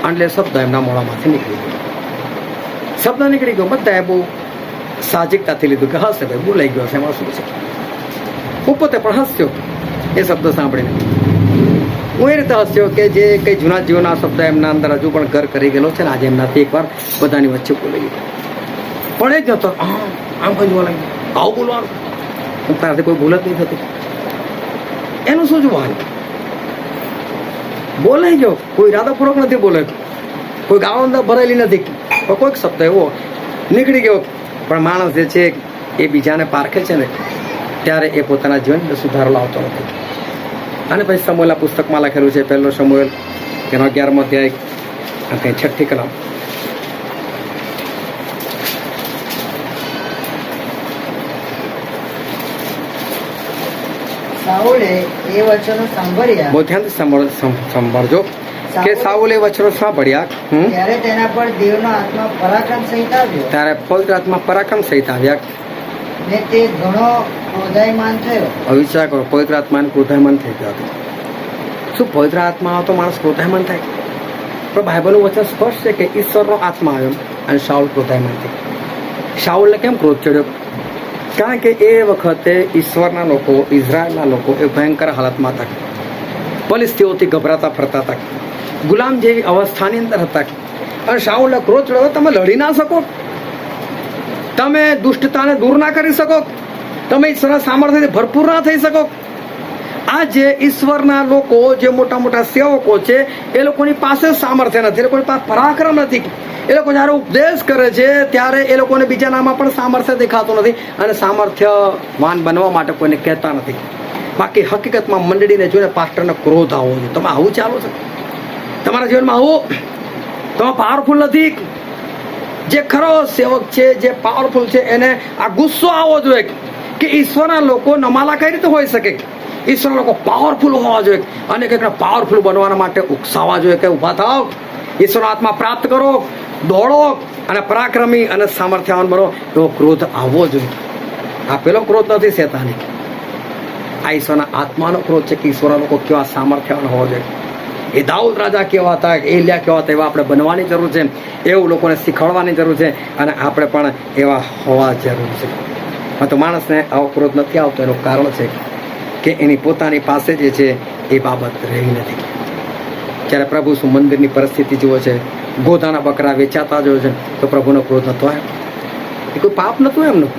એટલે શબ્દ એમના મોઢામાંથી નીકળી ગયો. શબ્દ નીકળી ગયો, બધાએ બહુ સાહજિકતાથી લીધું કે હશે ભાઈ બોલાઈ ગયો છે, એમાં શું છે. હું પોતે પણ હસ્યો એ શબ્દ સાંભળીને. હું એ રીતે હસ્યો કે જે કંઈ જૂના જીવનના શબ્દ એમના અંદર હજુ પણ ઘર કરી ગયેલો છે ને આજે એમનાથી એકવાર બધાની વચ્ચે બોલાઈ ગયો. પણ એ જ નતો આમ કઈ જોવા લાગ્યું, આવું બોલવાનું, હું તારાથી કોઈ ભૂલ જ નહીં થતી. એનું શું જોવાનું? બોલાઈ ગયો, કોઈ ઈરાદાપૂર્વક નથી બોલે, કોઈ ગાળો અંદર ભરેલી નથી, કોઈક શબ્દ એવો નીકળી ગયો, પણ માણસ જે છે એ બીજાને પારખે છે ને ત્યારે એ પોતાના જીવનમાં સુધારો લાવતો નથી. અને પછી સમુએલના પુસ્તકમાં લખેલું છે, 1 સમુએલ તેનો 11મો અધ્યાય અને 6ઠ્ઠી કલમ. સાઉલે એ વચનો સાંભળ્યા બહુ ધ્યાનથી સાંભળજો કે સાઉલે વચનો સાંભળ્યા ત્યારે તેના પર દેવનો આત્મા પરાક્રમ સહિત આવ્યો ત્યારે પવિત્ર આત્મા પરાક્રમ સહિત આવ્યા, ને તે ઘણો ક્રોધાયમાન થયો. હવે વિચાર કરો, પવિત્ર આત્માને ક્રોધાયમાન થઈ ગયો હતો. શું પવિત્ર આત્મા આવે તો માણસ ક્રોધાયમાન થાય? પણ બાઇબલનું વચન સ્પષ્ટ છે કે ઈશ્વરનો આત્મા આવ્યો અને શાઉલ ક્રોધાયમાન થઈ. શાઉલને કેમ ક્રોધ ચડ્યો? કારણ કે એ વખતે ઈશ્વરના લોકો, ઇઝરાયલના લોકો એ ભયંકર હાલતમાં હતા, પરિસ્થિતિઓથી ગભરાતા ફરતા હતા, ગુલામ જેવી અવસ્થાની અંદર હતા. અને શાઉલને ક્રોધ ચડ્યો, તમે લડી ના શકો, તમે દુષ્ટતાને દૂર ના કરી શકો, તમે ઈશ્વરના સામર્થ્યથી ભરપૂર ના થઈ શકો. આજે ઈશ્વરના લોકો જે મોટા મોટા સેવકો છે એ લોકોની પાસે સામર્થ્ય નથી, એ લોકોની પાસે પરાક્રમ નથી. એ લોકો જ્યારે ઉપદેશ કરે છે ત્યારે એ લોકોને બીજાનામાં પણ સામર્થ્ય દેખાતું નથી અને સામર્થ્યવાન બનવા માટે કોઈને કહેતા નથી. બાકી હકીકતમાં મંડળીને જોઈને પાસ્ટરને ક્રોધ આવવો જોઈએ. તમે આવું ચાલો છો, તમારા જીવનમાં આવું, તમે પાવરફુલ નથી. જે ખરો સેવક છે, જે પાવરફુલ છે, એને આ ગુસ્સો આવવો જોઈએ કે ઈશ્વરના લોકો નમાલા કઈ રીતે હોઈ શકે? ઈશ્વરના લોકો પાવરફુલ હોવા જોઈએ અને કંઈક પાવરફુલ બનવાના માટે ઉકસાવવા જોઈએ કે ઊભા થાવ, ઈશ્વરનો આત્મા પ્રાપ્ત કરો, દોડો અને પરાક્રમી અને સામર્થ્યવાન બનો. એવો ક્રોધ આવવો જોઈએ. આ પેલો ક્રોધ નથી શેતાની, આ ઈશ્વરના આત્માનો ક્રોધ છે કે ઈશ્વરના લોકો કેવા સામર્થ્યવાન હોવા જોઈએ. એ દાઉદ રાજા કેવા હતા, એલિયા કેવા હતા, એવા આપણે બનવાની જરૂર છે. એવું લોકોને શીખવાડવાની જરૂર છે અને આપણે પણ એવા હોવા જરૂર છે. તો માણસને આવો ક્રોધ નથી આવતો, એનું કારણ છે કે એની પોતાની પાસે જે છે એ બાબત રહી નથી. જ્યારે પ્રભુ શું મંદિરની પરિસ્થિતિ જુઓ છે, ગોધાના બકરા વેચાતા જોયો છે, તો પ્રભુનો ક્રોધ નતો આવ્યો. એ કોઈ પાપ નતું એમનું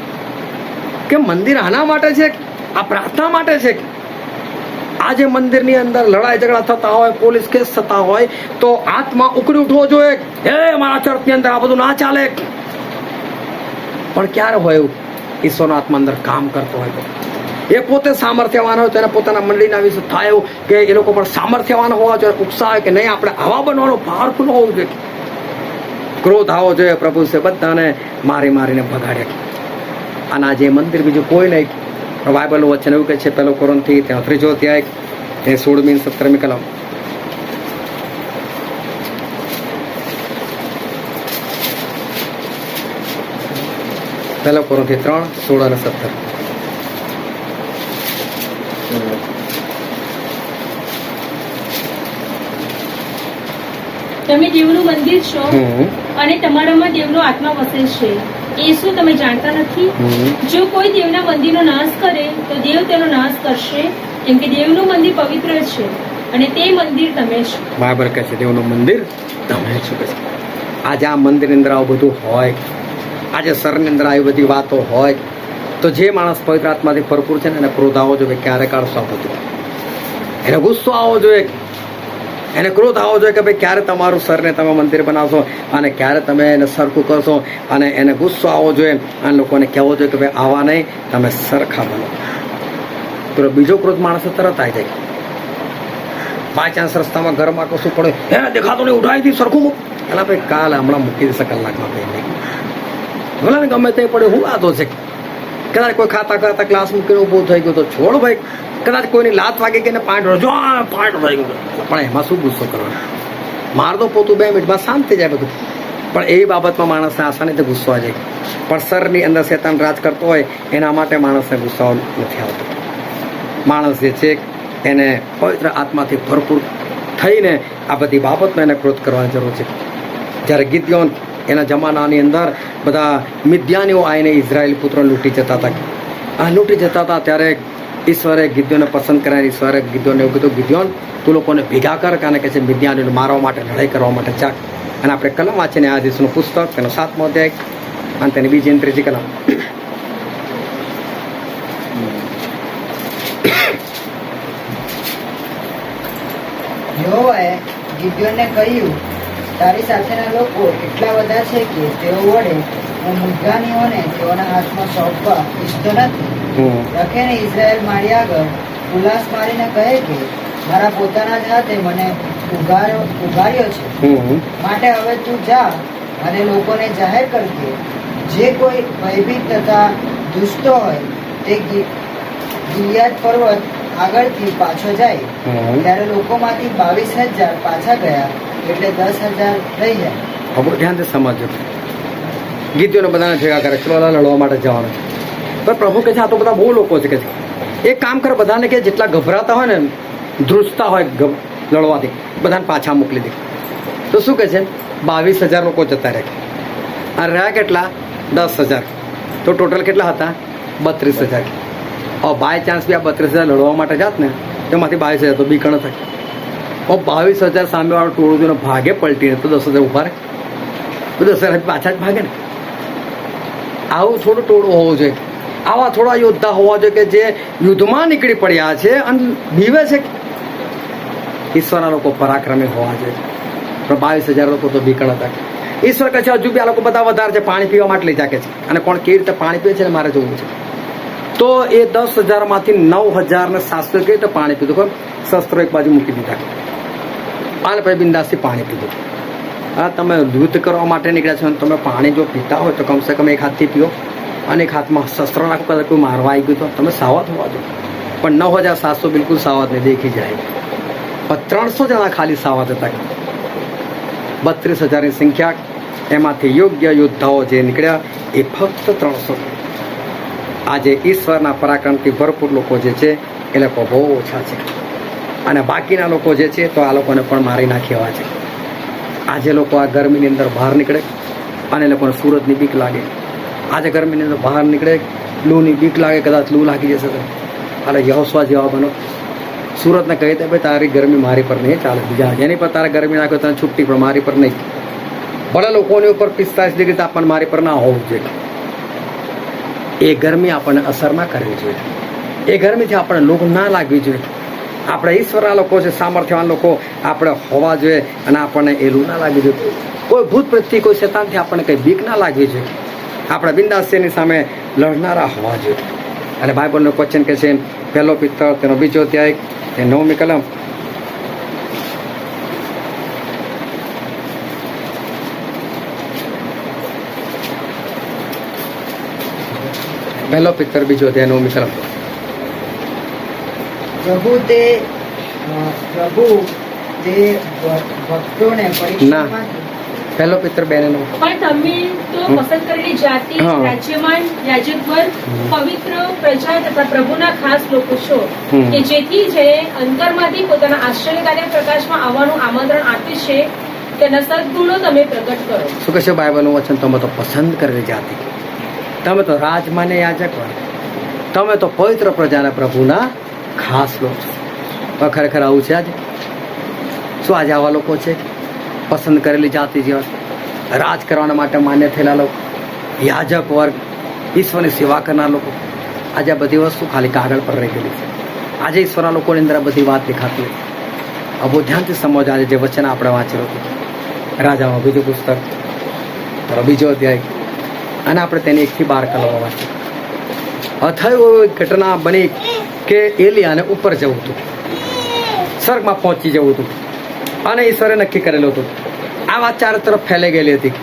કે મંદિર આના માટે છે, આ પ્રાર્થના માટે છે. આજે મંદિરની અંદર લડાઈ ઝઘડા થતા હોય, પોલીસ કેસ થતા હોય, તો આત્મા ઉકળી ઉઠવો જોઈએ, હે મારા ચર્ચની અંદર આ બધું ના ચાલે. પણ ક્યારે હોય એવું? ઈશ્વરનો આત્મા અંદર કામ કરતો હોય તો, એ પોતે સામર્થ્યવાન હોય તો એને પોતાના મંડળીના વિશે થાય એવું કે એ લોકો પણ સામર્થ્યવાન હોવા જોઈએ, ઉત્સાહ કે નહીં આપણે આવા બનવાનું, પાવરફુલ હોવું જોઈએ. ક્રોધ આવવો જોઈએ. પ્રભુ છે બધાને મારી મારીને ભગાડ્યા. અને આજે મંદિર બીજું કોઈ નહીં. બાઇબલનું વચન એવું કહે છે, 1 કોરિન્થી 3 અધ્યાય 16મી અને 17મી કલમ. પહેલો કોરિન્થી 3, 16 અને 17. તમે દેવનું મંદિર છો અને તમારામાં દેવનો આત્મા વસે છે. એ શું તમે જાણતા નથી? જો કોઈ દેવના મંદિરનો નાશ કરે તો દેવ તેનો નાશ કરશે, કેમ કે દેવનું મંદિર પવિત્ર છે અને તે મંદિર તમે છો. બરાબર કહે છે, દેવનું મંદિર તમે છો. આજે આ મંદિરની અંદર આવું બધું હોય, આજે સરની અંદર આવી બધી વાતો હોય, તો જે માણસ પવિત્ર આત્માથી ભરપૂર છે ને એને ક્રોધ આવવો જોઈએ. ક્યારે કાઢશો આ બધું? એને ગુસ્સો આવવો જોઈએ, એને ક્રોધ આવવો જોઈએ કે ભાઈ ક્યારે તમારું સરને તમે મંદિર બનાવશો અને ક્યારે તમે એને સરખું કરશો. અને એને ગુસ્સો આવવો જોઈએ અને લોકોને કહેવો જોઈએ કે ભાઈ આવા નહીં, તમે સરખા બનો. તો બીજો ક્રોધ માણસે તરત આવી જાય. બાય ચાન્સ રસ્તામાં ઘરમાં કશું પડે, હે દેખાતો નહીં, ઉઠાવી હતી સરખું મૂક. એટલે ભાઈ કાલે હમણાં મૂકી દેશે કલાકમાં ભાઈ. ભલે ને ગમે તે પડે, હું વાતો છે. કદાચ કોઈ ખાતા ખાતા ક્લાસ મૂકીને ઊભું થઈ ગયું તો છોડ ભાઈ. કદાચ કોઈની લાત વાગી ગઈ ને પાંચ થઈ ગયું, પણ એમાં શું ગુસ્સો કરવાનો? માર દો પોતું 2 મિનિટમાં શાંત થઈ જાય બધું. પણ એ બાબતમાં માણસને આસાનીથી ગુસ્સો આવી જાય. પણ સરની અંદર શેતાન રાજ કરતો હોય એના માટે માણસને ગુસ્સો નથી આવતો. માણસ જે છે એને પવિત્ર આત્માથી ભરપૂર થઈને આ બધી બાબતમાં એને ક્રોધ કરવાની જરૂર છે. જ્યારે ગિદ્યોન એના જમાનાની અંદર બધા મિદ્યાનીઓ આવીને ઇઝરાયેલ પુત્રો લૂંટી જતા હતા. આ લૂંટી જતા હતા ત્યારે ઈશ્વરે ગિદ્યોનને પસંદ કર્યા. ઈશ્વરે ગિદ્યોનને એવું કીધું, ગિદ્યોન તું લોકોને ભેગા કર, કારણ કે છે મિદ્યાનીઓને મારવા માટે, લડાઈ કરવા માટે ચાક. અને આપણે કલમ વાંચીને આ દિવસનું પુસ્તક, તેનો 7મો અધ્યાય અને તેની 2જી અને 3જી કલમ. યહોવાએ ગિદ્યોનને કહ્યું, તારી સાથેના લોકો એટલા બધા છે કે તેઓ વડે હું મુદ્દાનીઓને તેઓના હાથમાં સોંપવા ઈચ્છતો નથી. રખેને ઇઝરાયલ મારી આગળ ઉલ્લાસ મારીને કહે કે મારા પોતાના જ હાથે મને ઉગાર્યો છે. માટે હવે તું જા અને લોકોને જાહેર કર કે જે કોઈ ભયભીત તથા દુષ્ટો હોય તે ગિલિયાદ પર્વત આગળથી પાછો જાય. ત્યારે લોકોમાંથી 22,000 પાછા ગયા, એટલે 10,000 રહી જાય. હવે ધ્યાનથી સમજો. ગીતીઓને બધાને ભેગા કરે, ચલો લડવા માટે જવાનું છે. પણ પ્રભુ કહે છે આ તો બધા બહુ લોકો છે કે છે એક કામ કર, બધાને કે જેટલા ગભરાતા હોય ને, ધ્રુજતા હોય લડવાથી, બધાને પાછા મોકલી દે. તો શું કહે છે 22,000 લોકો જતા રહે. અને રહ્યા કેટલા 10,000. તો ટોટલ કેટલા હતા 32,000. હવે બાય ચાન્સ બી આ 32,000 લડવા માટે જાત ને તેમાંથી 22,000 તો બીકણ થાય. હવે 22,000 સામેવાળું ટોળું જોઈને ભાગે પલટીને તો 10,000 ઉભા રહે. તો 10,000 પાછા જ ભાગે ને. આવું થોડું ટોળું હોવું જોઈએ. આવા થોડા યોદ્ધા હોવા જોઈએ કે જે યુદ્ધમાં નીકળી પડ્યા છે અને બીવે છે. ઈશ્વરના લોકો પરાક્રમી હોવા જોઈએ. પણ 22,000 લોકો તો બીકણ હતા. ઈશ્વર કહે છે હજુ બી આ લોકો બધા વધારે છે, પાણી પીવા માટે લઈ જાકે છે. અને કોણ કેવી રીતે પાણી પીવે છે ને મારે જોવું છે. તો એ 10,000માંથી 9,700 કેવી રીતે પાણી પીધું? શસ્ત્રો એક બાજુ મૂકી દીધા અને પછી બિંદાસથી પાણી પીધું. હા, તમે યુદ્ધ કરવા માટે નીકળ્યા છો, તમે પાણી જો પીતા હોય તો કમસે કમ એક હાથથી પીઓ અને એક હાથમાં શસ્ત્રો નાખો. કદાચ કોઈ મારવા આવી ગયું તો તમે સાવધ હોવા જોઈએ. પણ 9,700 બિલકુલ સાવધ નહીં, દેખી જાય. પણ 300 જણા ખાલી સાવધ હતા. 32,000ની સંખ્યા, એમાંથી યોગ્ય યોદ્ધાઓ જે નીકળ્યા એ ફક્ત 300. આજે ઈશ્વરના પરાક્રમથી ભરપૂર લોકો જે છે એ લોકો બહુ ઓછા છે. અને બાકીના લોકો જે છે તો આ લોકોને પણ મારી નાખ્યા છે. આજે લોકો આ ગરમીની અંદર બહાર નીકળે અને એ લોકોને સૂરજની બીક લાગે. આજે ગરમીની અંદર બહાર નીકળે, લૂની બીક લાગે, કદાચ લૂ લાગી જશે તો અરે યહોશવા જેવા બનો. સુરતને કહી દે ભાઈ તારી ગરમી મારી પર નહીં ચાલે, બીજા જેની પર તારે ગરમી નાખ્યો તને છૂટી, પણ મારી પર નહીં. ભલે લોકોની ઉપર 45 ડિગ્રી તાપમાન મારી પર ના હોવું જોઈએ. એ ગરમી આપણને અસર ના કરવી જોઈએ. એ ગરમીથી આપણને લૂ ના લાગવી જોઈએ. આપણે ઈશ્વરના લોકો છે, સામર્થ્યવાન લોકો આપણે હોવા જોઈએ અને આપણને એ લૂ ના લાગવી જોઈએ. કોઈ ભૂત પ્રત્યે, કોઈ શેતાનથી આપણને કંઈ બીક ના લાગવી જોઈએ. આપણે બિંદાસની સામે લડનારા હોવા જોઈએ. અને બાઇબલનું ક્વેશ્ચન કહે છે 1 પિત્તર તેનો 2 અધ્યાય 9મી કલમ. પહેલો પિત્તર 2 અધ્યાય 9મી કલમ. પ્રભુ તે ભક્તોને પરીક્ષામાંથી પહેલો પિત્તર 2 ને 9. પણ તમે તો પસંદ કરેલી જાતિ, હા. રાજ્યમાન, યાજકવર્ગ, પવિત્ર પ્રજા તથા પ્રભુના ખાસ લોકો છો, હમ. કે જેથી જે અંતરમાંથી પોતાના આશ્ચર્યકારી પ્રકાશમાં આવવાનું આમંત્રણ આપે છે તેના સદગુણો તમે પ્રગટ કરો. શું કહેશે બાઇબલનું વચન? તમે તો પસંદ કરેલી જાતિ, તમે તો રાજમાને યાજક વર્ગ, તમે તો પવિત્ર પ્રજાના પ્રભુના ખાસ લોકો છો. ખરેખર આવું છે આજે? શું આજે આવા લોકો છે? પસંદ કરેલી જાતિ જેવા, રાજ કરવા માટે માન્ય થયેલા લોકો, યાજક વર્ગ, ઈશ્વરની સેવા કરનાર લોકો. આજે આ બધી વસ્તુ ખાલી કાગળ પર રહી ગયેલી છે. આજે ઈશ્વરના લોકોની અંદર આ બધી વાત દેખાતી હતી. આ બહુ ધ્યાનથી સમજ. આજે જે વચન આપણે વાંચેલું હતું રાજામાં 2 પુસ્તક 2 અધ્યાય, અને આપણે તેની 1 થી 12 કલમો વાંચી. થયું એક ઘટના બની કે એલિયાને ઉપર જવું હતું, સ્વર્ગમાં પહોંચી જવું હતું, અને ઈશ્વરે નક્કી કરેલું હતું. આ વાત ચારે તરફ ફેલાઈ ગયેલી હતી.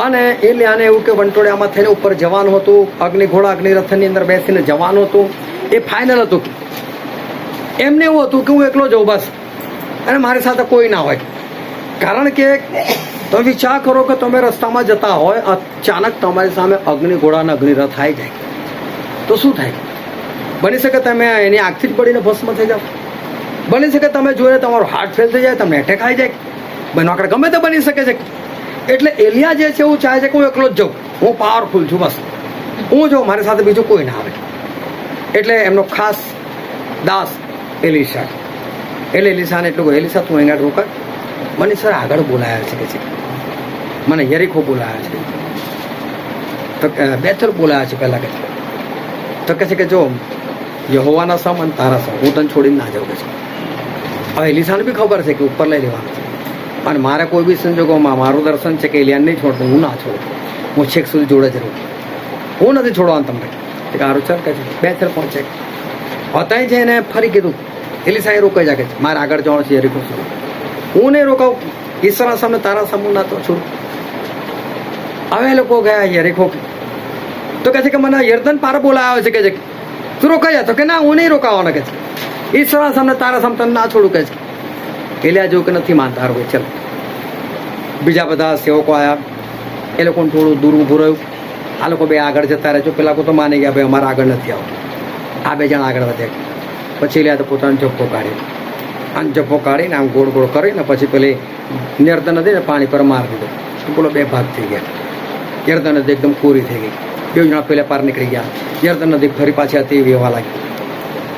અને એલિયાને એવું કે વંટોળિયામાં થઈને ઉપર જવાનું હતું, અગ્નિઘોડા અગ્નિરથની અંદર બેસીને જવાનું હતું. એ ફાઇનલ હતું. એમને એવું હતું કે હું એકલો જઉં બસ, અને મારી સાથે કોઈ ના હોય. કારણ કે તમે વિચાર કરો કે તમે રસ્તામાં જતા હોય, અચાનક તમારી સામે અગ્નિઘોડા અને અગ્નિરથ આવી જાય તો શું થાય? બની શકે તમે એની આગથી જ પડીને ભસ્મ થઈ જાઓ. બની શકે તમે જોઈને તમારો હાર્ટ ફેલ થઈ જાય, તમને એટેક આવી જાય. બનવાકડે ગમે તે બની શકે છે. એટલે એલિયા જે છે એવું ચાહે છે કે હું એકલો જ જાઉં, હું પાવરફુલ છું, બસ હું જાઉં, મારી સાથે બીજું કોઈ ના આવે. એટલે એમનો ખાસ દાસ એલિશા, એટલે એલિશાને એટલું કહ્યું, એલિશા તું અહીંયા રોકાય, મને સર આગળ બોલાયા છે કે છે, મને યરીખો બોલાયા છે, તો બેથલ બોલાયા છે પહેલાં કે, તો કહે છે કે જો યહોવાના સમ અને તારા સમ, હું તને છોડીને ના જાઉં કે છે. હવે એલિશાને બી ખબર છે કે ઉપર લઈ લેવાનું છે. અને મારે કોઈ બી સંજોગોમાં મારું દર્શન છે કે એલિયાને નહીં છોડતું, હું ના છોડું, હું છેક સુધી જોડે જ રહું. હું નથી છોડવાનું તમને. એક સારું ચાલ કે છે 2 પહોંચે અત્યારે જઈને ફરી કીધું એલિસા એ રોકાઈ જાય કે મારે આગળ જવાનું છે યરીકો સુધી. હું નહીં રોકાવું, ઈશ્વરના સામે તારા સામે ના તો છું. હવે એ લોકો ગયા યરીકો, તો કહે છે કે મને યર્દન પાર બોલાવ્યો છે કે છે તું રોકાઈ જાય, તો કે ના હું નહીં રોકાવાનો કે છે, ઈશ્વરના સામે તારા સામે તને ના છોડું કે છે. એલિયા જેવું કે નથી માનતા, હારું ચાલ. બીજા બધા સેવકો આવ્યા, એ લોકોને થોડું દૂર ઊભું રહ્યું. આ લોકો બે આગળ જતા રહે. જો પેલા લોકો તો માની ગયા ભાઈ અમારે આગળ નથી આવતું. આ 2 જણ આગળ વધ્યા. પછી એલિયા તો પોતાનો જપ્પો કાઢ્યો, અને જપ્પો કાઢીને આમ ગોળ ગોળ કરીને પછી પેલી યર્દન નદી ને પાણી પર મારી દીધો. બોલો 2 ભાગ થઈ ગયા. યર્દન નદી એકદમ કોરી થઈ ગઈ. 2 જણા પેલા પાર નીકળી ગયા. યર્દન નદી ફરી પાછી હતી વહેવા લાગી.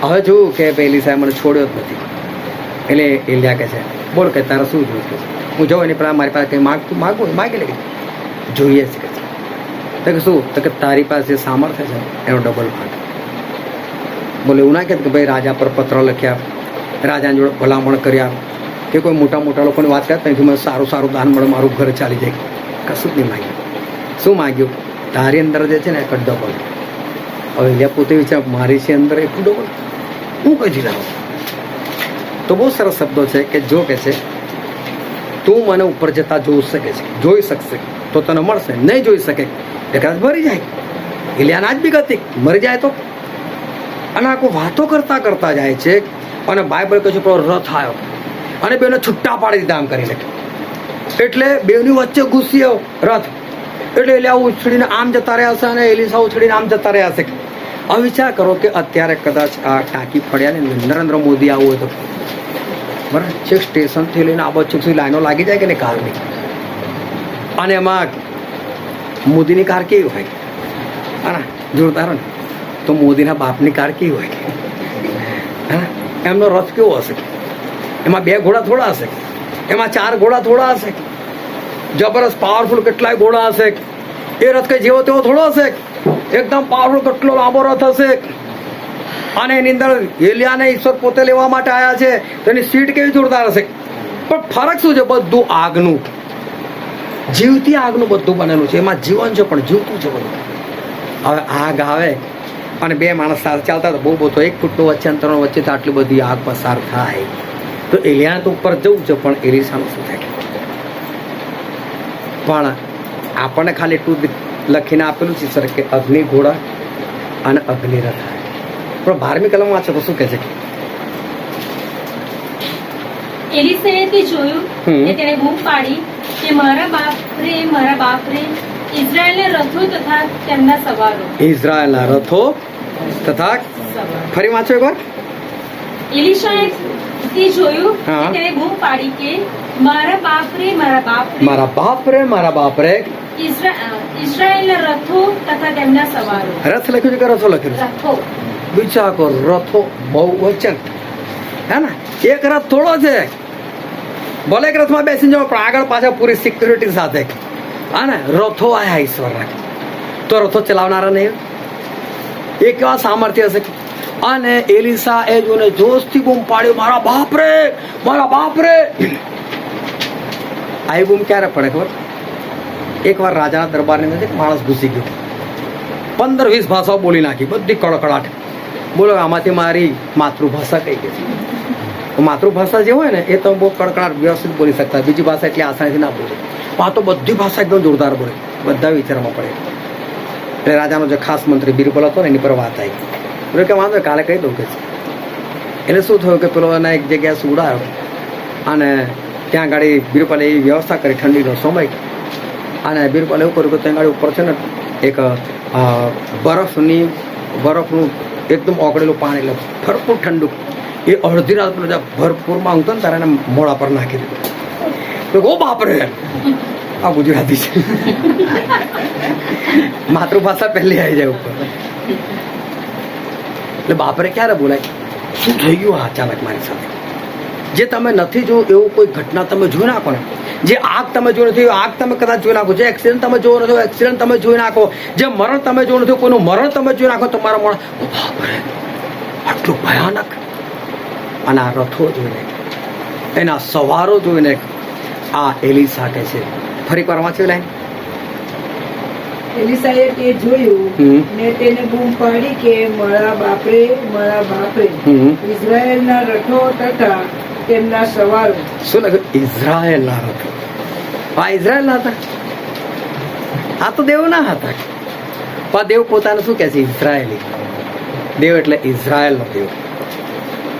હવે જોયું કે પેલી સાહેબ મને છોડ્યો જ નથી. એટલે એલિયા કહે છે બોલ કે તારે શું જોઈએ છે? હું જાઉં એની પેલા મારી પાસે કંઈ માગતું માગું માગી લે, જોઈએ છે કે છે શું? તો કે તારી પાસે જે સામર્થ્ય છે એનો ડબલ ભાગ. બોલે એવું ના કહે કે ભાઈ રાજા પર પત્ર લખ્યા, રાજાની જોડે ભલામણ કર્યા, કે કોઈ મોટા મોટા લોકોની વાત કરે ત્યાંથી મને સારું સારું દાન મળે, મારું ઘર ચાલી જાય. કશું જ નહીં માગ્યું. શું માગ્યું? તારી અંદર જે છે ને એક ડબલ. હવે એલિયા પોતે વિચાર મારી છે અંદર એક ડબલ, હું કઈ લાવું? તો બહુ સરસ શબ્દો છે કે જો કે છે તું મને ઉપર જતા જોઈ શકે છે, જોઈ શકશે તો તને મળશે, નહીં જોઈ શકે એ કદાચ મરી જાય. એલિયાના જ બી ગતિ મરી જાય તો. અને આખું વાતો કરતા કરતા જાય છે. અને બાઇબલ કહે છે પેલો રથ આવ્યો અને બેને છૂટા પાડી દીધા આમ કરીને. એટલે બેની વચ્ચે ઘૂસ્યો રથ. એટલે એલિયા ઉછળીને આમ જતા રહ્યા હશે અને એલિસા ઉછળીને આમ જતા રહ્યા હશે. હવે વિચાર કરો કે અત્યારે કદાચ આ ટાંકી ફળ્યા ને નરેન્દ્ર મોદી આવું હોય તો બરાબર છેક સ્ટેશનથી લઈને આ બાજુ સુધી લાઈનો લાગી જાય કે નહીં કારની. અને એમાં મોદીની કાર કેવી હોય? હા જોરદાર ને. તો મોદીના બાપની કાર કેવી હોય? હા એમનો રથ કેવો હશે? એમાં 2 ઘોડા થોડા હશે, એમાં 4 ઘોડા થોડા હશે, જબરદસ્ત પાવરફુલ કેટલાય ઘોડા હશે. એ રથ કઈ જેવો તેવો થોડો હશે, એકદમ પાવરફુલ કેટલો લાંબો રથ હશે. અને એની અંદર એલિયાને ઈશ્વર પોતે લેવા માટે આવ્યા છે, તો એની સીટ કેવી જોરદાર હશે. પણ ફરક શું છે? બધું આગનું, જીવતી આગનું બધું બનેલું છે. એમાં જીવન છે પણ જીવતું છે બધું. હવે આગ આવે અને 2 માણસ સાથે ચાલતા તો બહુ તો 1 ફૂટનું વચ્ચે અંતર વચ્ચે તો આટલી બધી આગ પસાર થાય. તો એલિયાને તો ઉપર જવું છે, પણ એલિસાનું શું થાય? પણ આપણને ખાલી એટલું લખીને આપેલું છે સર કે અગ્નિ ઘોડા અને અગ્નિ રથ. પણ 12મી કલમ વાંચો તો શું કહે છે? એલિસાએ તે જોયું કે તેણે બૂમ પાડી કે મારા બાપ રે ઇઝરાયેલના રથો તથા તેમના સવારો. ઇઝરાયેલના રથો તથા ફરી વાંચો એકવાર. એલિશાએ તે જોયું હા. કે તેણે બૂમ પાડી કે મારા બાપ રે મારા બાપ રે ઇઝરાયેલના રથો તથા તેમના સવારો. રથ લખ્યું છે કે રથો લખ્યું છે? રથો. વિચાર કરો, રથો બહુ વચન હે ને. એક રથ થોડો છે, ભલે એક રથમાં બેસી જાઓ પણ આગળ પાછળ પૂરી સિક્યુરિટી સાથે. હા ને રથો આયા ઈશ્વરના. તો રથો ચલાવનારા નહીં એ કેવા સામર્થ્ય હશે. અને એલિસા એ જોને જોશથી બૂમ પાડ્યો મારા બાપ રે. આવી બૂમ ક્યારે પડે ખબર? એકવાર રાજાના દરબારની અંદર એક માણસ ઘૂસી ગયો, 15-20 ભાષાઓ બોલી નાખી, બધી કડકડાટ. બોલો આમાંથી મારી માતૃભાષા કઈ ગઈ છે? માતૃભાષા જે હોય ને એ તમે બહુ કડકડાટ વ્યવસ્થિત બોલી શકતા, બીજી ભાષા એટલી આસાનીથી ના બોલે. પણ આ તો બધી ભાષા એકદમ જોરદાર બોલે, બધા વિચારવામાં પડે. એટલે રાજાનો જે ખાસ મંત્રી બિરબલ હતો ને એની પર વાત આવી. એટલે કે વાંધો કાલે કહી દઉં કે છે. એટલે શું થયું કે પેલો એના એક જગ્યાએ સુવડાયો અને ત્યાં ગાડી બિરબલે એવી વ્યવસ્થા કરી, ઠંડીનો સમય. અને બિરબલે એવું કર્યું કે ત્યાં ગાડી ઉપર છે ને એક બરફનું એકદમ ઓગળેલું પાણી, એટલે ભરપૂર ઠંડુ. એ અડધી રાત પેલો ભરપૂરમાં ઊંઘતો ને તારે એને મોડા પર નાખી દીધું. તો ઓ બાપરે, આ ગુજરાતી છે. માતૃભાષા પહેલી આવી જાય ઉપર. એટલે બાપરે ક્યારે બોલાય? શું થઈ ગયું અચાનક મારી સાથે? જે તમે નથી જોયું એવું કોઈ ઘટના તમે જોઈ નાખો ને. જે આગ તમે જોઈ નથી આગ તમે કદાચ જોઈ નાખો. જે એક્સિડન્ટ તમે જોયો નથી એક્સિડન્ટ તમે જોઈ નાખો. જે મરણ તમે જોયું નથી કોઈનું મરણ તમે જોઈ નાખો. તમારા મરણ બાપરે આટલું ભયાનક. અને આ રથો જોઈને, એના સવારો જોઈને, આ એલીસા કે છે. ફરી વાર વાંચ્યું લાઈન. એલિસાએ તે જોયું ને તેને બૂમ પાડી કે મારા બાપરે, મારા બાપરે, ઇઝરાયેલના રથો તથા તેમના સવારો. શું લખ્યું? ઇઝરાયેલના રથો. આ ઇઝરાયેલના હતા? આ તો દેવના હતા. પણ દેવ પોતાને શું કહે છે? ઇઝરાયેલી દેવ. એટલે ઇઝરાયેલનો દેવ.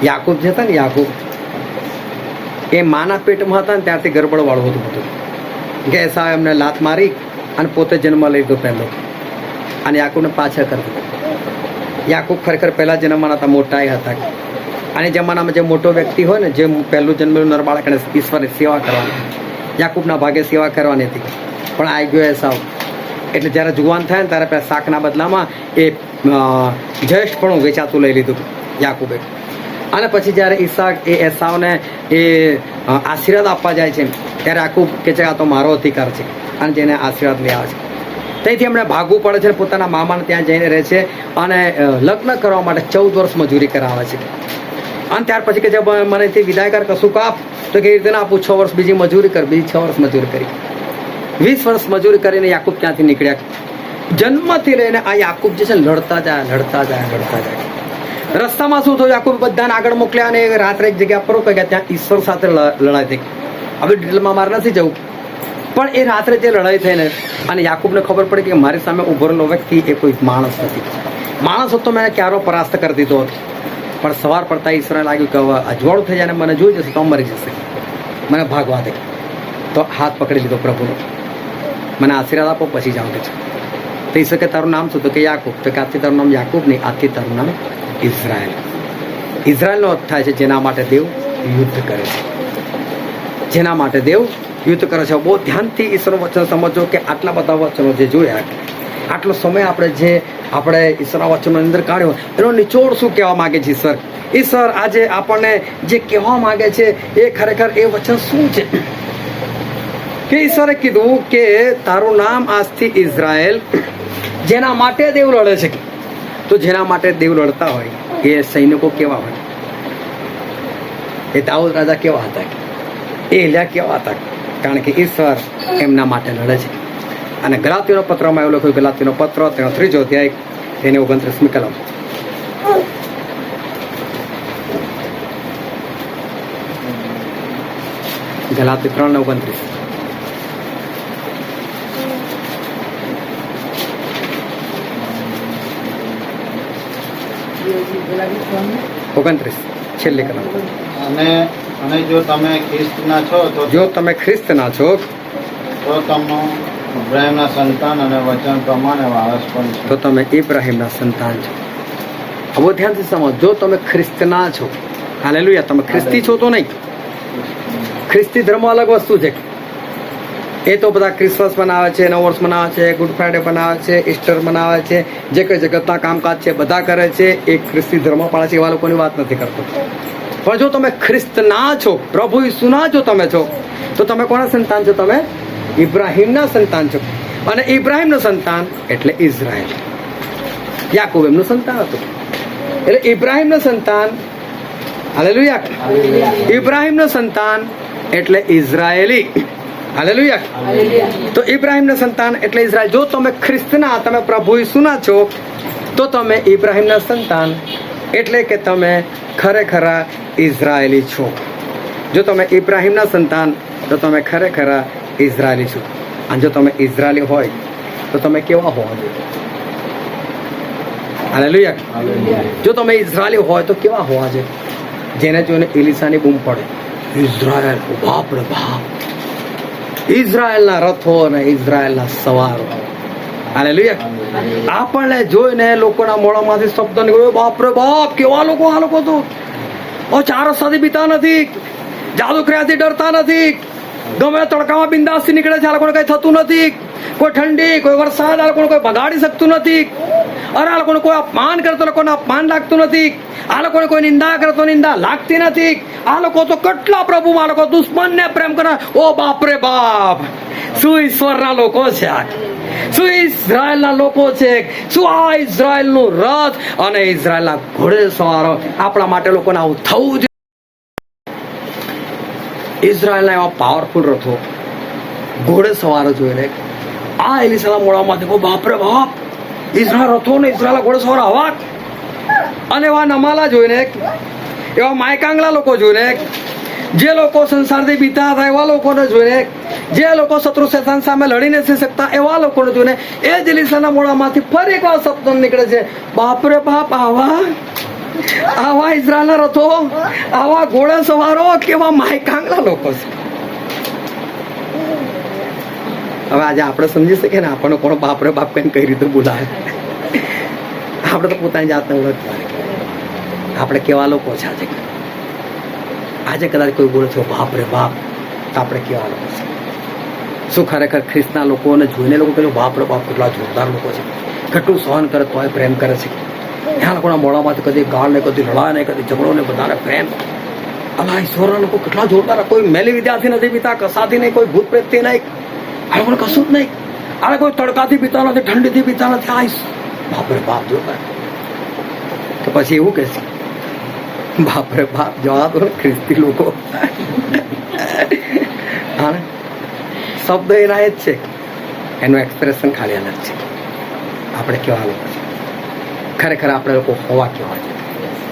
યાકૂબ જે હતા ને, યાકૂબ એ માના પેટમાં હતા ને ત્યારથી ગરબડ વાળું હતું બધું. કે એસા એમને લાત મારી અને પોતે જન્મ લીધો પહેલો, અને યાકૂબને પાછળ કરી દીધો. યાકૂબ ખરેખર પહેલા જન્મમાં હતા, મોટા હતા. અને જમાનામાં જે મોટો વ્યક્તિ હોય ને, જે પહેલું જન્મેલું નર બાળક, એને ઈશ્વરની સેવા કરવાની. યાકૂબના ભાગે સેવા કરવાની હતી. પણ આવી ગયો એસાવ. એટલે જ્યારે જુવાન થાય ને ત્યારે પેલા શાકના બદલામાં એ જ્યેષ્ઠપણું વેચાતું લઈ લીધું યાકૂબે. અને પછી જ્યારે ઈસાક એ એસાવને એ આશીર્વાદ આપવા જાય છે ત્યારે યાકૂબ કે છે આ તો મારો અધિકાર છે, અને જેને આશીર્વાદ લઈ આવે છે. ત્યાંથી એમણે ભાગવું પડે છે, પોતાના મામાને ત્યાં જઈને રહે છે અને લગ્ન કરવા માટે 14 વર્ષ મજૂરી કરાવે છે. અને ત્યાર પછી કે છે મને તે વિદાય કર, કશું કાપ. તો કેવી રીતે આપું? 6 વર્ષ બીજી મજૂરી કર. બીજી 6 વર્ષ મજૂરી કરી. 20 વર્ષ મજૂરી કરીને યાકૂબ ત્યાંથી નીકળ્યા. જન્મથી લઈને આ યાકૂબ જે છે લડતા જાય. રસ્તામાં શું થયું? યાકૂબ બધાને આગળ મોકલ્યા અને રાત્રે એક જગ્યા પર ગયા. ત્યાં ઈશ્વર સાથે લડાઈ થઈ. હવે ડિટેલમાં મારે નથી જવું, પણ એ રાત્રે જે લડાઈ થઈ ને, અને યાકૂબને ખબર પડી કે મારી સામે ઉભો રહેલો વ્યક્તિ એ કોઈ માણસ નથી. માણસ હતો મેં ક્યારો પરાસ્ત કરી દીધો હતો. પણ સવાર પડતા ઈશ્વરને લાગ્યું કે હવે અજવાળું થઈ જાય ને મને જોઈ જશે તો મરી જશે, મને ભાગવા દે. તો હાથ પકડી લીધો પ્રભુનો, મને આશીર્વાદ આપો પછી જાઉં કે છે. તો ઈશ્વર કે તારું નામ શું? તો કે યાકૂબ. તો કે આજથી તારું નામ યાકૂબ નહીં, આજથી તારું નામ ઇઝરાયલ. ઇઝરાયલનો અર્થ થાય છે જેના માટે દેવ યુદ્ધ કરે છે. જેના માટે દેવ યુદ્ધ કરે છે. બહુ ધ્યાનથી ઈશ્વરનું વચન સમજો કે આટલા બધા વચનો જે જોયા, આટલો સમય આપણે ઈશ્વરના વચનની અંદર કાઢ્યો, એનો નિચોડ શું કહેવા માંગે છે ઈશ્વર? ઈશ્વર આજે આપણને જે કહેવા માંગે છે એ ખરેખર એ વચન શું છે? કે ઈશ્વરે કીધું કે તારું નામ આજથી ઇઝરાયલ, જેના માટે દેવ લડે છે. તો જેના માટે દેવ લડતા હોય એ સૈનિકો કેવા હોય? એ દાઉદ રાજા કેવા હતા? એ એલિયા કેવા હતા? કારણ કે ઈશ્વર એમના માટે લડે છે. અને ગલાતીનો પત્રમાં એવું લખ્યું, ગલાતીનો પત્ર તેનો 3 અધ્યાય તેને 29મી કલમ. ગલાતી 3:29. છેલ્લી કલમ. અને જો તમે ખ્રિસ્તના છો તો તમે ઇબ્રાહીમના સંતાન અને વચન પ્રમાણે વારસ પણ છો. તો તમે ઇબ્રાહીમના સંતાન છો. હવે ધ્યાનથી સમજો, જો તમે ખ્રિસ્તના છો, હાલેલુયા, તમે ખ્રિસ્તી છો તો નહીં. ખ્રિસ્તી ધર્મ અલગ વસ્તુ છે. એ તો બધા ક્રિસમસ મનાવે છે, નવ વર્ષ મનાવે છે, ગુડ ફ્રાઈડે મનાવે છે, ઈસ્ટર મનાવે છે, જે કંઈ જગતના કામકાજ છે બધા કરે છે. એ ખ્રિસ્તી ધર્મ પાળે છે, એવા લોકોની વાત નથી કરતો. પણ જો તમે ખ્રિસ્તના છો, પ્રભુ ઈસુના જો તમે છો, તો તમે કોના સંતાન છો? તમે ઇબ્રાહીમના સંતાન છો. અને ઇબ્રાહીમનું સંતાન એટલે ઇઝરાયલ. યાકૂબ એમનું સંતાન હતું. એટલે ઇબ્રાહીમનું સંતાન, હાલેલુયા, ઇબ્રાહીમનું સંતાન એટલે ઇઝરાયેલી. હાલેલુયા. તો ઇબ્રાહીમના સંતાન એટલે ઇઝરાયલ. જો તમે ખ્રિસ્તના, તમે પ્રભુ ઈસુના છો, તો તમે ઇબ્રાહીમના સંતાન એટલે કે તમે ખરેખર ઇઝરાયેલી છો. જો તમે ઇબ્રાહીમના સંતાન, તો તમે ખરેખર ઇઝરાયેલી છો. અને જો તમે ઇઝરાયેલી હોય તો તમે કેવા હોવા જોઈએ? હાલેલુયા. જો તમે ઇઝરાયેલી હોય તો કેવા હોવા જોઈએ? જેને જોઈને એલીસાની બૂમ પડે, ઇઝરાયલ, બાપ રે બાપ, ઇઝરાયલના રથો અને ઇઝરાયલના સવારો. હાલેલુયા. આપણને જોઈને લોકોના મોઢામાંથી શબ્દ નીકળ્યો, બાપ રે બાપ, કેવા લોકો આ લોકો તો 4 રસ્તાથી બીતા નથી, જાદુ ક્રિયાથી ડરતા નથી, ગમે તડકામાં બિંદાસથી નીકળે છે. આ લોકોને કઈ થતું નથી. કોઈ ઠંડી, કોઈ વરસાદ, આ લોકોને કોઈ ભગાડી શકતું નથી. અરે આ લોકોને કોઈ અપમાન કરે તો લોકોને અપમાન લાગતું નથી. આ લોકોને કોઈ નિંદા કરે તો નિંદા લાગતી નથી. આ લોકો તો કેટલા પ્રભુમાં, આ લોકો દુશ્મનને પ્રેમ કરે. ઓ બાપ રે બાપ, શું ઈશ્વરના લોકો છે આ, શું ઇઝરાયલના લોકો છે, શું આ ઇઝરાયલનું રથ અને ઇઝરાયલના ઘોડે સવારો. આપણા માટે લોકોને આવું થવું જોઈએ. ઇઝરાયલના એવા પાવરફુલ રથો, ઘોડે સવારો જોઈને આ એલિસાના મોઢામાંથી કહો, બાપરે બાપ, ઇઝરાયલ રથો ને ઇઝરાયલ ઘોડે સવાર આવા. અને એવા નમાલા જોઈને, એવા માયકાંગલા લોકો જોઈને, જે લોકો સંસારથી બીતા હતા એવા લોકોને જોઈને, જે લોકો શત્રુ શેતાન સામે લડી નથી શકતા એવા લોકોને જોઈને એ જ એલિસાના મોઢામાંથી ફરી એકવાર શબ્દ નીકળે છે, બાપરે બાપ, આવા ઇઝરાયલના રથો, આવા ઘોડા સવારો, કેવા માયકાંગલા લોકો છે. હવે આજે આપણે સમજી શકીએ ને આપણને કોણ બાપરે બાપ કઈ કઈ રીતે બોલાવે. આપણે તો પોતાની જાતને ઓળખતા આપણે કેવા લોકો છે. આજે કદાચ કોઈ બોલે છે બાપરે બાપ, તો આપણે કેવા લોકો છે? શું ખરેખર ખ્રિસ્તના લોકોને જોઈને લોકો કહે બાપરે બાપ કેટલા જોરદાર લોકો છે, કેટલું સહન કરે તોય પ્રેમ કરે છે. ત્યાં લોકોના મોઢામાંથી કદી ગાળ નહીં, કદી લડાય નહીં, કદી ઝઘડો નહીં, બધાને પ્રેમ. અલા ઈશ્વરના લોકો કેટલા જોરદાર, કોઈ મેલી વિદ્યાથી નથી પીતા, કસાથી નહીં, કોઈ ભૂત પ્રેતથી નહીં, આ લોકોને કશું જ નહીં. આ કોઈ તડકાથી પીતા નથી, ઠંડીથી પીતા નથી. આ બાપરે બાપ જોરદાર. તો પછી એવું કે છે બાપરે બાપ જવા દો ખ્રિસ્તી લોકો. હા, શબ્દ એના જ છે, એનું એક્સપ્રેશન ખાલી અલગ છે. આપણે કેવા લોકો છે ખરેખર, આપણે લોકો હોવા કેવા છે,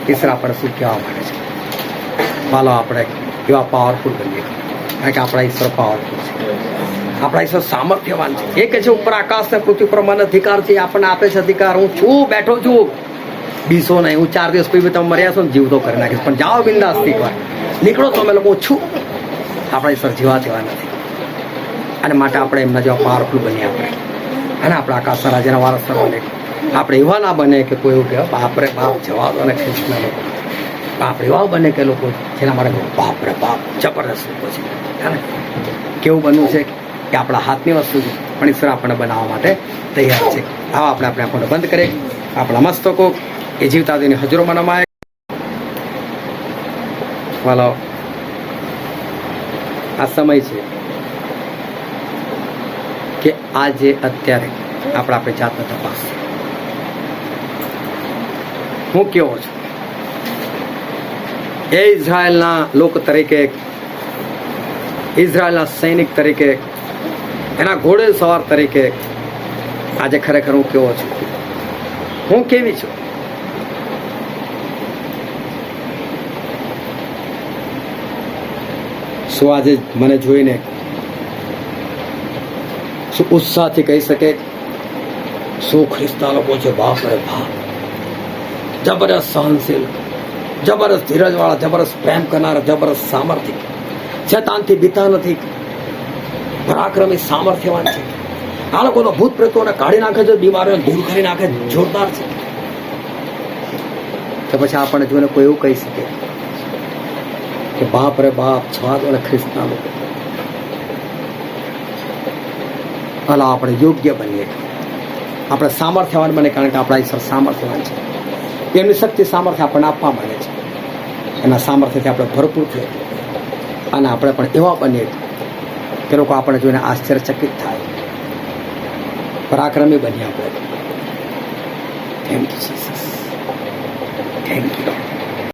ઈશ્વર આપણે શું કહેવા માંગે છે. ચાલો આપણે એવા પાવરફુલ બનીએ, કારણ કે આપણા ઈશ્વર પાવરફુલ છે, આપણા ઈશ્વર સામર્થ્યવાન છે. એ કે છે ઉપર આકાશ ને પૃથ્વી પર મને અધિકાર છે, આપણને આપે છે અધિકાર. હું છું, બેઠો છું, બીસો નહીં. હું 4 દિવસ પછી તમે મર્યા છો ને જીવતો કરી નાખીશ, પણ જાઓ બિંદાસથી એકવાર નીકળો તો અમે લોકો છું. આપણા ઈશ્વર જીવા જેવા નથી, અને માટે આપણે એમના જેવા પાવરફુલ બનીએ આપણે, અને આપણા આકાશ રાજ્યના વારસદાર બને. આપણે એવા ના બને કે કોઈ એવું કહેવાય બાપરે બાપ જવા દો અને ખ્રિસ્તના લોકો. આપણે એવા બને કે લોકો જેના માટે બાપરે બાપ જબરદસ્ત લોકો છે. કેવું બનવું છે કે આપણા હાથની વસ્તુ છે, પણ ઈશ્વર આપણને બનાવવા માટે તૈયાર છે. આવા આપણે આપણને બંધ કરીએ, આપણા મસ્તકો એ જીવતા દેવની હજુરોમાં નમાય. વાલો, આ સમય છે કે આજે અત્યારે આપણી જાતને તપાસ. હું કેવો છું એ ઇઝરાયલના લોક તરીકે, ઇઝરાયલના સૈનિક તરીકે, એના ઘોડે સવાર તરીકે આજે ખરેખર હું કેવો છું, હું કેવી છું? શું આજે મને જોઈને શું ઉત્સાહથી કહી શકે શું ખ્રિસ્તા લોકો છે? બાપ રે બાપ, જબરદસ્ત સહનશીલ, જબરદસ્ત ધીરજવાળા, જબરદસ્ત પ્રેમ કરનારા, જબરદસ્ત સામર્થ્ય, શેતાનથી બીતા નથી, પરાક્રમી સામર્થ્યવાન છે. આ લોકોનો ભૂત પ્રેતોને કાઢી નાખે છે, બીમારીઓને દૂર કરી નાખે, જોરદાર છે. તો પછી આપણને જોઈને કોઈ એવું કહી શકે કે બાપ રે બાપ, છવા દો ખ્રિસ્તના લોકો. અલા આપણે યોગ્ય બનીએ, આપણે સામર્થ્યવાન બને, કારણ કે આપણા ઈશ્વર સામર્થ્યવાન છે. એમની શક્તિ સામર્થ્ય આપણને આપવા માંગે છે. એના સામર્થ્યથી આપણે ભરપૂર થઈએ, અને આપણે પણ એવા બનીએ કે લોકો આપણે જોઈને આશ્ચર્યચકિત થાય, પરાક્રમી બનીએ આપણે. Thank you Jesus, thank you.